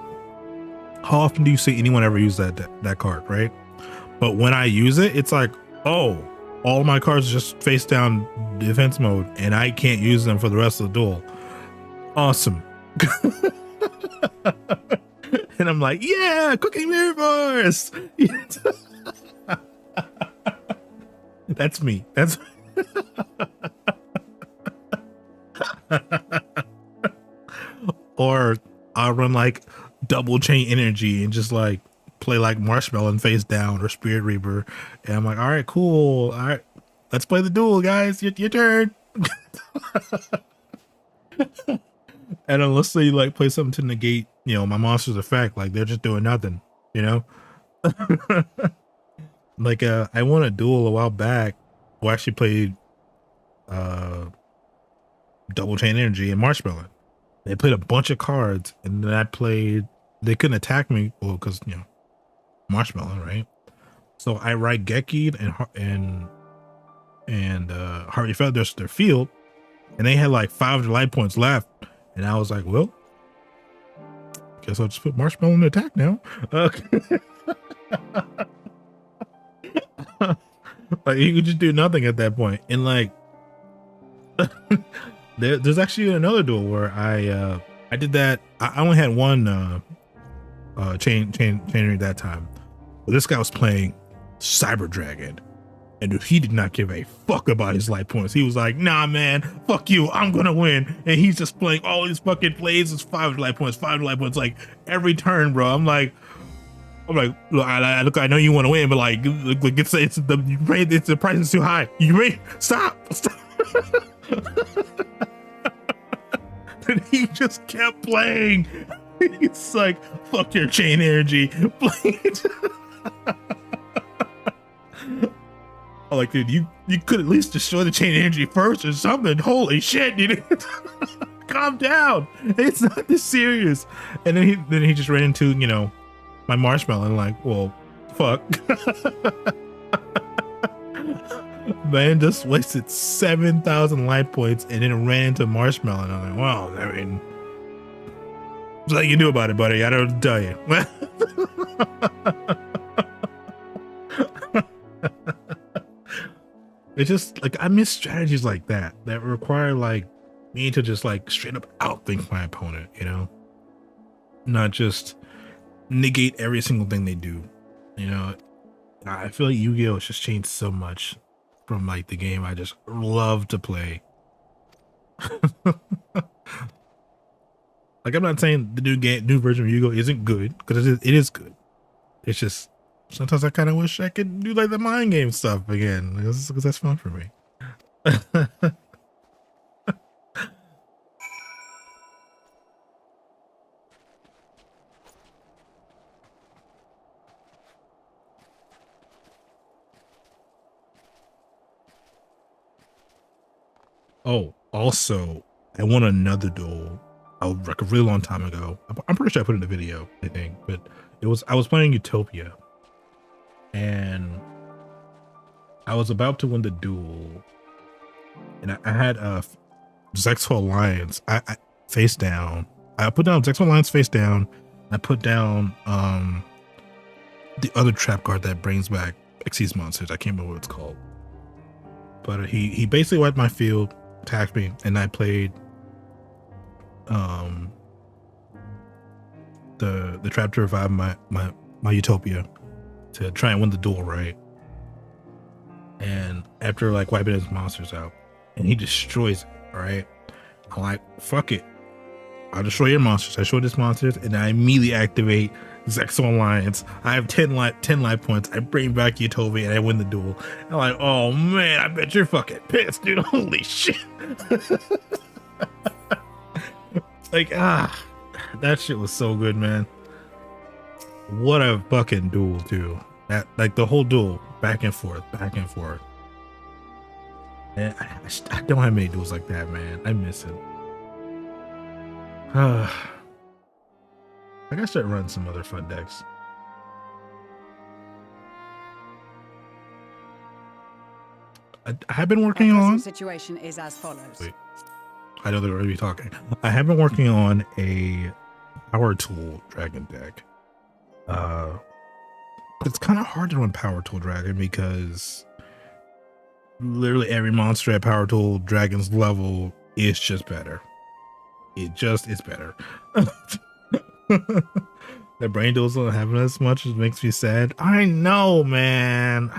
How often do you see anyone ever use that card, right? But when I use it, it's like, oh, all my cards just face down defense mode, and I can't use them for the rest of the duel. Awesome. And I'm like, yeah, Quaking Mirror Force. That's me. That's or I'll run like double chain energy and just like play like Marshmallow and face down or Spirit Reaper, and I'm like, all right, cool, all right, let's play the duel, guys. Your turn. And unless they like play something to negate, you know, my monster's effect, like they're just doing nothing, you know. Like I won a duel a while back. We actually played double chain energy and Marshmallow. They played a bunch of cards, and then they couldn't attack me, well, because, you know, Marshmallow, right? So I right Geki'd and Harvey felt their field, and they had like 500 life points left, and I was like, well, guess I'll just put Marshmallow in attack now. Okay. Like you could just do nothing at that point, and like there's actually another duel where I did that. I only had one chain at that time, but this guy was playing Cyber Dragon, and dude, he did not give a fuck about his life points. He was like, nah man, fuck you, I'm gonna win. And he's just playing all these fucking plays. It's 500 life points like every turn, bro. I'm like, look, I know you want to win, but like the price is too high. You ready? Stop. And he just kept playing. It's like, fuck your chain energy. Play it. I'm like, dude, you could at least destroy the chain energy first or something. Holy shit, dude. Calm down. It's not this serious. And then he just ran into, you know, my Marshmallow, and like, well, fuck. Man just wasted 7,000 life points and then ran into Marshmallow, and I'm like, well, I mean, what's that you do about it, buddy? I don't tell you. It's just like, I miss strategies like that require like me to just like straight up outthink my opponent, you know, not just negate every single thing they do. You know, I feel like Yu-Gi-Oh has just changed so much from like the game I just love to play. Like, I'm not saying the new version of Yu-Gi-Oh isn't good, because it is good. It's just sometimes I kind of wish I could do like the mind game stuff again, because that's fun for me. Oh, also, I won another duel like a really long time ago. I'm pretty sure I put it in the video, I think, but I was playing Utopia, and I was about to win the duel, and I had Zexal Alliance. I face down. I put down Zexal Alliance face down. I put down the other trap card that brings back Xyz monsters. I can't remember what it's called, but he basically wiped my field, attacked me, and I played the trap to revive my Utopia to try and win the duel, right? And after like wiping his monsters out, and he destroys it, right? I'm like, fuck it, I'll destroy your monsters. I destroy his monsters, and I immediately activate Zexal Alliance. I have 10 life points. I bring back Utopia, and I win the duel. I'm like, oh man, I bet you're fucking pissed, dude. Holy shit. Like, that shit was so good, man. What a fucking duel, too. That, like, the whole duel, back and forth. And I don't have many duels like that, man. I miss it. I gotta start running some other fun decks. I have been working Our on. present situation is as follows. Wait, I know they're already talking. I have been working on a power tool dragon deck. But it's kind of hard to run power tool dragon because literally every monster at power tool dragon's level is just better. It just is better. The brain duels don't happen as much, it makes me sad. I know, man.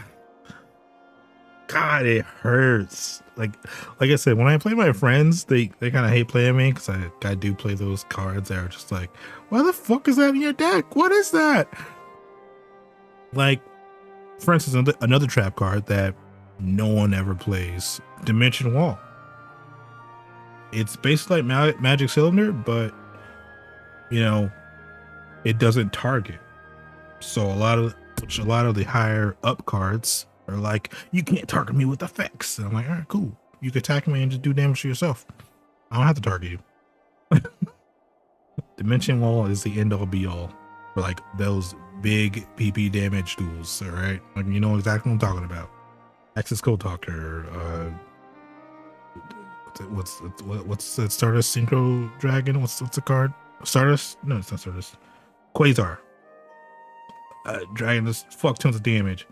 God, it hurts. Like I said, when I play my friends, they kind of hate playing me because I do play those cards that are just like, why the fuck is that in your deck? What is that? Like, for instance, another trap card that no one ever plays, Dimension Wall. It's basically like Magic Cylinder, but you know, it doesn't target. So a lot of the higher up cards are like, you can't target me with effects. And I'm like, all right, cool. You can attack me and just do damage to yourself. I don't have to target you. Dimension Wall is the end all be all for like those big PP damage duels. All right, like you know exactly what I'm talking about. Axis Code Talker. What's the Stardust Synchro Dragon? What's the card? Stardust? No, it's not Stardust. Quasar. Dragon does fuck tons of damage.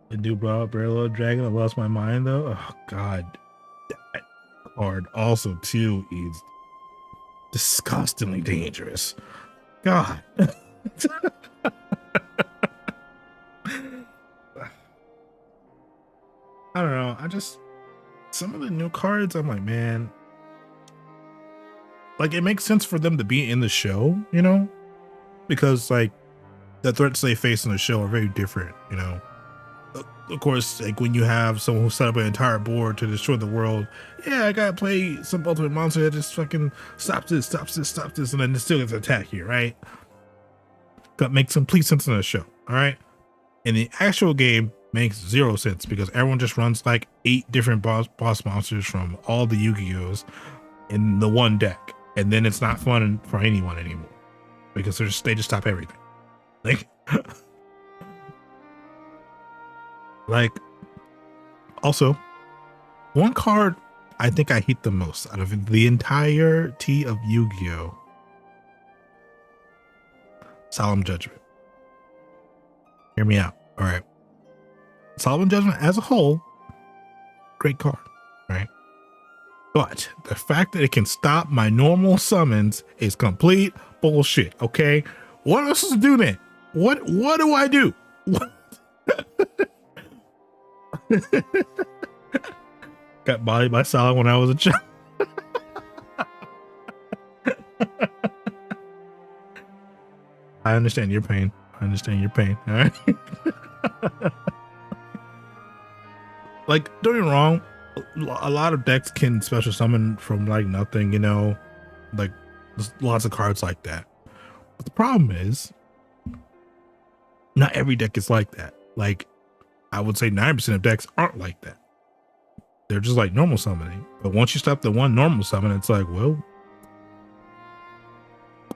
The new Barrel Dragon, I lost my mind though. Oh god. That card also too is disgustingly dangerous. God. I don't know. Some of the new cards, I'm like, man, like it makes sense for them to be in the show, you know, because like the threats they face in the show are very different, you know. Of course, like when you have someone who set up an entire board to destroy the world, yeah, I gotta play some ultimate monster that just fucking stops this, and then it still gets attack you, right? That makes complete sense in the show, all right? In the actual game, makes zero sense because everyone just runs like 8 different boss monsters from all the Yu-Gi-Ohs in the one deck, and then it's not fun for anyone anymore because they just stop everything. Like also one card I think I hate the most out of the entirety of Yu-Gi-Oh! Solemn Judgment. Hear me out. All right. Solemn Judgment as a whole, great card, right? But the fact that it can stop my normal summons is complete bullshit. Okay, what am I supposed to do then? What do I do? What? Got bodied by Solid when I was a child. I understand your pain. All right. Like, don't get me wrong, a lot of decks can special summon from like nothing, you know, like there's lots of cards like that. But the problem is, not every deck is like that. Like, I would say 90% of decks aren't like that. They're just like normal summoning. But once you stop the one normal summon, it's like, well,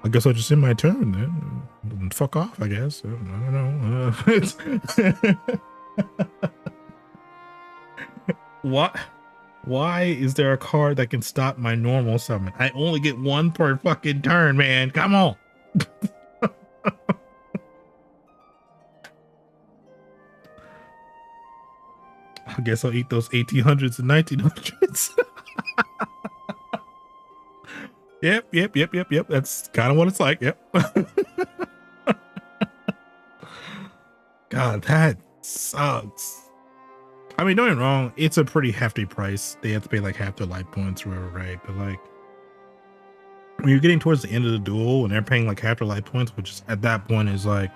I guess I'll just end my turn then. Fuck off, I guess. I don't know. Why is there a card that can stop my normal summon? I only get one per fucking turn, man. Come on. I guess I'll eat those 1800s and 1900s. Yep. That's kind of what it's like. Yep. God, that sucks. I mean, don't get me wrong, it's a pretty hefty price. They have to pay like half their life points or whatever, right? But like, when you're getting towards the end of the duel and they're paying like half their life points, which is, at that point is like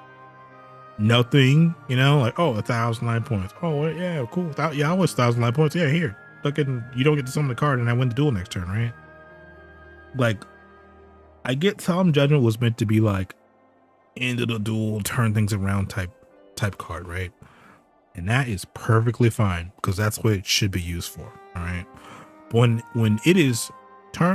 nothing, you know, like, oh, 1,000 life points. Oh, yeah, cool. Yeah, I was 1,000 life points. Yeah, here. Look at, you don't get to summon the card and I win the duel next turn, right? Like, I get Solemn Judgment was meant to be like end of the duel, turn things around type card, right? And that is perfectly fine because that's what it should be used for. All right. When it is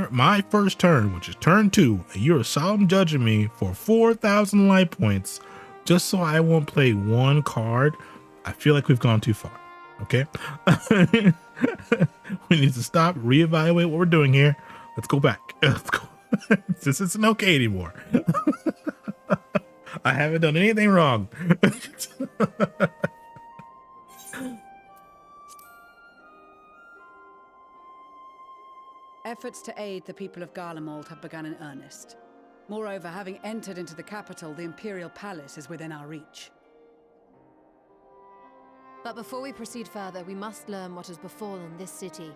my first turn, which is turn 2, and you're solemn judging me for 4,000 life points, just so I won't play one card, I feel like we've gone too far. Okay. We need to stop, reevaluate what we're doing here. Let's go back. Let's go. This isn't okay anymore. I haven't done anything wrong. Efforts to aid the people of Garlemald have begun in earnest. Moreover, having entered into the capital, the Imperial Palace is within our reach. But before we proceed further, we must learn what has befallen this city.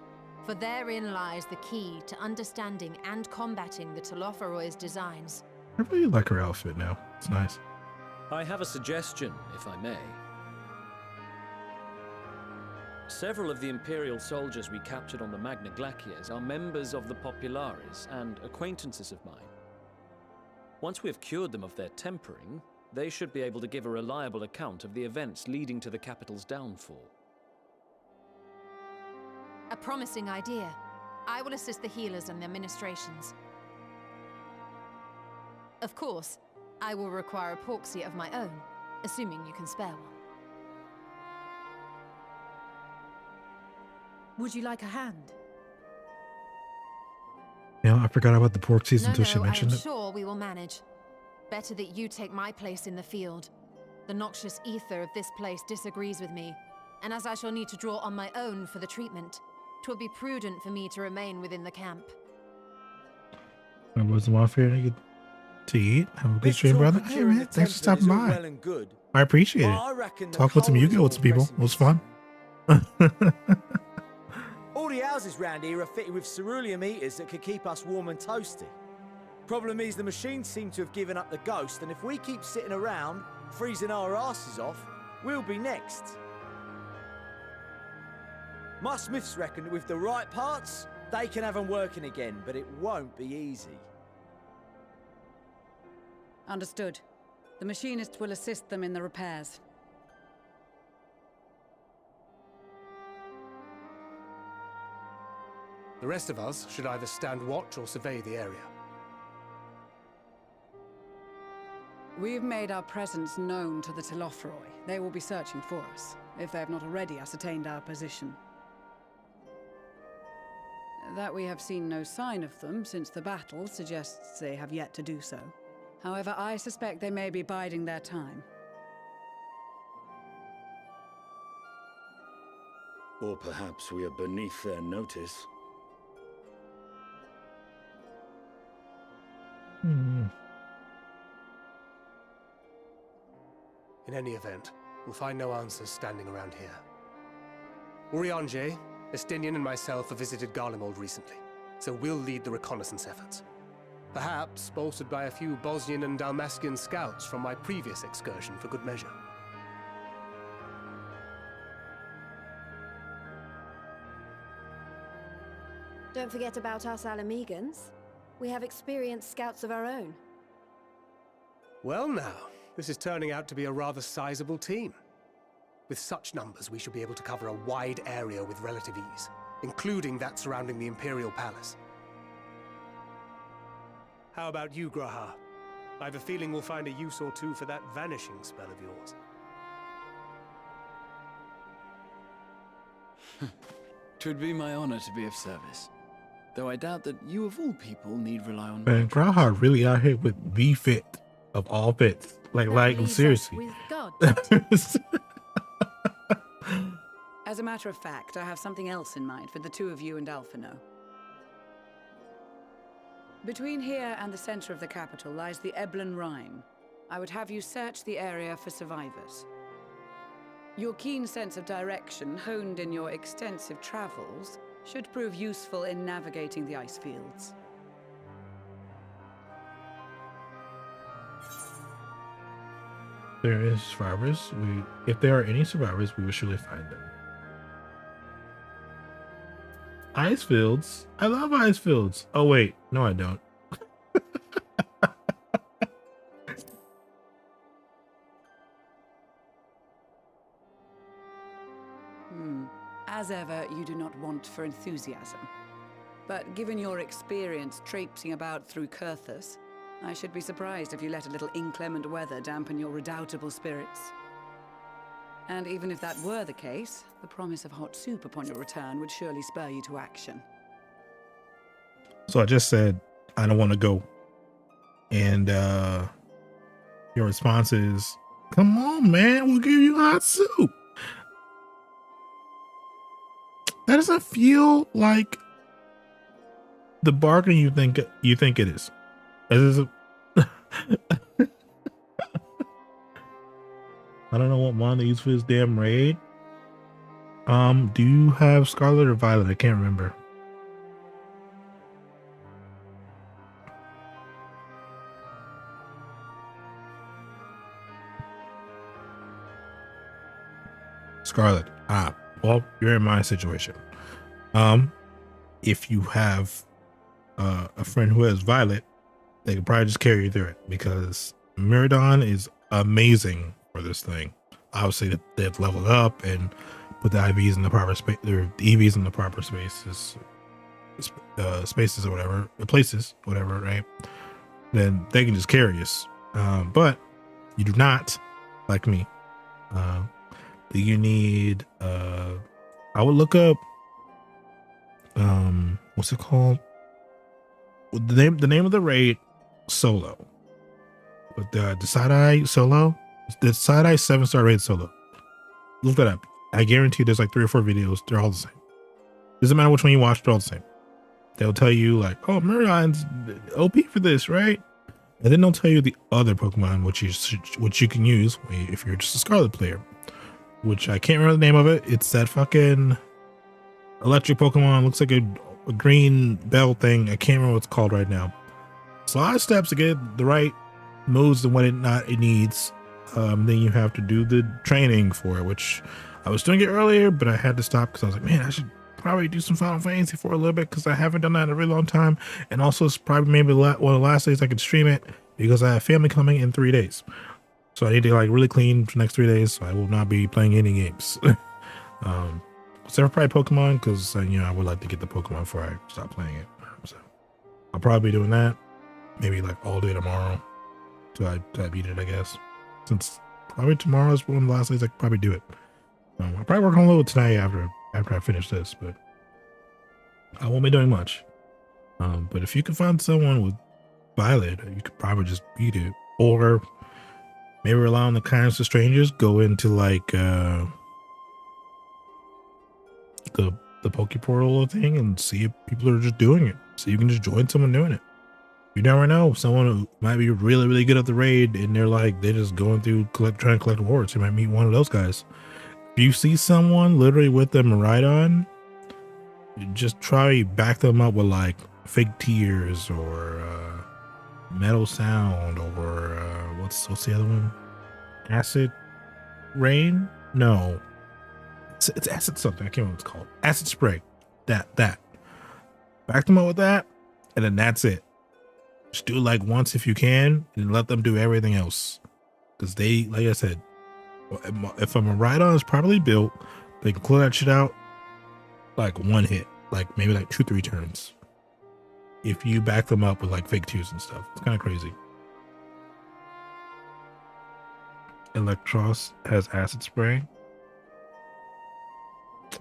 For therein lies the key to understanding and combating the Telophoroy's designs. I really like her outfit now. It's nice. I have a suggestion, if I may. Several of the Imperial soldiers we captured on the Magna Glaciers are members of the Populares and acquaintances of mine. Once we have cured them of their tempering, they should be able to give a reliable account of the events leading to the capital's downfall. A promising idea. I will assist the healers and their ministrations. Of course, I will require a porxia of my own, assuming you can spare one. Would you like a hand? Yeah, I forgot about the porxies until she mentioned I am it. sure we will manage. Better that you take my place in the field. The noxious ether of this place disagrees with me, and as I shall need to draw on my own for the treatment, 'twill be prudent for me to remain within the camp. I wasn't offering to eat. Have a good stream, brother. Hey, man, thanks for stopping by. Well and good, I appreciate but I it. reckon the Talk with some coal is Yu-Gi-Oh with some people. It was fun. all the houses round here are fitted with ceruleum heaters that could keep us warm and toasty. Problem is, the machines seem to have given up the ghost, and if we keep sitting around, freezing our asses off, we'll be next. My smiths reckon that with the right parts, they can have them working again, but it won't be easy. Understood. The machinists will assist them in the repairs. The rest of us should either stand watch or survey the area. We've made our presence known to the Telophoroi. They will be searching for us, if they have not already ascertained our position. That we have seen no sign of them since the battle suggests they have yet to do so. However, I suspect they may be biding their time. Or perhaps we are beneath their notice. In any event, we'll find no answers standing around here. Urianger, Estinian and myself have visited Garlemald recently, so we'll lead the reconnaissance efforts. Perhaps bolstered by a few Bosnian and Dalmatian scouts from my previous excursion for good measure. Don't forget about us Alamegans. We have experienced scouts of our own. Well now, this is turning out to be a rather sizable team. With such numbers, we should be able to cover a wide area with relative ease, including that surrounding the Imperial Palace. How about you, Graha? I have a feeling we'll find a use or two for that vanishing spell of yours. Twould be my honor to be of service. Though I doubt that you of all people need rely on... Man, Graha really out here with the fit of all fits. Like seriously. As a matter of fact, I have something else in mind for the two of you and Alphino. Between here and the center of the capital lies the Eblan Rhine. I would have you search the area for survivors. Your keen sense of direction, honed in your extensive travels, should prove useful in navigating the ice fields. There is survivors. If there are any survivors, we will surely find them. Ice fields? I love ice fields. Oh wait, no I don't. As ever, you do not want for enthusiasm. But given your experience traipsing about through Kurthus, I should be surprised if you let a little inclement weather dampen your redoubtable spirits. And even if that were the case, the promise of hot soup upon your return would surely spur you to action. So I just said, I don't want to go. And your response is, come on, man, we'll give you hot soup. That doesn't feel like the bargain you think it is. I don't know what one to use for this damn raid. Do you have Scarlet or Violet? I can't remember. Scarlet. Well, you're in my situation. If you have a friend who has Violet, they could probably just carry you through it, because Miradon is amazing for this thing. Obviously, they've leveled up and put the IVs in the proper space, or the EVs in the proper spaces, spaces or whatever, places, whatever, right? Then they can just carry us. But you do not, like me. You need, I would look up, what's it called? The name of the raid, Solo. But the side-eye Solo, the side-eye 7-star raid Solo. Look that up. I guarantee there's like 3 or 4 videos. They're all the same. Doesn't matter which one you watch, they're all the same. They'll tell you like, oh, Miradon's OP for this, right? And then they'll tell you the other Pokemon which you can use if you're just a Scarlet player. Which I can't remember the name of it. It's that fucking electric Pokemon. Looks like a green bell thing. I can't remember what it's called right now. It's a lot of steps to get the right moves and what it needs. Then you have to do the training for it, which I was doing it earlier, but I had to stop because I was like, man, I should probably do some Final Fantasy for a little bit, because I haven't done that in a really long time. And also, it's probably maybe one of the last days I could stream it, because I have family coming in 3 days. So I need to like really clean for the next 3 days. So I will not be playing any games. Except for probably Pokemon, because I would like to get the Pokemon before I stop playing it. So I'll probably be doing that maybe like all day tomorrow till I beat it, I guess. Since probably tomorrow is one of the last days I could probably do it. I'll probably work on a little tonight after I finish this, but I won't be doing much. But if you can find someone with Violet, you could probably just beat it, or maybe rely on the kindness of strangers. Go into like the Poke Portal thing and see if people are just doing it. So you can just join someone doing it. You never know. Someone who might be really, really good at the raid, and they're just going through trying to collect rewards. You might meet one of those guys. If you see someone literally with them right on, just try back them up with like fake tears or metal sound, or what's the other one? Acid rain? No, it's acid something. I can't remember what it's called. Acid spray. That back them up with that, and then that's it. Just do it like once if you can, and let them do everything else. Because they, like I said, if a Miraidon is properly built, they can clear that shit out like one hit, like maybe like 2-3 turns. If you back them up with like fake twos and stuff, it's kind of crazy. Electros has acid spray.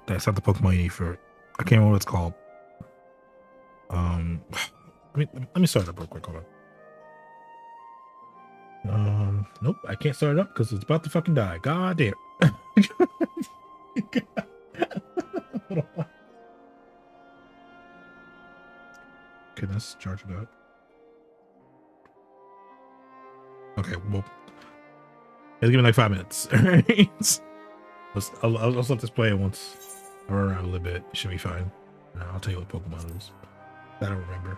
That's not the Pokemon you need for it. I can't remember what it's called. Let me start it up real quick. Hold on. Nope, I can't start it up because it's about to fucking die. God damn. Hold on. Okay, let's charge it up. Okay, well, let's give me like 5 minutes. I'll let this play once I run around a little bit. It should be fine. I'll tell you what Pokemon is. I don't remember.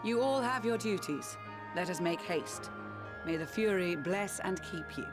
You all have your duties. Let us make haste. May the Fury bless and keep you.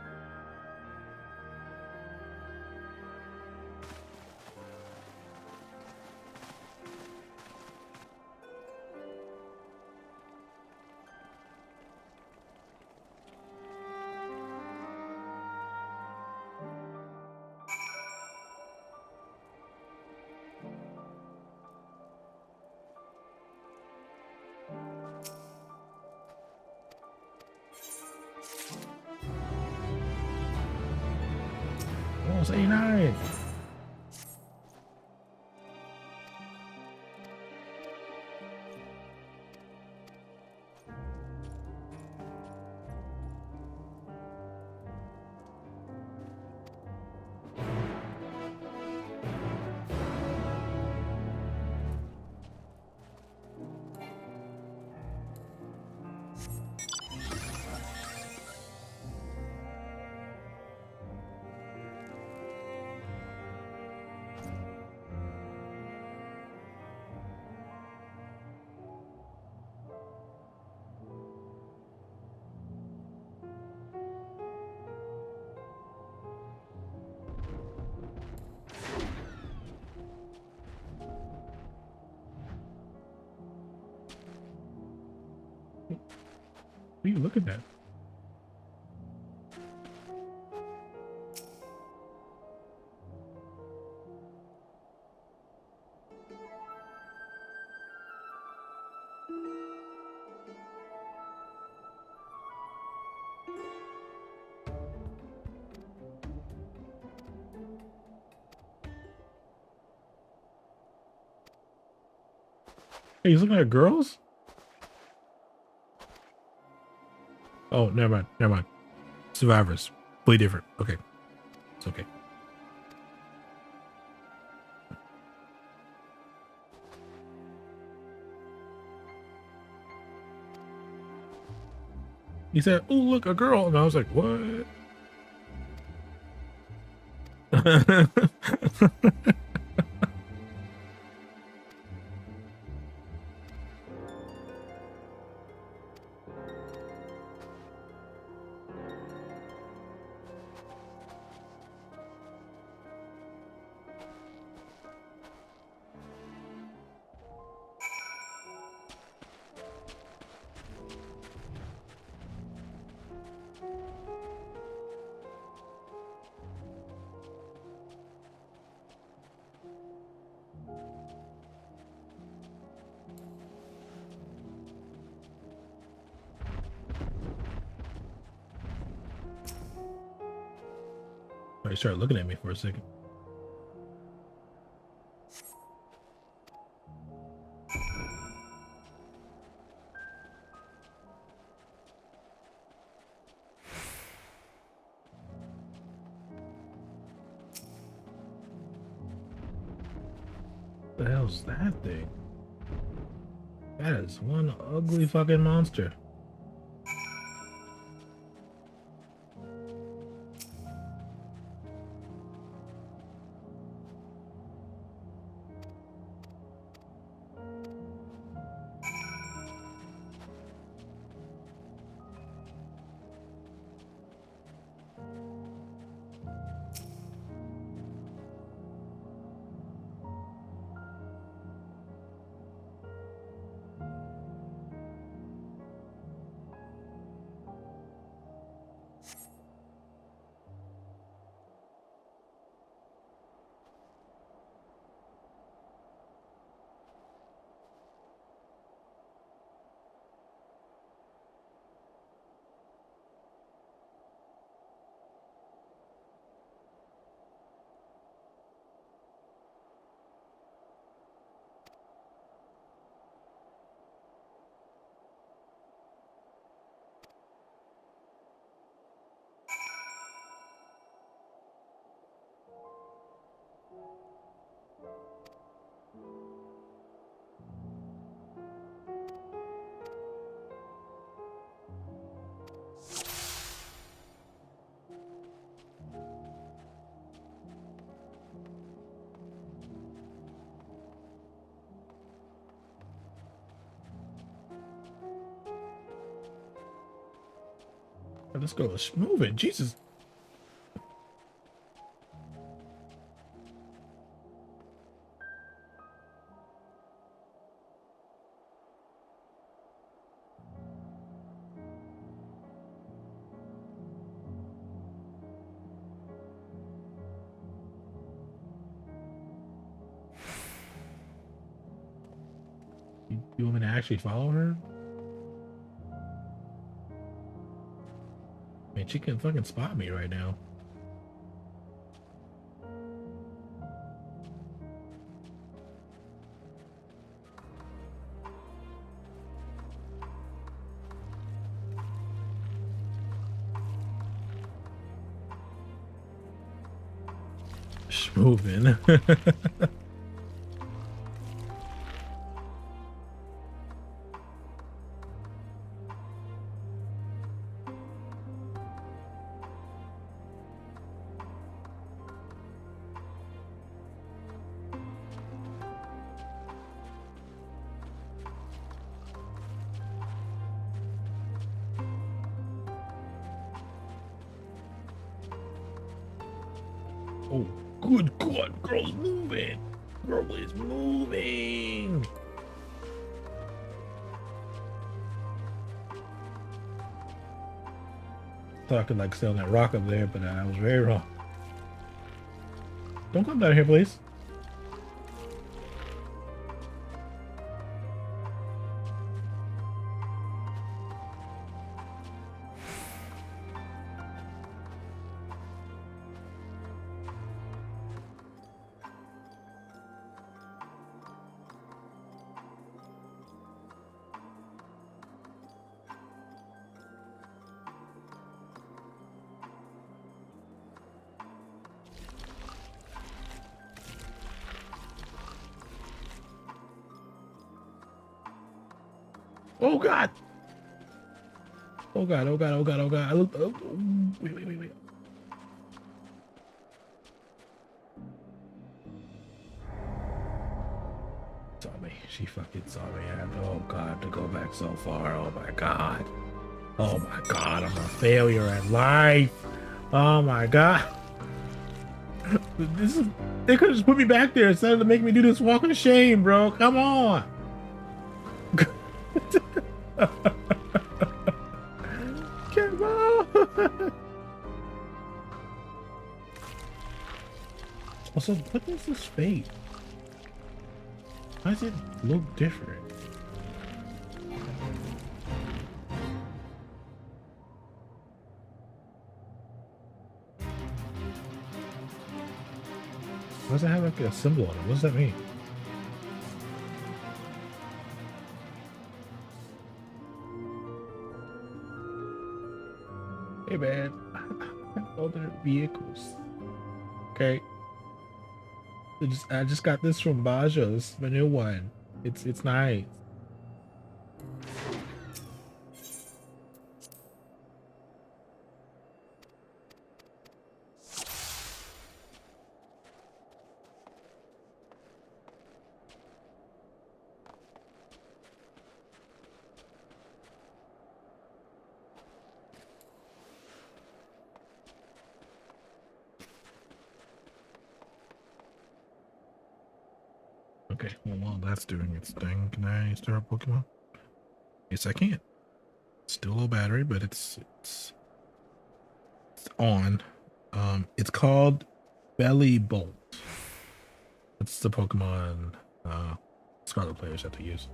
Almost 89. What are you looking at? Hey, he's looking at girls? Oh, never mind. Never mind. Survivors. Way different. Okay. It's okay. He said, "Oh, look, a girl." And I was like, what? He started looking at me for a second. What the hell's that thing? That is one ugly fucking monster. Let's go. Let's move it. Jesus. You want me to actually follow her? Man, she can fucking spot me right now. moving. Oh, good God, girl's moving. Girl is moving. Thought I could like stay on that rock up there, but I was very wrong. Don't come down here, please. Oh God! Oh God! Oh God! Oh God! Oh God! I looked. Oh, wait! Saw me. She fucking saw me. Oh God! To go back so far. Oh my God! Oh my God! I'm a failure at life. Oh my God! This is. They could have just put me back there instead of making me do this walk of shame, bro. Come on. Come on. Also, what is this fate? Why does it look different? Why does it have like a symbol on it? What does that mean? Hey man, I have other vehicles. Okay. I just got this from Baja. This is my new one. It's nice. Okay, well, while that's doing its thing, can I start Pokemon? Yes, I can. Still low battery, but it's on. It's called Belly Bolt. That's the Pokemon Scarlet players have to use.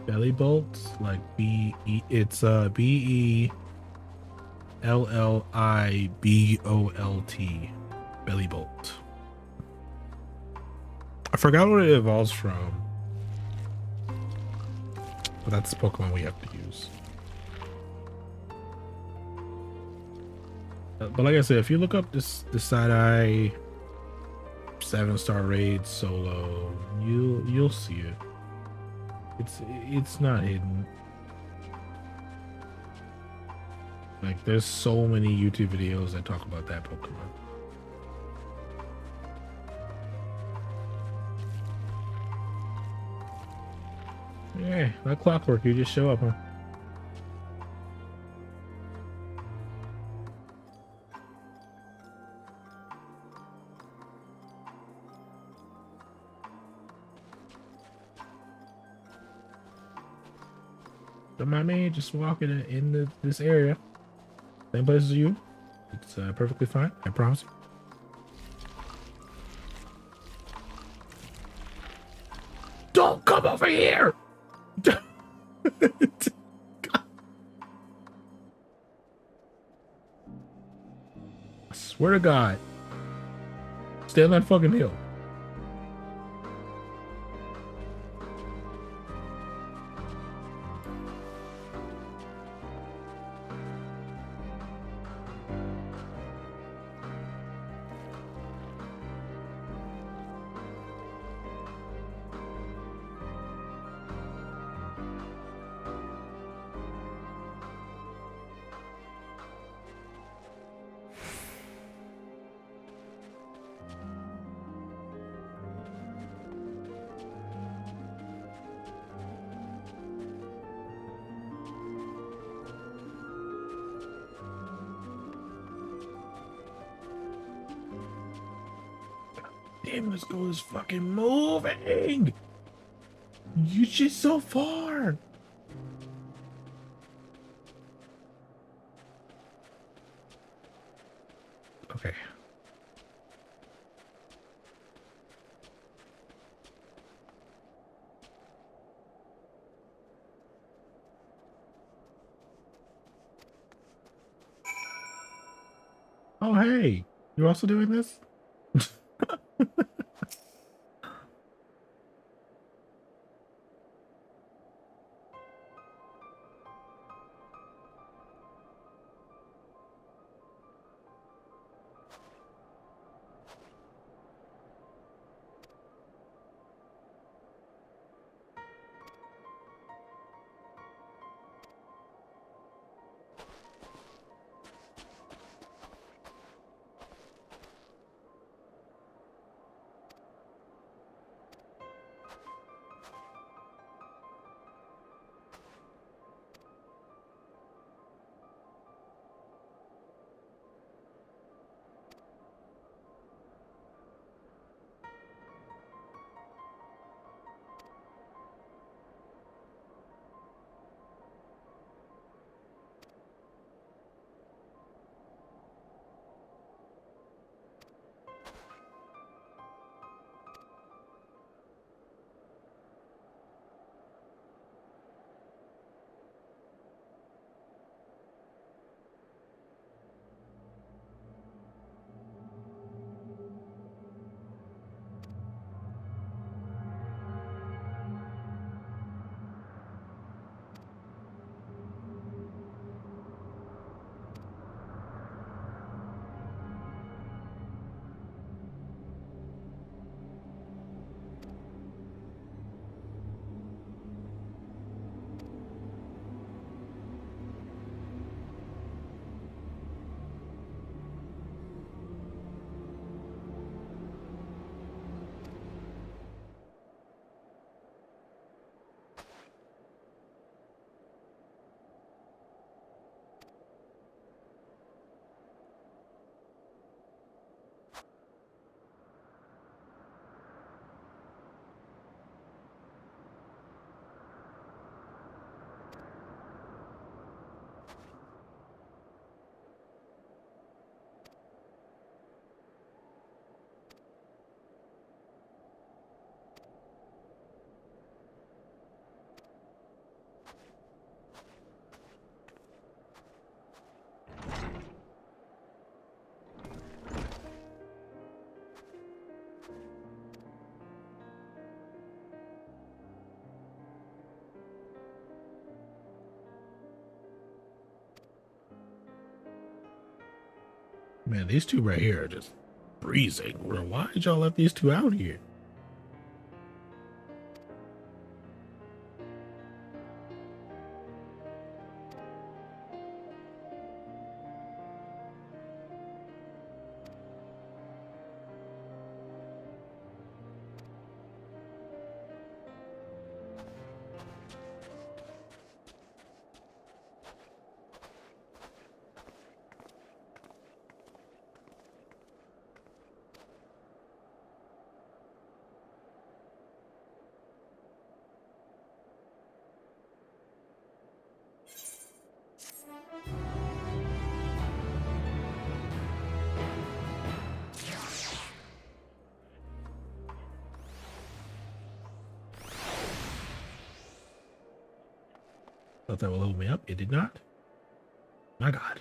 Belly Bolt, like it's BELLIBOLT. Belly Bolt. I forgot what it evolves from, but that's the Pokemon we have to use. But like I said, if you look up this side-eye 7-star raid solo, you'll see it. It's not hidden. Like there's so many YouTube videos that talk about that Pokemon. Yeah, like clockwork, you just show up, huh? Don't mind me, just walking in this area. Same place as you. It's perfectly fine, I promise you. Don't come over here! Swear to God. Stay on that fucking hill. Damn, this goal is fucking moving. You're just so far. Okay. Oh, hey, you're also doing this? Man, these two right here are just freezing. Why did y'all let these two out here? Thought that would level me up. It did not. My God.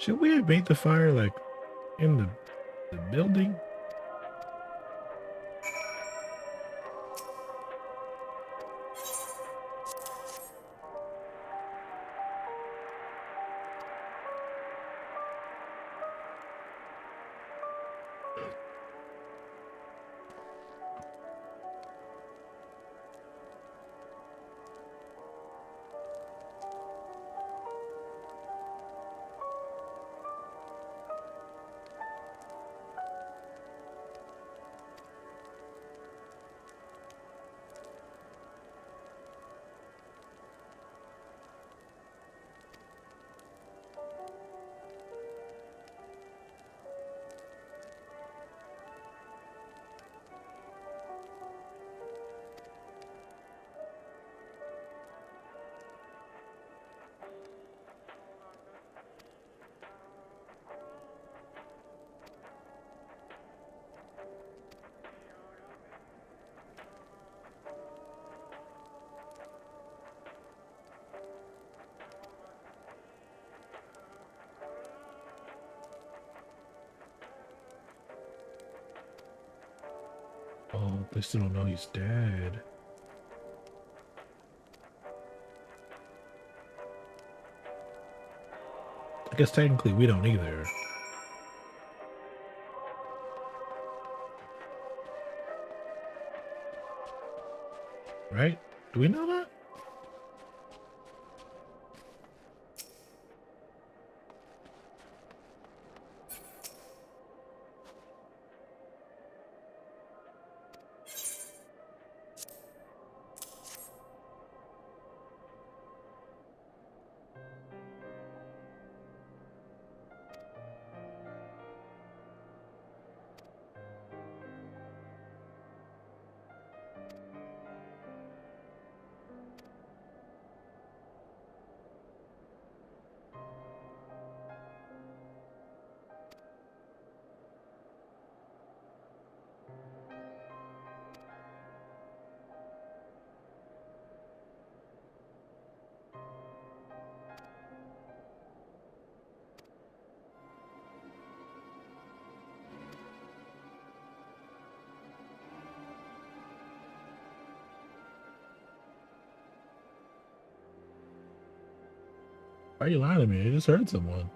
Should we have made the fire like in the building? Oh, they still don't know he's dead. I guess technically we don't either. Right? Do we know that? Why are you lying to me? I just heard someone.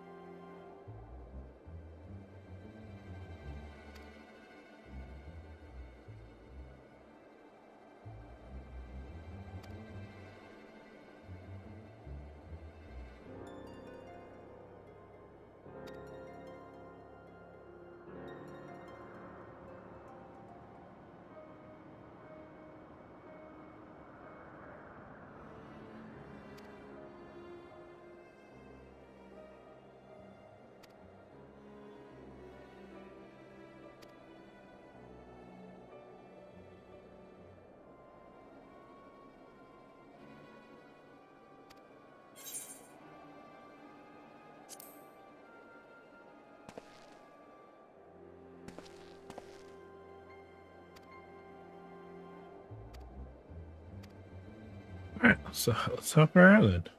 Alright, so let's hop our island.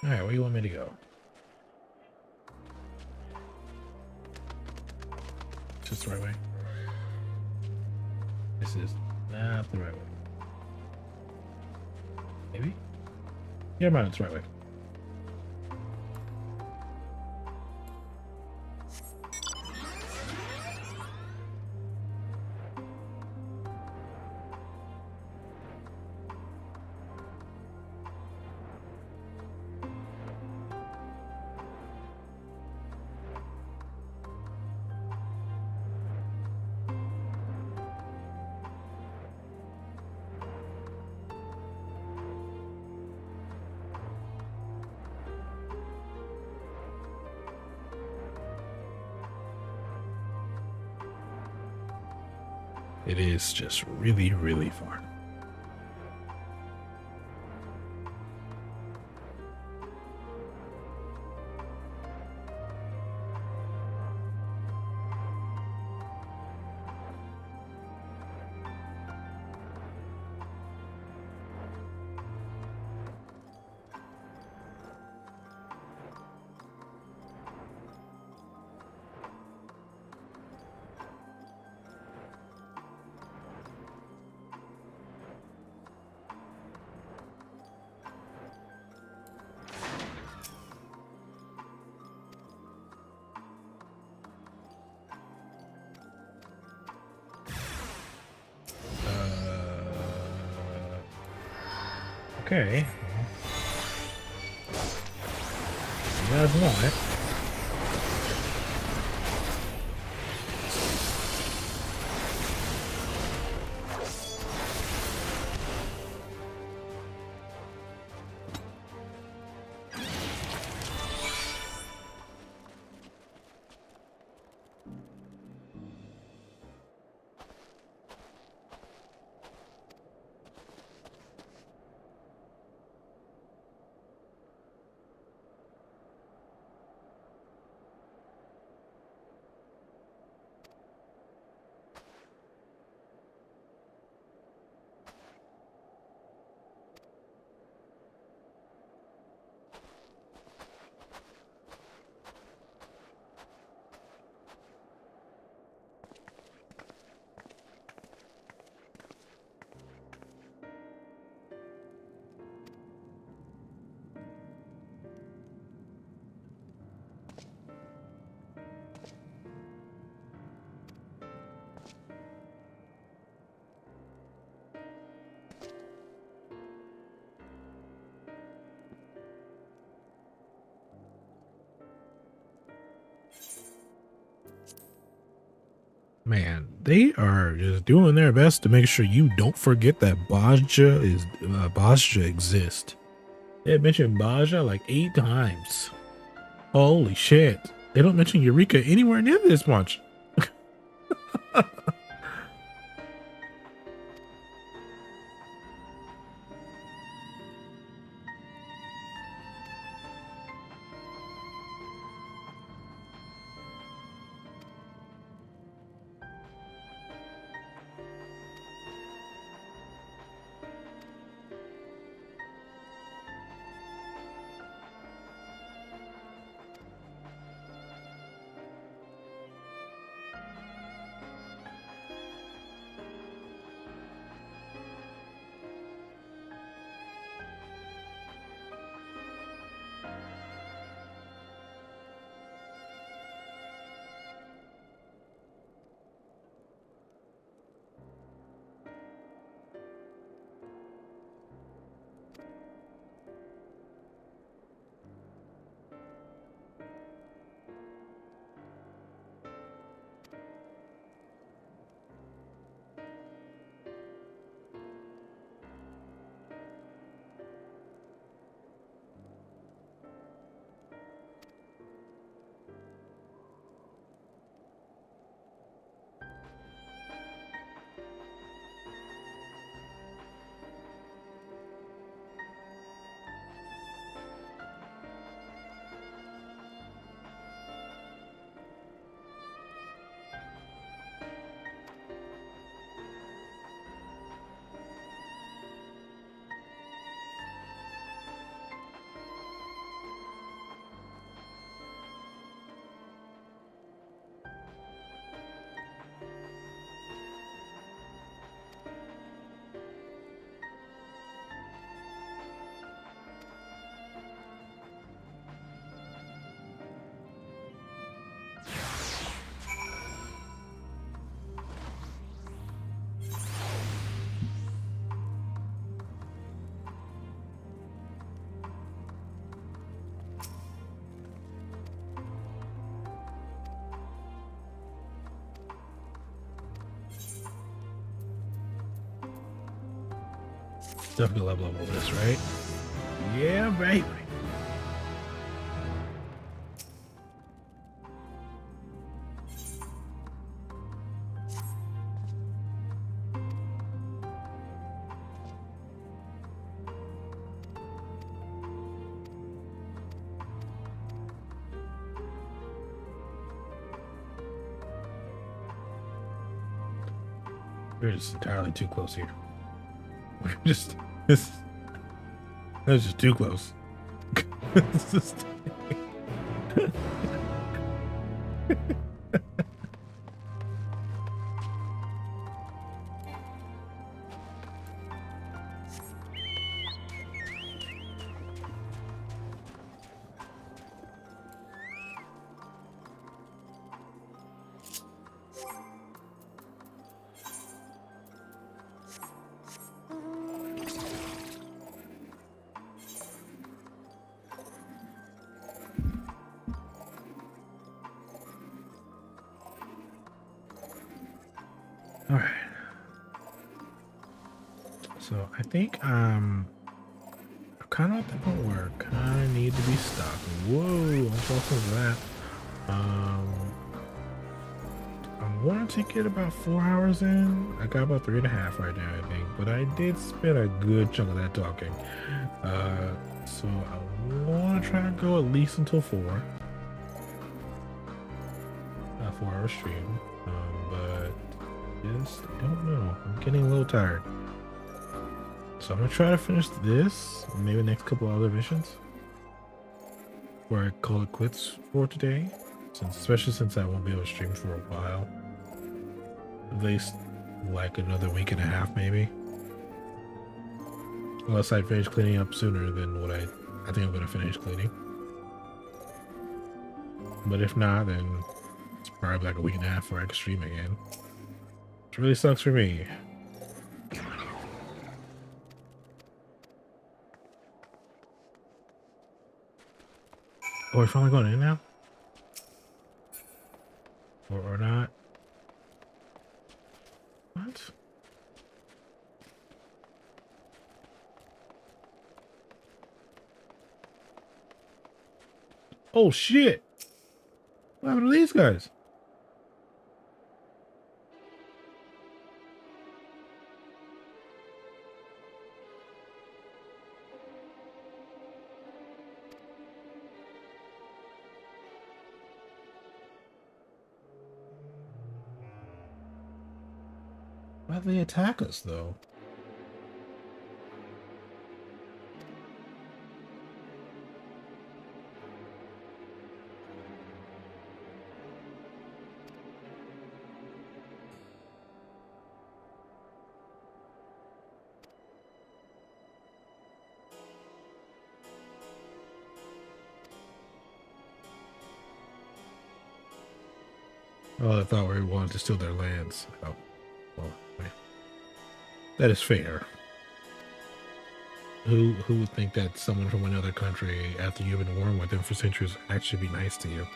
Alright, where do you want me to go? Just the right way. This is not the right way. Maybe? Yeah, man, it's the right way. It is just really, really far. Okay. You guys want it. Man, they are just doing their best to make sure you don't forget that Bajja exists. They mentioned Bajja like 8 times. Holy shit. They don't mention Eureka anywhere near this much. Definitely level this, right? Yeah, baby. We're just entirely too close here. We're just that's just too close. It's just So I think I'm kind of at the point where I kind of need to be stopped. Whoa, I'm close to that. I wanted to get about 4 hours in. I got about 3.5 right now, I think. But I did spend a good chunk of that talking. So I want to try to go at least until 4. 4-hour stream. But just don't know. I'm getting a little tired. So I'm gonna try to finish this, maybe next couple other missions, where I call it quits for today. Especially since I won't be able to stream for a while. At least like another week and a half, maybe. Unless I finish cleaning up sooner than what I think I'm gonna finish cleaning. But if not, then it's probably like a week and a half before I can stream again. Which really sucks for me. Oh, we're finally going in now? Or not? What? Oh shit! What happened to these guys? Why'd they attack us, though? Oh, I thought we wanted to steal their lands. Oh, well, wait. That is fair. Who would think that someone from another country, after you've been warring with them for centuries, actually be nice to you?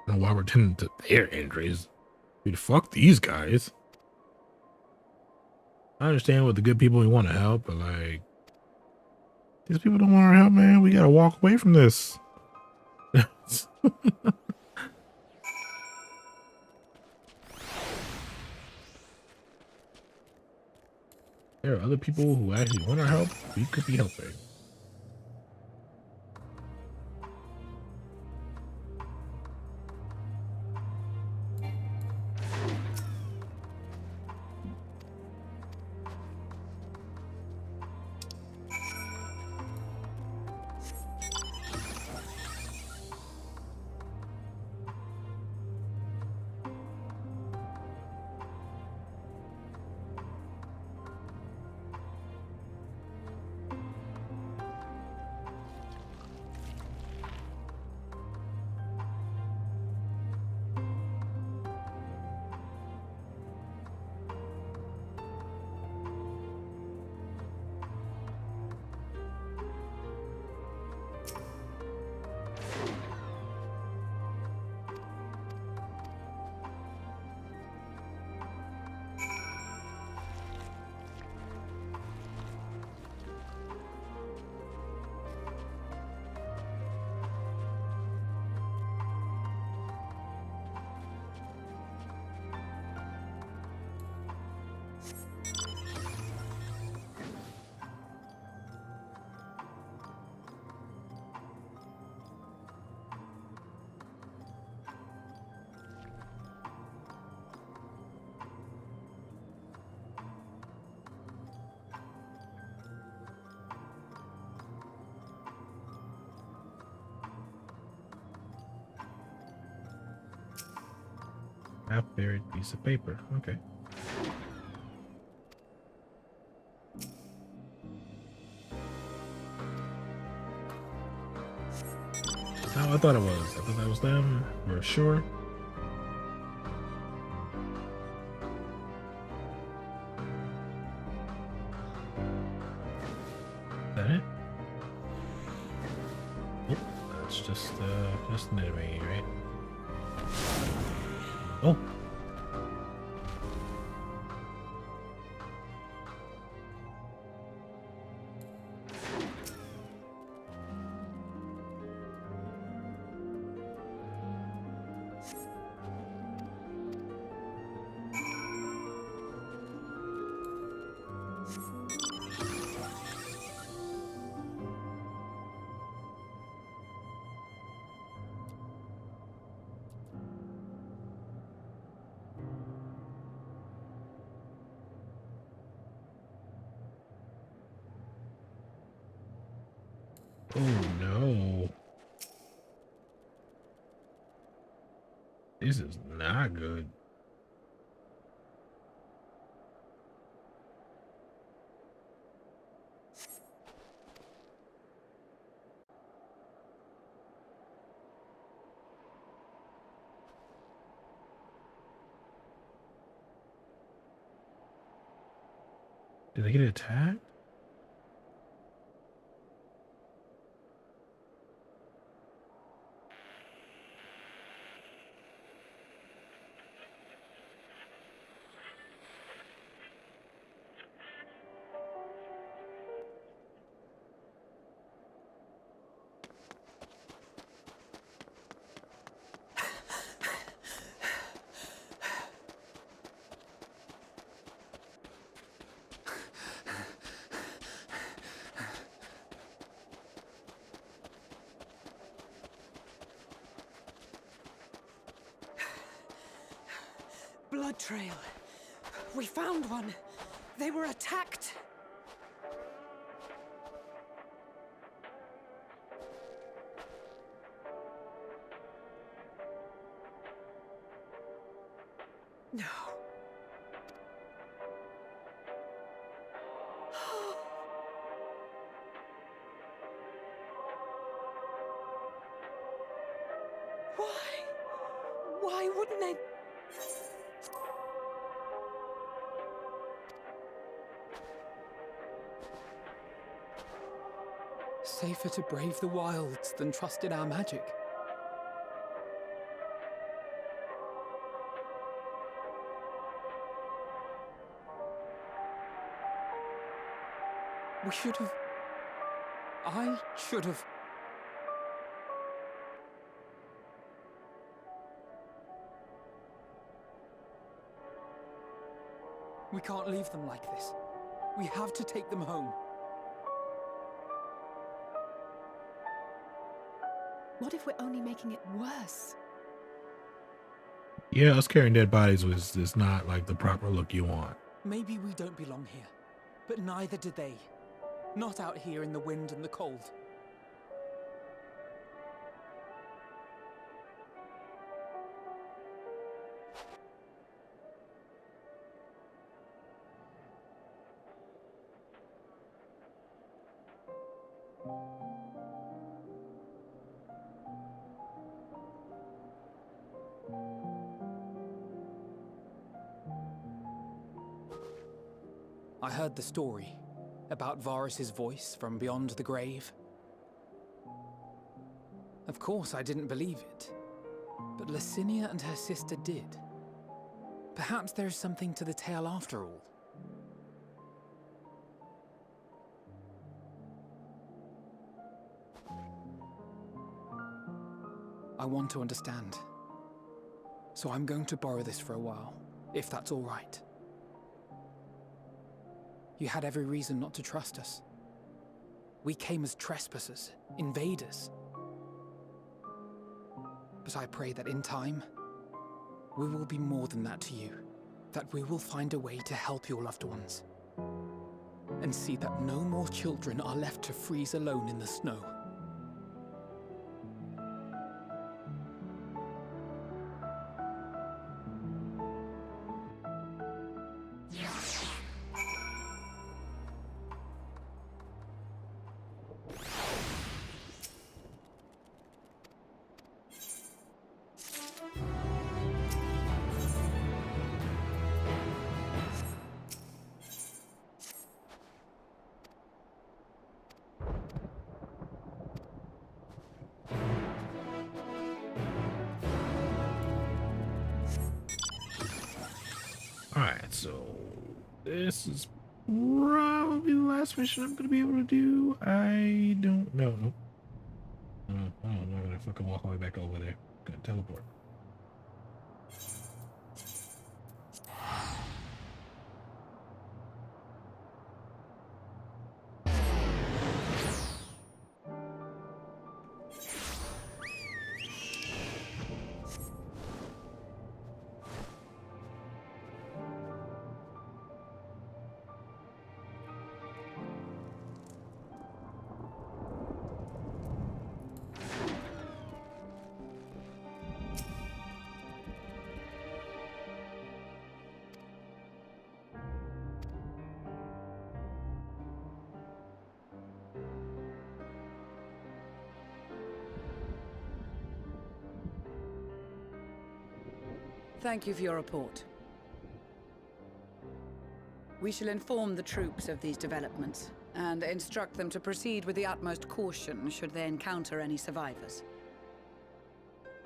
I don't know why we're tending to their injuries. Dude, fuck these guys. I understand with the good people we want to help, but like, these people don't want our help, man. We gotta walk away from this. There are other people who actually want our help. We could be helping. Half-buried piece of paper. Okay. Oh, I thought it was. I thought that was them. For sure. Is that it? Yep. That's just an enemy, right? Oh. Oh no. This is not good. Did they get attacked? Blood trail. We found one. They were attacked. No. Why wouldn't they? Safer to brave the wilds than trust in our magic. We should have... I should have... We can't leave them like this. We have to take them home. What if we're only making it worse? Yeah, us carrying dead bodies is not like the proper look you want. Maybe we don't belong here, but neither do they. Not out here in the wind and the cold. I heard the story about Varus's voice from beyond the grave. Of course, I didn't believe it, but Licinia and her sister did. Perhaps there's something to the tale after all. I want to understand, so I'm going to borrow this for a while, if that's all right. You had every reason not to trust us. We came as trespassers, invaders. But I pray that in time, we will be more than that to you. That we will find a way to help your loved ones. And see that no more children are left to freeze alone in the snow. So this is probably the last mission I'm gonna be able to do. I don't know. Nope. I don't know. I'm gonna fucking walk all the way back over there. Gonna teleport. Thank you for your report. We shall inform the troops of these developments, and instruct them to proceed with the utmost caution should they encounter any survivors.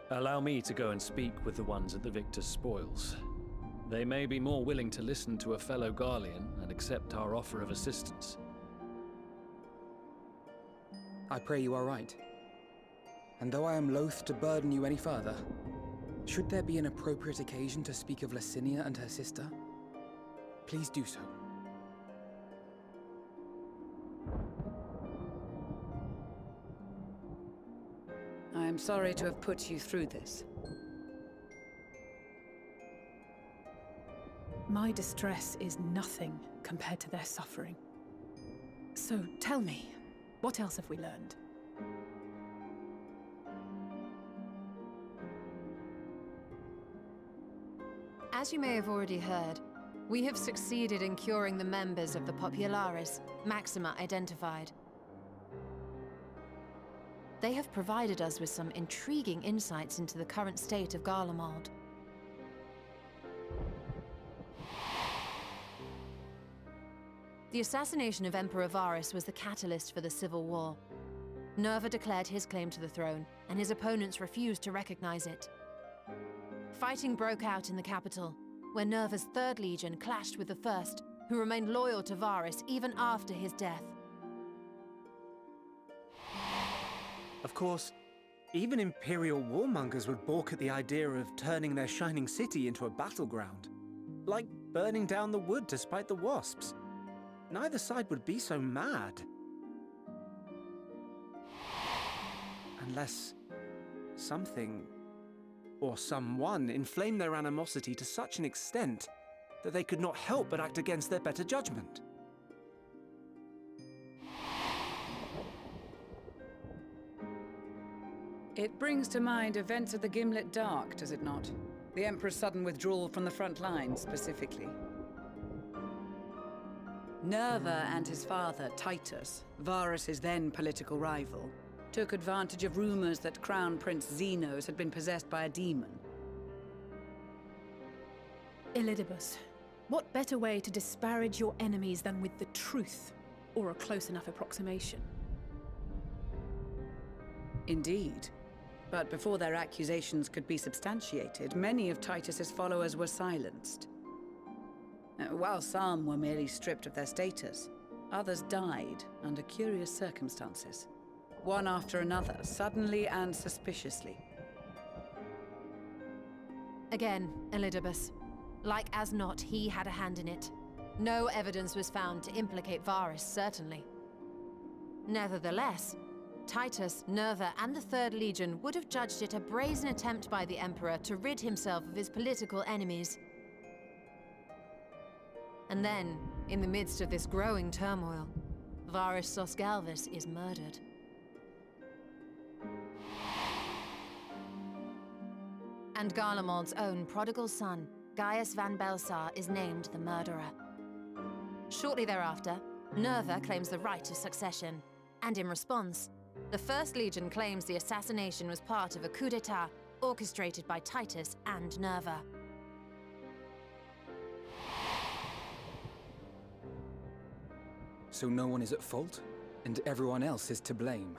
Allow me to go and speak with the ones at the victor's spoils. They may be more willing to listen to a fellow Garlean and accept our offer of assistance. I pray you are right. And though I am loath to burden you any further, should there be an appropriate occasion to speak of Licinia and her sister, please do so. I am sorry to have put you through this. My distress is nothing compared to their suffering. So tell me, what else have we learned? As you may have already heard, we have succeeded in curing the members of the Popularis, Maxima identified. They have provided us with some intriguing insights into the current state of Garlemald. The assassination of Emperor Varus was the catalyst for the civil war. Nerva declared his claim to the throne, and his opponents refused to recognize it. Fighting broke out in the capital, where Nerva's 3rd Legion clashed with the 1st, who remained loyal to Varus even after his death. Of course, even Imperial warmongers would balk at the idea of turning their shining city into a battleground. Like burning down the wood to spite the wasps. Neither side would be so mad. Unless something or someone inflamed their animosity to such an extent that they could not help but act against their better judgment. It brings to mind events at the Gimlet Dark, does it not? The Emperor's sudden withdrawal from the front lines, specifically. Nerva and his father, Titus, Varus's then political rival, took advantage of rumors that Crown Prince Zenos had been possessed by a demon. Elidibus, what better way to disparage your enemies than with the truth, or a close enough approximation? Indeed. But before their accusations could be substantiated, many of Titus's followers were silenced. While some were merely stripped of their status, others died under curious circumstances. One after another, suddenly and suspiciously. Again, Elidibus. Like as not, he had a hand in it. No evidence was found to implicate Varus, certainly. Nevertheless, Titus, Nerva, and the 3rd Legion would have judged it a brazen attempt by the Emperor to rid himself of his political enemies. And then, in the midst of this growing turmoil, Varus Sosgalvis is murdered. And Garlemald's own prodigal son, Gaius van Belsar, is named the murderer. Shortly thereafter, Nerva claims the right of succession, and in response, the 1st Legion claims the assassination was part of a coup d'etat orchestrated by Titus and Nerva. So no one is at fault, and everyone else is to blame.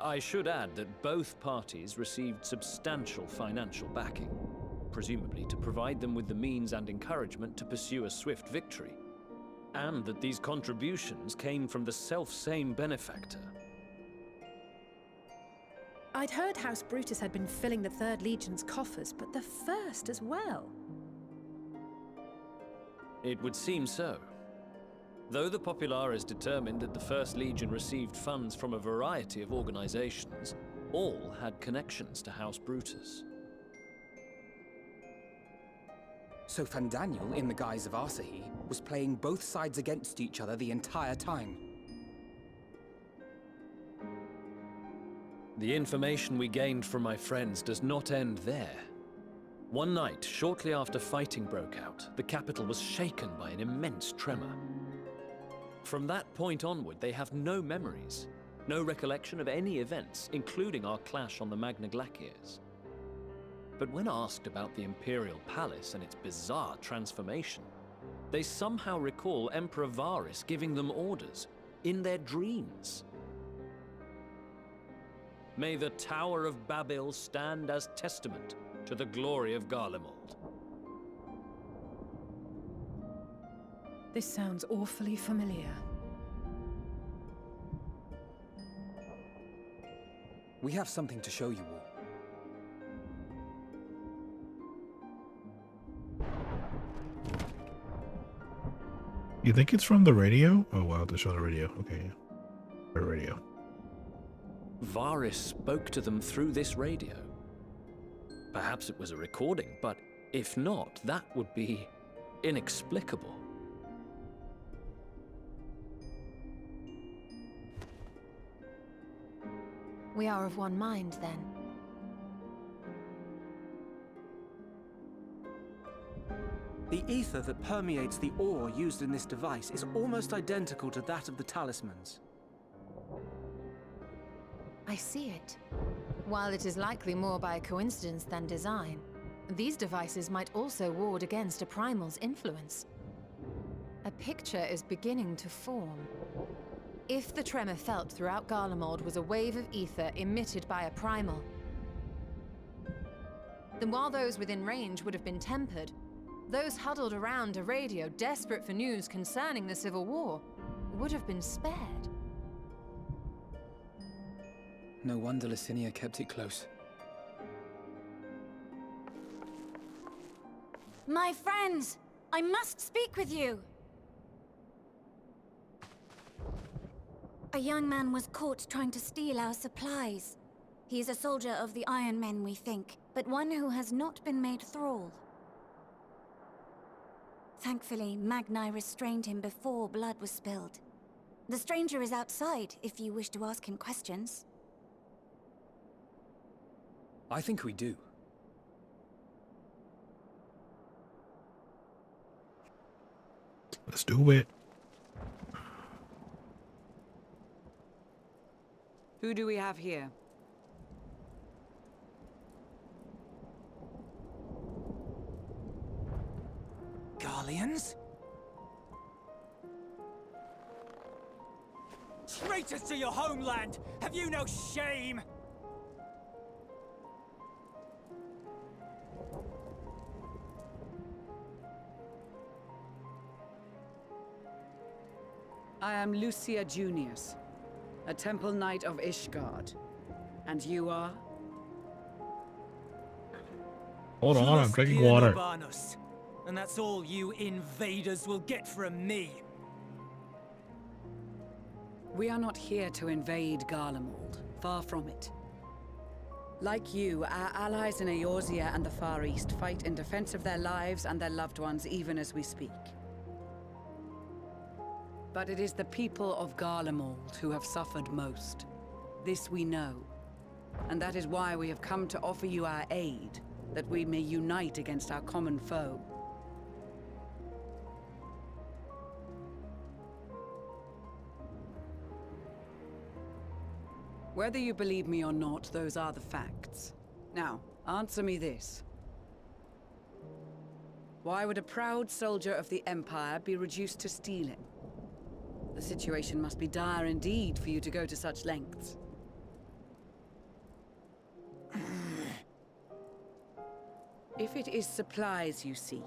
I should add that both parties received substantial financial backing. presumably to provide them with the means and encouragement to pursue a swift victory. And that these contributions came from the self-same benefactor. I'd heard House Brutus had been filling the Third Legion's coffers, but the First as well. It would seem so. Though the Populares determined that the First Legion received funds from a variety of organizations, all had connections to House Brutus. So Fandaniel, in the guise of Asahi, was playing both sides against each other the entire time. The information we gained from my friends does not end there. One night, shortly after fighting broke out, the capital was shaken by an immense tremor. From that point onward, they have no memories, no recollection of any events, including our clash on the Magna Glaciers. But when asked about the Imperial Palace and its bizarre transformation, they somehow recall Emperor Varys giving them orders in their dreams. May the Tower of Babel stand as testament to the glory of Garlemald. This sounds awfully familiar. We have something to show you all. You think it's from the radio? Oh wow, to show the radio. Okay, yeah. The radio. Varys spoke to them through this radio. Perhaps it was a recording, but if not, that would be inexplicable. We are of one mind, then. The ether that permeates the ore used in this device is almost identical to that of the talismans. I see it. While it is likely more by coincidence than design, these devices might also ward against a primal's influence. A picture is beginning to form. If the tremor felt throughout Garlemald was a wave of ether emitted by a primal, then while those within range would have been tempered, those huddled around a radio desperate for news concerning the Civil War would have been spared. No wonder Licinia kept it close. My friends, I must speak with you. A young man was caught trying to steal our supplies. He is a soldier of the Iron Men, we think, but one who has not been made thrall. Thankfully, Magni restrained him before blood was spilled. The stranger is outside, if you wish to ask him questions. I think we do. Let's do it. Who do we have here? Garleans? Traitors to your homeland! Have you no shame? I am Lucia Junius, a Temple Knight of Ishgard. And you are? Hold on, I'm drinking water. And that's all you invaders will get from me. We are not here to invade Garlemald. Far from it. Like you, our allies in Eorzea and the Far East fight in defense of their lives and their loved ones even as we speak. But it is the people of Garlemald who have suffered most. This we know. And that is why we have come to offer you our aid, that we may unite against our common foe. Whether you believe me or not, those are the facts. Now, answer me this. Why would a proud soldier of the Empire be reduced to stealing? The situation must be dire indeed for you to go to such lengths. If it is supplies you seek,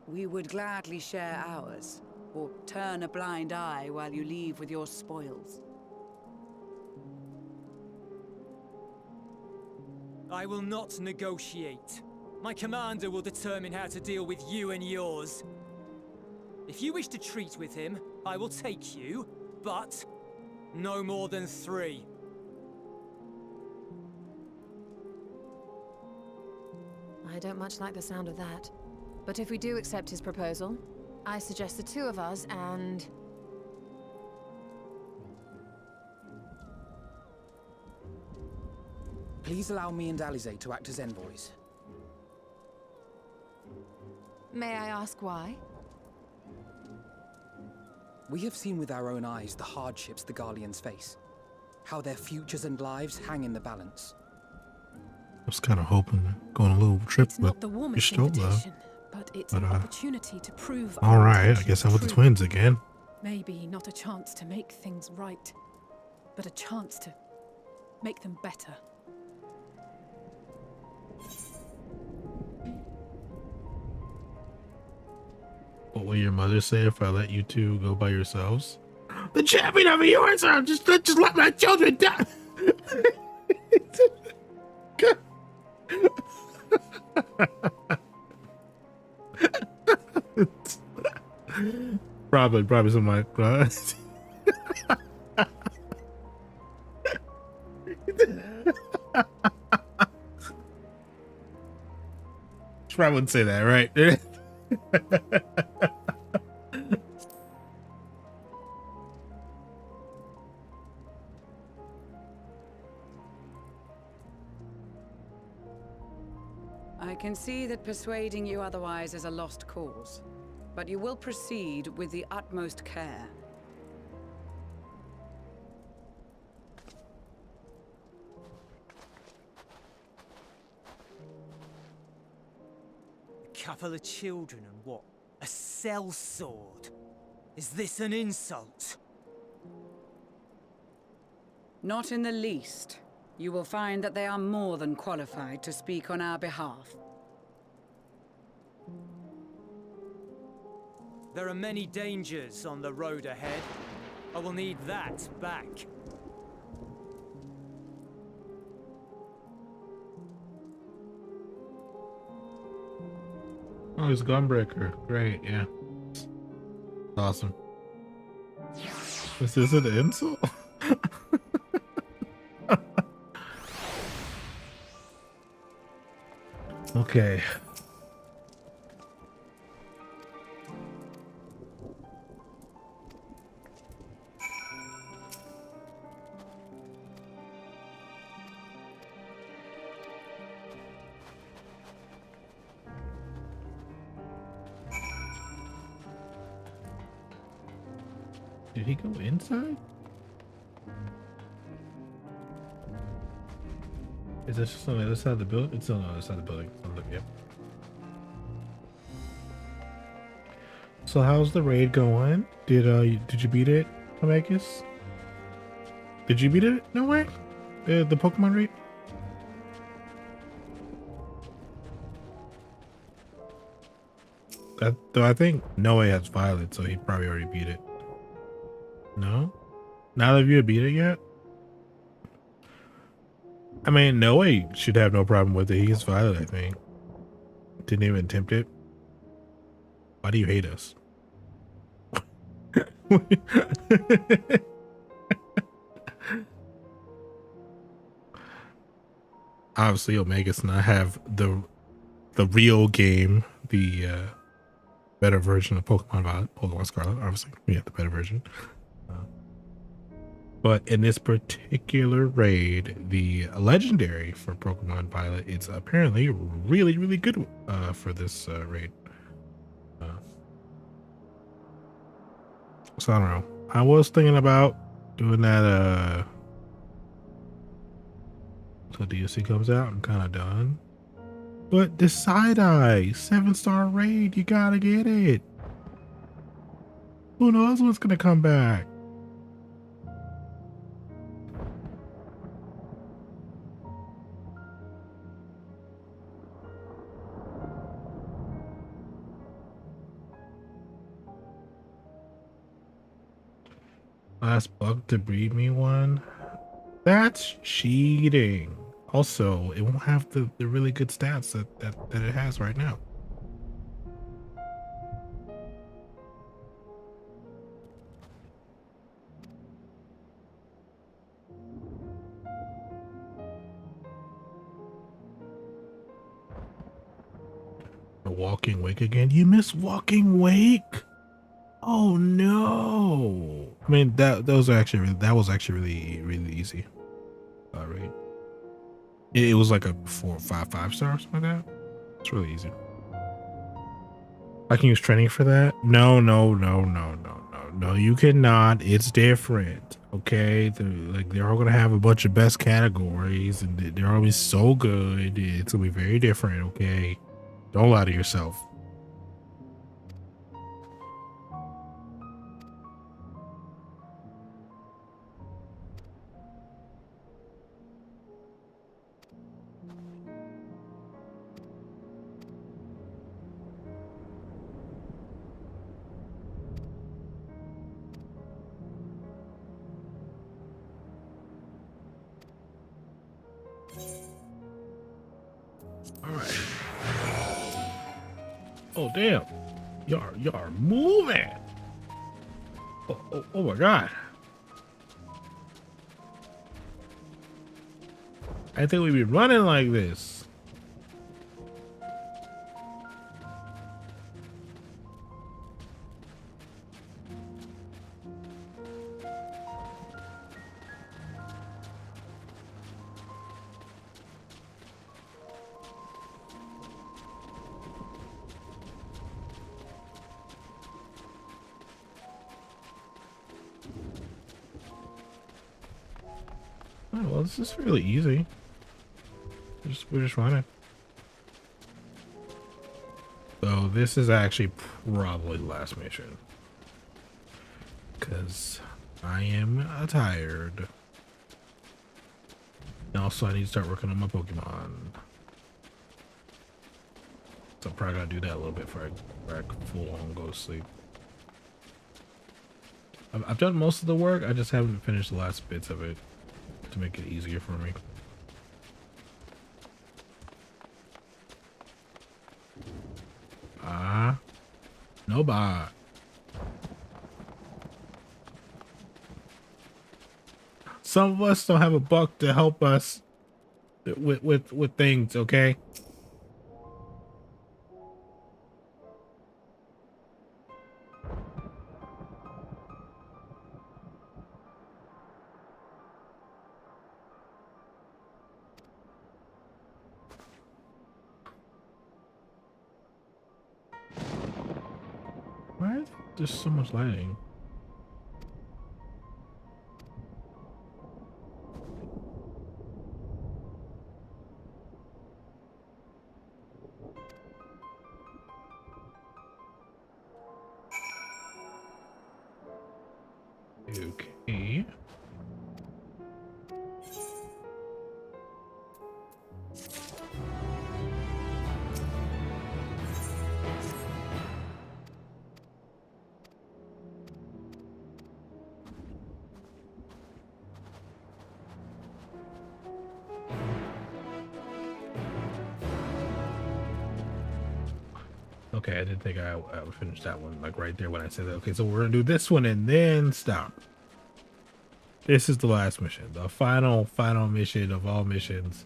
we would gladly share ours, or turn a blind eye while you leave with your spoils. I will not negotiate. My commander will determine how to deal with you and yours. If you wish to treat with him, I will take you, but no more than 3. I don't much like the sound of that. But if we do accept his proposal, I suggest the 2 of us and... Please allow me and Alize to act as envoys. May I ask why? We have seen with our own eyes the hardships the Garleans face. How their futures and lives hang in the balance. I was kind of hoping to go on a little trip It's with not the warmest Ishtola. invitation, but it's an opportunity to prove all our right, I intentions guess I'm with the true. twins again. Maybe not a chance to make things right, but a chance to make them better. What will your mother say if I let you 2 go by yourselves? The champion of yours, just let my children die. Probably something like that. Probably wouldn't say that, right? I can see that persuading you otherwise is a lost cause, but you will proceed with the utmost care. A couple of children and what? A sellsword? Is this an insult? Not in the least. You will find that they are more than qualified to speak on our behalf. There are many dangers on the road ahead. I will need that back. Oh, he's Gunbreaker. Great, yeah. Awesome. This isn't an insult? Okay. Did he go inside? Is this just on the other side of the building? It's on the other side of the building. Yep. So how's the raid going? Did you beat it, Infinikyz? Did you beat it? No way. The Pokemon raid? Though I think Noe has Violet, so he probably already beat it. No? Neither of you have beat it yet? I mean, Noe should have no problem with it. He has Violet, I think. Didn't even attempt it. Why do you hate us? Obviously, Omegas and I have the real game, the better version of Pokemon Violet, Pokemon Scarlet. Obviously, we have the better version. But in this particular raid, the legendary for Pokemon Violet, it's apparently really, really good for this raid. So I don't know. I was thinking about doing that. So DLC comes out, I'm kind of done. But the Side-Eye 7-star raid, you gotta get it. Who knows what's gonna come back? Last bug to breed me one. That's cheating. Also, it won't have the really good stats that it has right now. Walking Wake again? You missed Walking Wake? Oh no! I mean that was actually really easy. All right, it was like a 4 or 5 star or something like that. It's really easy. I can use training for that. No. You cannot. It's different. Okay, they're all gonna have a bunch of best categories, and they're always so good. It's gonna be very different. Okay. Don't lie to yourself. All right. Oh damn, y'all are moving. Oh my god. I think we'd be running like this. Oh, well, this is really easy. We're just running. So this is actually probably the last mission, because I am tired. And also I need to start working on my Pokemon. So I'm probably gotta do that a little bit before I full on go to sleep. I've done most of the work, I just haven't finished the last bits of it to make it easier for me. No bot. Some of us don't have a buck to help us with things, okay? Why is there so much lighting? Okay. Okay, I didn't think I would finish that one like right there when I said that. Okay, so we're gonna do this one and then stop. This is the last mission, the final mission of all missions.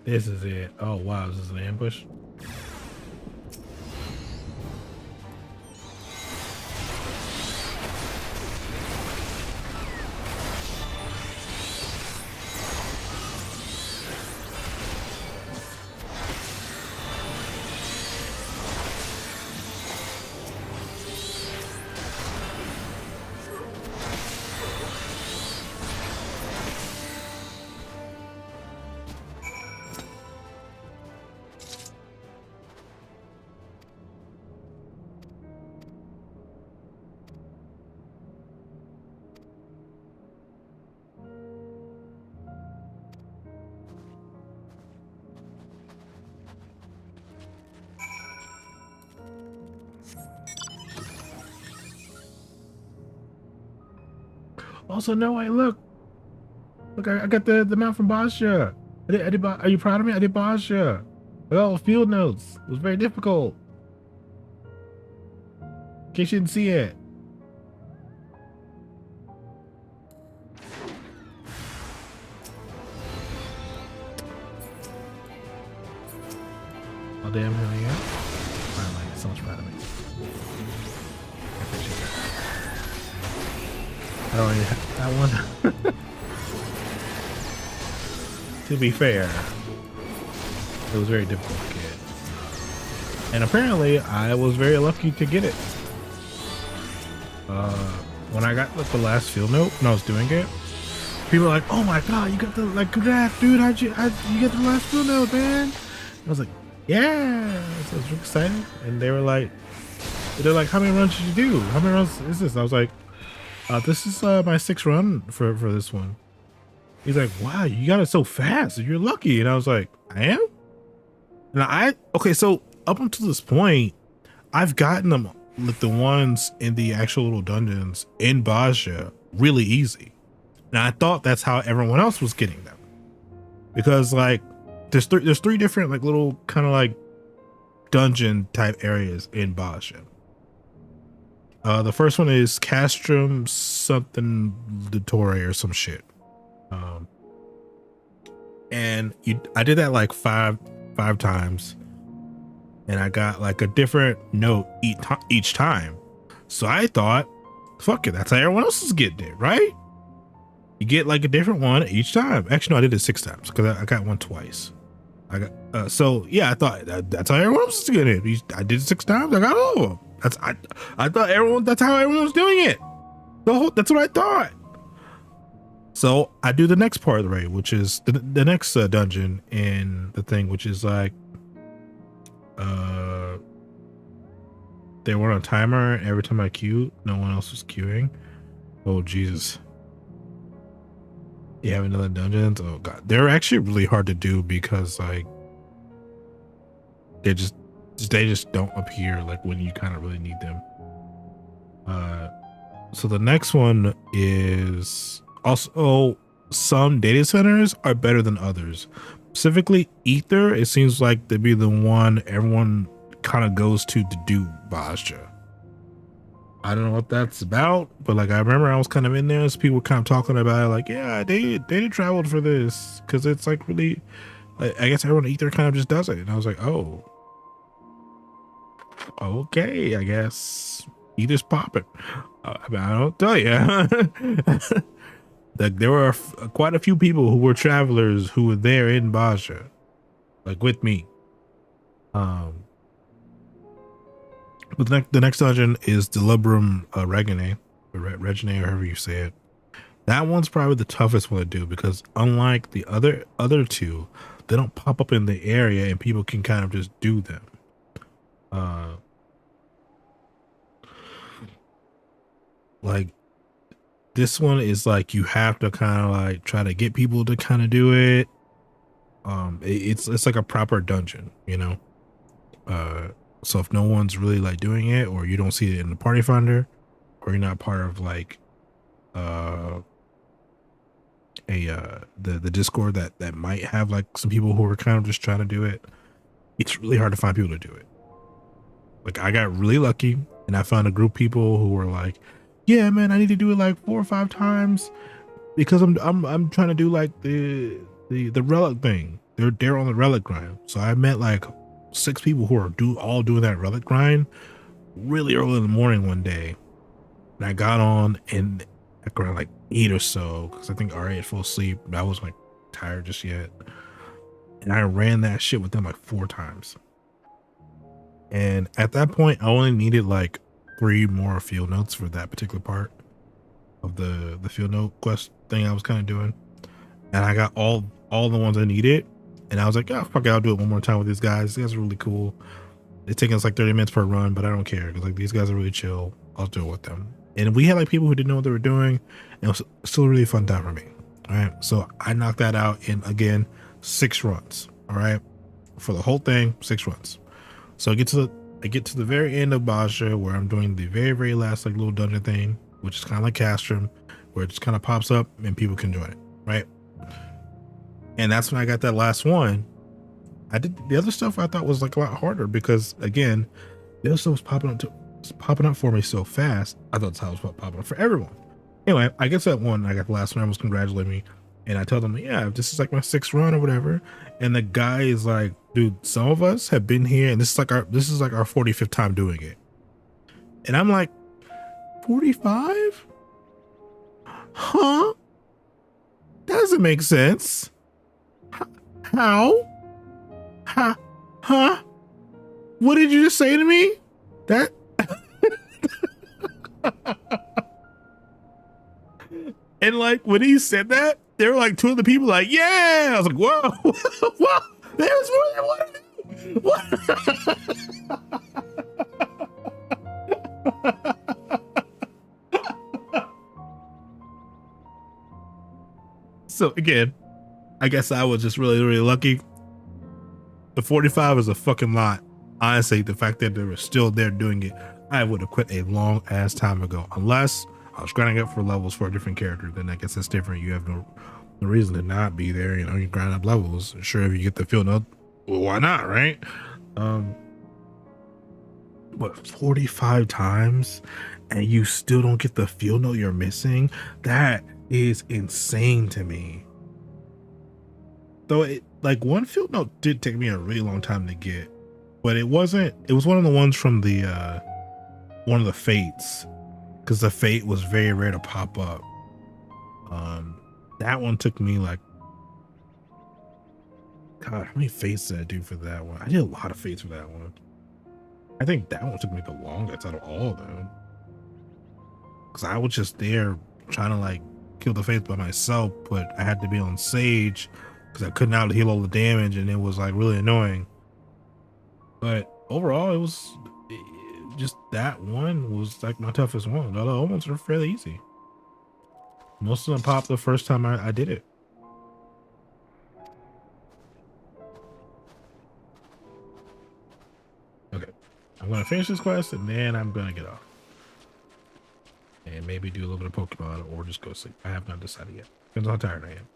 This is it. Oh wow, is this an ambush? Also, no way. Look, I got the mount from Basha. Are you proud of me? I did Basha. With all the field notes. It was very difficult. In case you didn't see it. Oh damn, hell yeah. Finally, someone's proud of me. I appreciate that. I don't really have that one. To be fair, it was very difficult to get. And apparently I was very lucky to get it. When I got like the last field note when I was doing it, people were like, oh my god, you got the, like, congrats dude, you get the last field note, man. I was like, yeah. So I was really excited. And they're like, how many runs did you do? How many runs is this? I was like, this is my 6th run for this one. He's like, wow, you got it so fast. You're lucky. And I was like, I am? And okay, so up until this point, I've gotten them, like the ones in the actual little dungeons in Basha, really easy. And I thought that's how everyone else was getting them. Because like, there's three different like little kind of like dungeon type areas in Basha. The first one is Castrum something Litore or some shit. And I did that like five times, and I got like a different note each time. So I thought, fuck it, that's how everyone else is getting it, right? You get like a different one each time. Actually, no, I did it 6 times because I got one twice. I got so yeah, I thought that's how everyone else is getting it. I did it 6 times. I got all of them. I thought that's how everyone was doing it. That's what I thought. So I do the next part of the raid, which is the next dungeon in the thing, which is like, they were on a timer, and every time I queued, no one else was queuing. Oh Jesus! You have another dungeons? Oh god, they're actually really hard to do because like they just don't appear like when you kind of really need them. So the next one is. Also, some data centers are better than others. Specifically, Ether, it seems like to be the one everyone kind of goes to do Basha. I don't know what that's about, but like I remember I was kind of in there, so people were kind of talking about it, like, yeah, they traveled for this because it's like really, I guess everyone at Ether kind of just does it. And I was like, oh, okay, I guess Ether's popping. I mean, I don't tell you. Like there were quite a few people who were travelers who were there in Basha, like with me. But the next dungeon is Delibrum Regine, or however you say it. That one's probably the toughest one to do because unlike the other two, they don't pop up in the area and people can kind of just do them. Like. This one is like you have to kind of like try to get people to kind of do it. It's like a proper dungeon, you know. So if no one's really like doing it, or you don't see it in the party finder, or you're not part of like the Discord that might have like some people who are kind of just trying to do it, it's really hard to find people to do it. Like I got really lucky and I found a group of people who were like, yeah, man, I need to do it like 4 or 5 times because I'm trying to do like the relic thing. They're on the relic grind. So I met like 6 people who are all doing that relic grind really early in the morning one day. And I got on and around like 8 or so because I think Ari had full sleep. But I wasn't like tired just yet. And I ran that shit with them like 4 times. And at that point, I only needed like 3 more field notes for that particular part of the field note quest thing I was kind of doing, and I got all the ones I needed, and I was like, oh fuck it, I'll do it one more time with these guys. These guys are really cool. It's taking us like 30 minutes per run, but I don't care because like these guys are really chill. I'll do it with them. And we had like people who didn't know what they were doing, and it was still a really fun time for me. All right, so I knocked that out in again 6 runs. All right, for the whole thing, 6 runs. So I get to the very end of Basha where I'm doing the very last like little dungeon thing, which is kind of like Castrum, where it just kind of pops up and people can join it, right? And that's when I got that last one. I did the other stuff I thought was like a lot harder because again, the other stuff was popping up for me so fast. I thought that's how it was popping up for everyone. Anyway, I get to that one. I got the last one. Everyone was congratulating me, and I tell them, yeah, this is like my 6th run or whatever. And the guy is like, dude, some of us have been here, and this is like our 45th time doing it. And I'm like, 45? Huh? That doesn't make sense. How? Huh? What did you just say to me? That and like when he said that, there were like 2 other people like, yeah. I was like, whoa, whoa, there's more than one of you. What? So again, I guess I was just really, really lucky. The 45 is a fucking lot. Honestly, the fact that they were still there doing it, I would have quit a long ass time ago. Unless I was grinding up for levels for a different character, then I guess that's different. You have no reason to not be there. You know, you grind up levels. Sure, if you get the field note, well, why not, right? But 45 times and you still don't get the field note you're missing? That is insane to me. Though it, like, one field note did take me a really long time to get, but it was one of the ones from the one of the fates, because the fate was very rare to pop up. That one took me like, God, how many fates did I do for that one? I did a lot of fates for that one. I think that one took me the longest out of all of them, because I was just there trying to like kill the fates by myself, but I had to be on Sage because I couldn't out heal all the damage, and it was like really annoying. But overall, it was just that one was like my toughest one. The other ones were fairly easy. Most of them popped the first time I did it. Okay, I'm gonna finish this quest and then I'm gonna get off. And maybe do a little bit of Pokemon or just go sleep. I have not decided yet. Depends on how tired I am.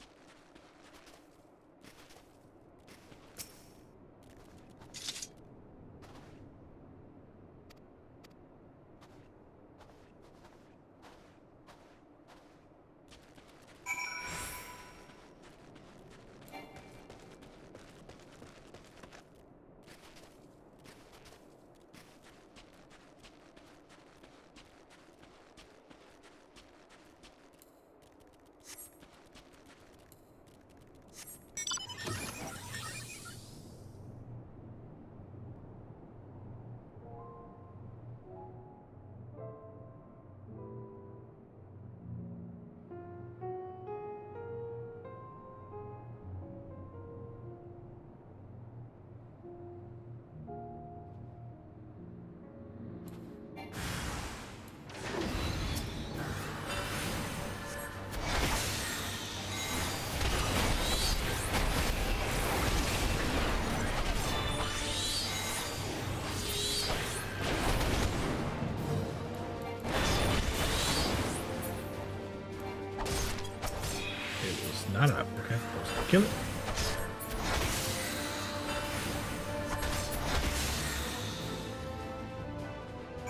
Not enough. Okay, let's kill it.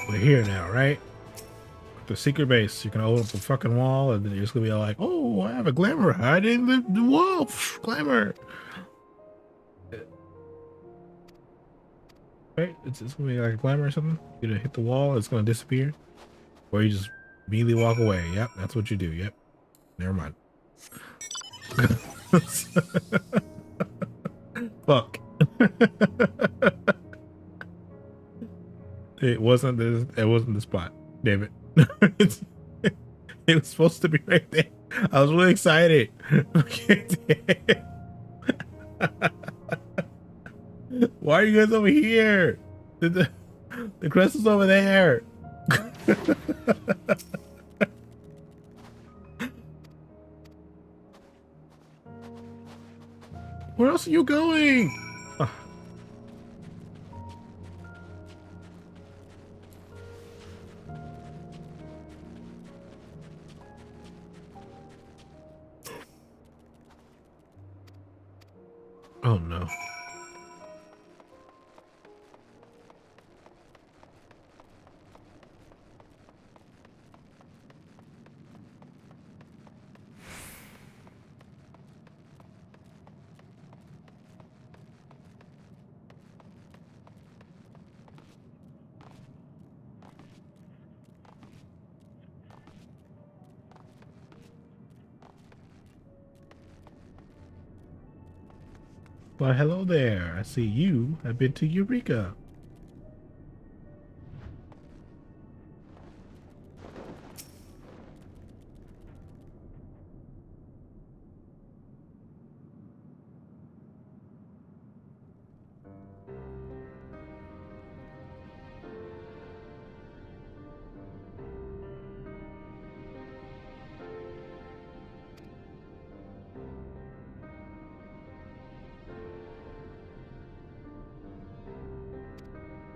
We're here now, right? The secret base. You can open up a fucking wall, and then you're just gonna be all like, "Oh, I have a glamour hiding in the wall." Glamour. Right? It's gonna be like a glamour or something. You're gonna hit the wall, it's gonna disappear, or you just immediately walk away. Yep, that's what you do. Yep. Never mind. Fuck. It wasn't the spot, damn it. It was supposed to be right there. I was really excited. Okay. Why are you guys over here? The crest is over there. Where else are you going? Oh no. Why, hello there. I see you have been to Eureka.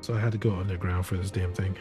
So I had to go underground for this damn thing.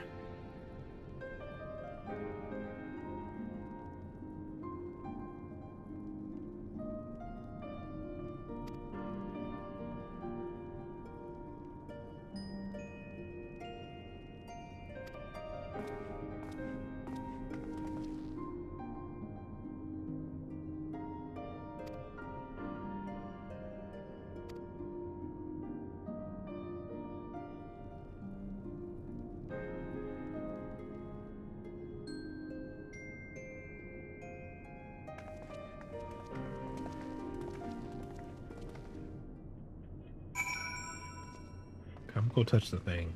Come go touch the thing.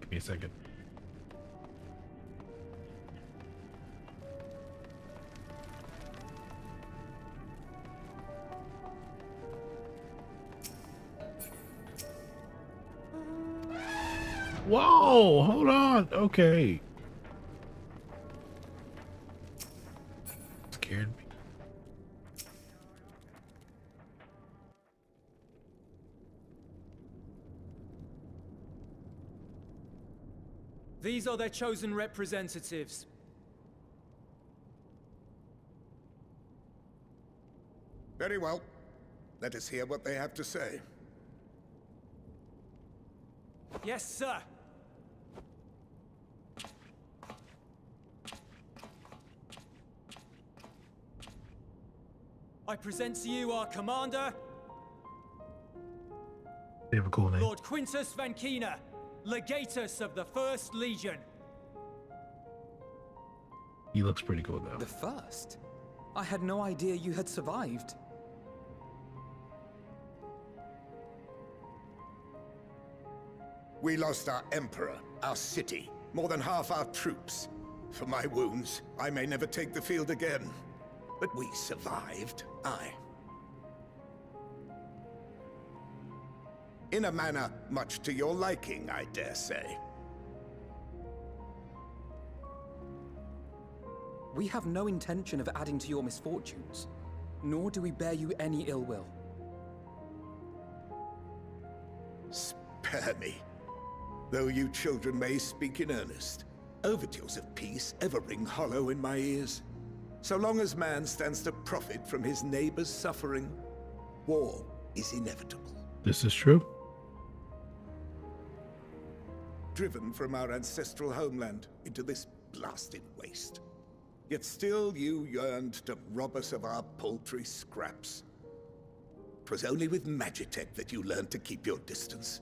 Give me a second. Whoa, hold on. Okay. Scared me. These are their chosen representatives. Very well. Let us hear what they have to say. Yes, sir. I present to you our commander, They have a cool name. Lord Quintus Vankina, Legatus of the First Legion. He looks pretty cool though. The first? I had no idea you had survived. We lost our emperor, our city, more than half our troops. For my wounds, I may never take the field again. But we survived, aye. In a manner much to your liking, I dare say. We have no intention of adding to your misfortunes, nor do we bear you any ill will. Spare me. Though you children may speak in earnest, overtures of peace ever ring hollow in my ears. So long as man stands to profit from his neighbor's suffering, war is inevitable. This is true. Driven from our ancestral homeland into this blasted waste. Yet still you yearned to rob us of our paltry scraps. 'Twas only with Magitech that you learned to keep your distance.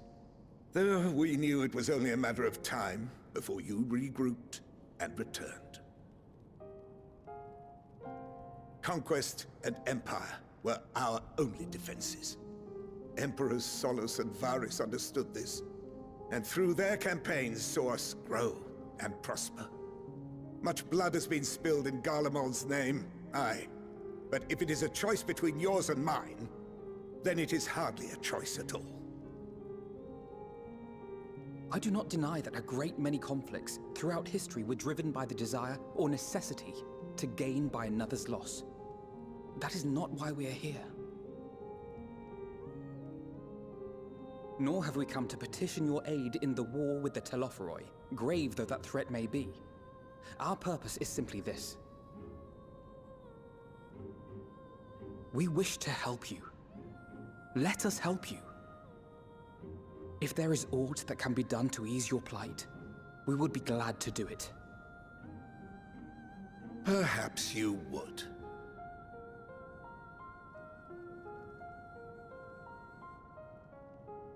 Though we knew it was only a matter of time before you regrouped and returned. Conquest and Empire were our only defenses. Emperors Solus and Varys understood this, and through their campaigns saw us grow and prosper. Much blood has been spilled in Garlemald's name, aye. But if it is a choice between yours and mine, then it is hardly a choice at all. I do not deny that a great many conflicts throughout history were driven by the desire or necessity to gain by another's loss. That is not why we are here. Nor have we come to petition your aid in the war with the Telophoroi, grave though that threat may be. Our purpose is simply this. We wish to help you. let us help you. If there is aught that can be done to ease your plight, we would be glad to do it. Perhaps you would.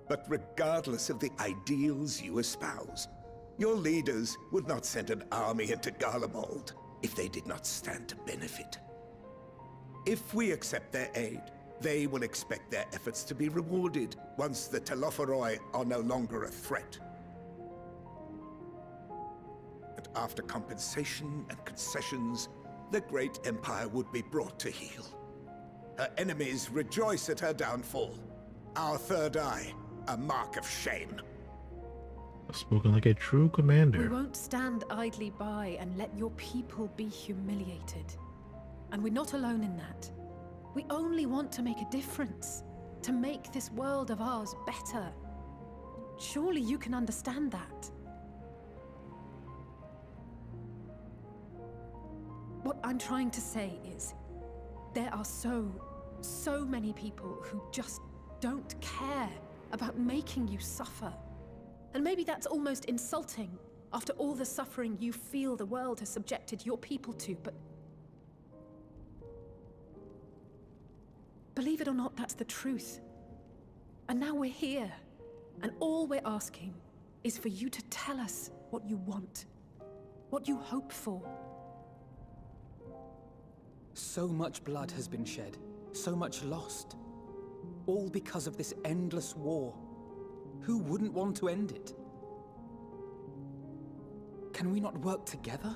But regardless of the ideals you espouse, your leaders would not send an army into Garlemald if they did not stand to benefit. If we accept their aid, they will expect their efforts to be rewarded once the Telophoroi are no longer a threat. And after compensation and concessions, the great empire would be brought to heel. Her enemies rejoice at her downfall. Our third eye, a mark of shame. Spoken like a true commander. We won't stand idly by and let your people be humiliated. And we're not alone in that. We only want to make a difference, to make this world of ours better. Surely you can understand that. What I'm trying to say is, there are so many people who just don't care about making you suffer. And maybe that's almost insulting after all the suffering you feel the world has subjected your people to, but believe it or not, that's the truth. And now we're here, and all we're asking is for you to tell us what you want, what you hope for. So much blood has been shed, so much lost. All because of this endless war. Who wouldn't want to end it? Can we not work together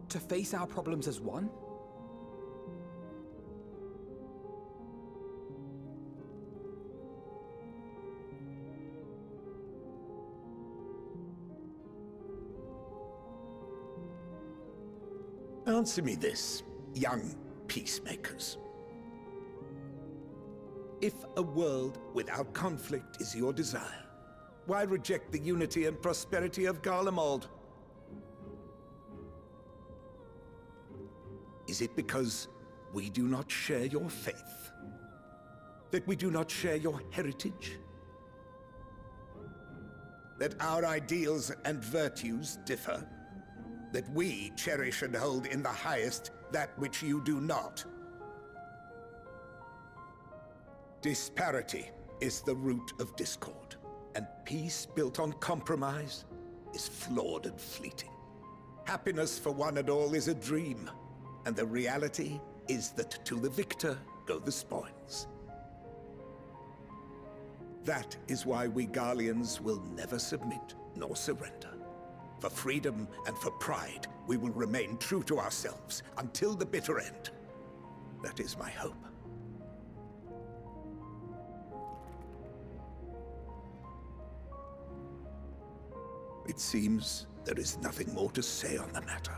to face our problems as one? Answer me this, young peacemakers. If a world without conflict is your desire, why reject the unity and prosperity of Garlemald? Is it because we do not share your faith? That we do not share your heritage? That our ideals and virtues differ? That we cherish and hold in the highest that which you do not? Disparity is the root of discord, and peace built on compromise is flawed and fleeting. Happiness for one and all is a dream, and the reality is that to the victor go the spoils. That is why we Garleans will never submit nor surrender. For freedom and for pride, we will remain true to ourselves until the bitter end. That is my hope. It seems there is nothing more to say on the matter.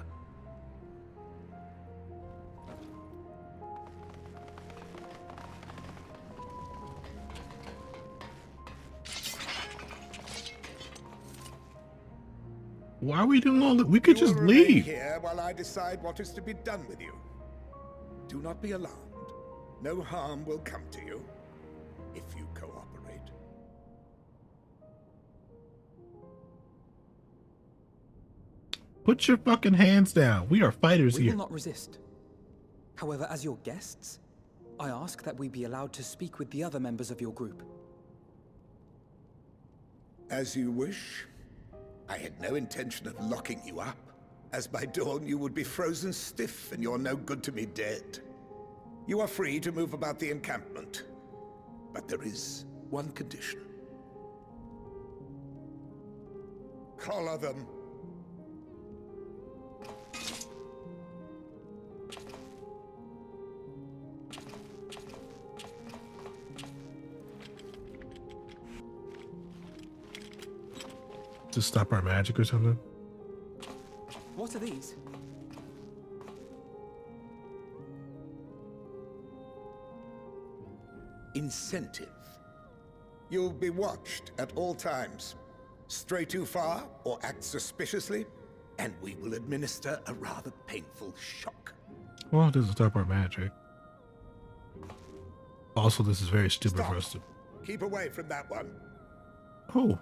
Why are we doing all that? We could just remain leave. Here while I decide what is to be done with you. Do not be alarmed. No harm will come to you if you cooperate. Put your fucking hands down. We are fighters We here. will not resist. However, as your guests, I ask that we be allowed to speak with the other members of your group. As you wish. I had no intention of locking you up, as by dawn you would be frozen stiff and you're no good to me dead. You are free to move about the encampment, but there is one condition. Collar them. To stop our magic or something? What are these? Incentive. You'll be watched at all times. Stray too far or act suspiciously, and we will administer a rather painful shock. Well, it doesn't stop our magic. Also, this is very stupid for us to Keep away from that one. Oh.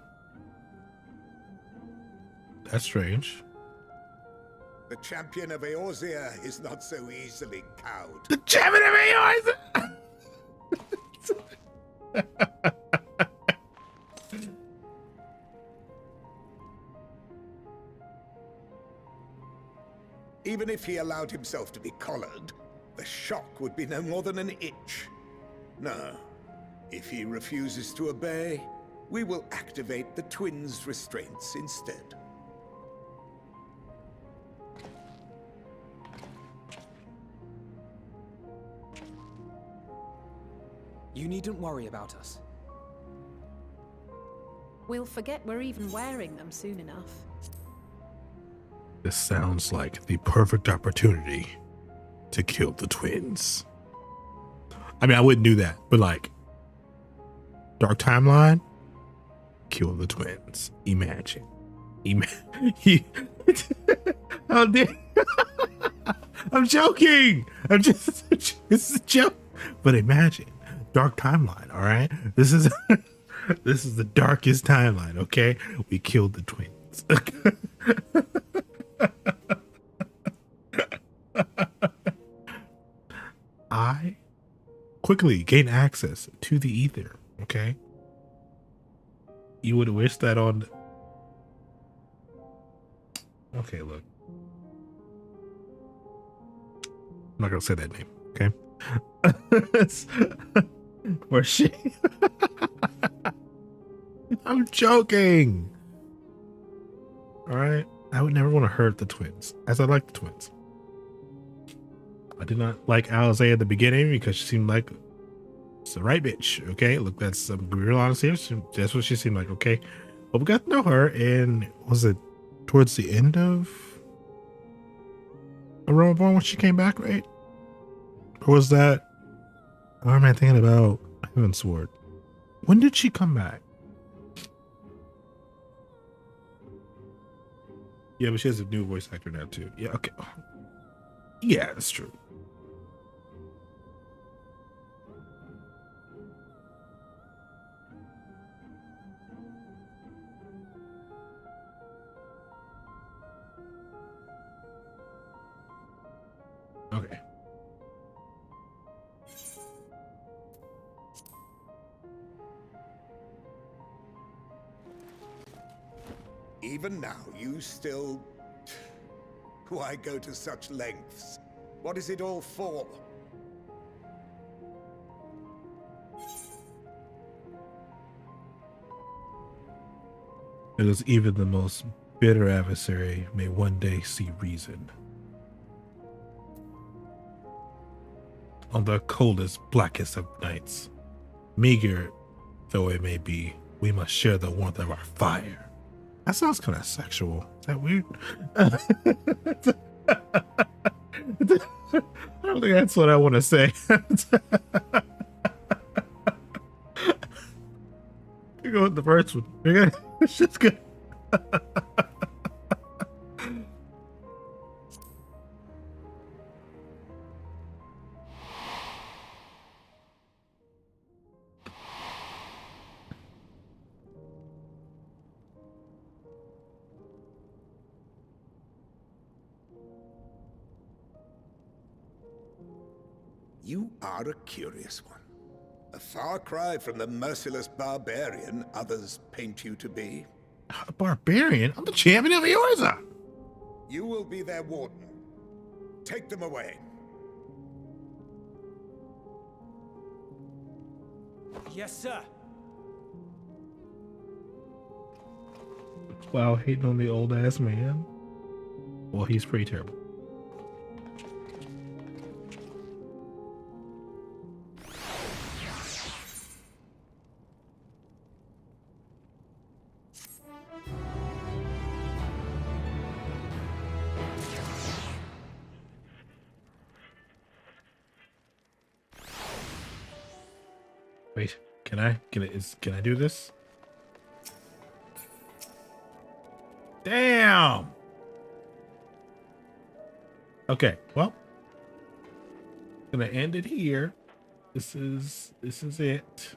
That's strange. The champion of Eorzea is not so easily cowed. The champion of Eorzea! Even if he allowed himself to be collared, the shock would be no more than an itch. No. If he refuses to obey, we will activate the twins' restraints instead. You needn't worry about us. We'll forget we're even wearing them soon enough. This sounds like the perfect opportunity to kill the twins. I mean, I wouldn't do that, but like, dark timeline, kill the twins. Imagine. How dare I'm joking. This is a joke. But imagine, dark timeline, all right? This is the darkest timeline, okay? We killed the twins. I quickly gain access to the ether, okay? You would wish that on... Okay, look. I'm not gonna say that name, okay? Or she... I'm joking! Alright? I would never want to hurt the twins, as I like the twins. I did not like Alizé at the beginning because she seemed like it's the right bitch, okay? Look, that's some real honest here. That's what she seemed like, okay? But we got to know her, and was it towards the end of Aroma Born when she came back, right? Or was that... What am I thinking about? Heavensward. When did she come back? Yeah, but she has a new voice actor now, too. Yeah, okay. Yeah, that's true. Okay. Even now, you still... Why go to such lengths? What is it all for? Because even the most bitter adversary may one day see reason. On the coldest, blackest of nights, meager though it may be, we must share the warmth of our fire. That sounds kind of sexual. Is that weird? I don't think that's what I want to say. You go with the first one. You're good. It's just good. You are a curious one. A far cry from the merciless barbarian others paint you to be. A barbarian? I'm the champion of Eorzea. You will be their warden. Take them away. Yes, sir. Wow, hating on the old ass man. Well, he's pretty terrible. Wait, can I do this? Damn. Okay, well, gonna end it here. This is it.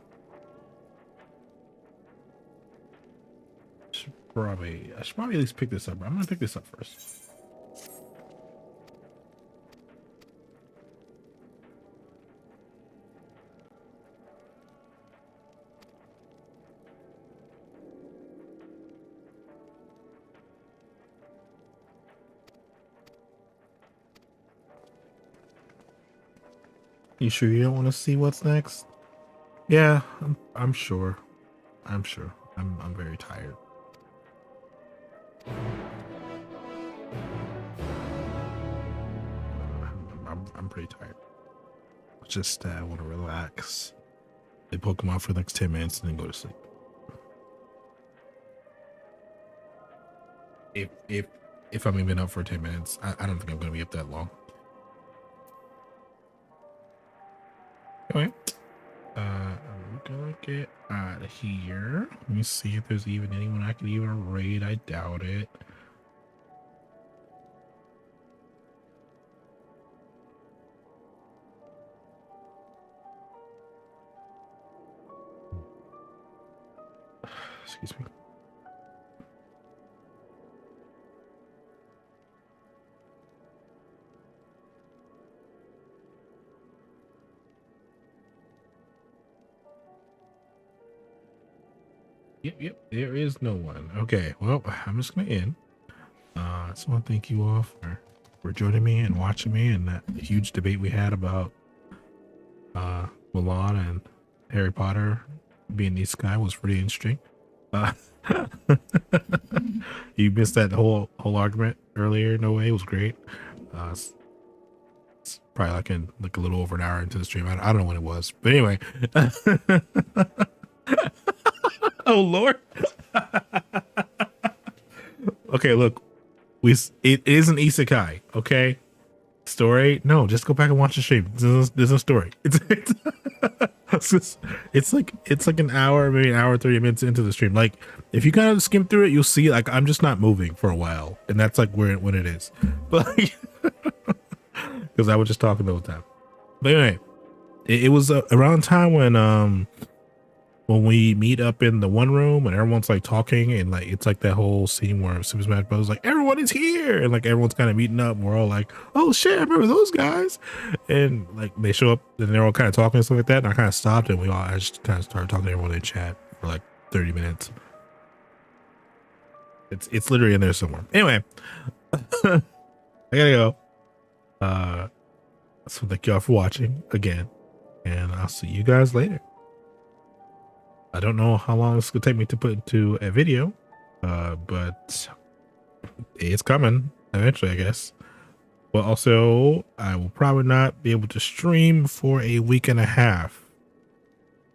I should probably at least pick this up. I'm gonna pick this up first. You sure you don't want to see what's next? Yeah, I'm sure. I'm sure. I'm very tired. I'm pretty tired. Just want to relax. Play Pokemon for the next 10 minutes and then go to sleep. If I'm even up for 10 minutes, I don't think I'm gonna be up that long. Anyway, I'm gonna get out of here. Let me see if there's even anyone I can even raid. I doubt it. Excuse me. Yep, there is no one. Okay, well, I'm just gonna end. I just want to thank you all for joining me and watching me and that huge debate we had about Mulan and Harry Potter being the sky was pretty interesting. You missed that whole argument earlier. No way, it was great. It's probably like a little over an hour into the stream. I don't know when it was, but anyway. Oh Lord. Okay, look, it is an isekai. Okay, story. No, just go back and watch the stream. There's a story. It's like an hour, maybe an hour 30 minutes into the stream. Like if you kind of skim through it, you'll see like I'm just not moving for a while, and that's like when it is. But because I was just talking the whole time. But anyway, it was around time when we meet up in the one room and everyone's like talking and like it's like that whole scene where Super Smash Bros. Like everyone is here and like everyone's kind of meeting up and we're all like, oh shit, I remember those guys, and like they show up and they're all kind of talking and stuff like that, and I kind of stopped and I just kind of started talking to everyone in chat for like 30 minutes. It's literally in there somewhere. Anyway, I gotta go. So thank y'all for watching again, and I'll see you guys later. I don't know how long it's gonna take me to put into a video, but it's coming eventually, I guess. But also, I will probably not be able to stream for a week and a half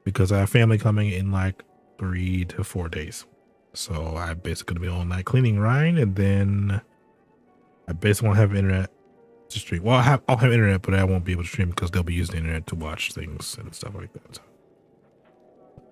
because I have family coming in like 3 to 4 days. So I'm basically gonna be on that cleaning ride, and then I basically won't have internet to stream. Well, I'll have internet, but I won't be able to stream because they'll be using the internet to watch things and stuff like that. So.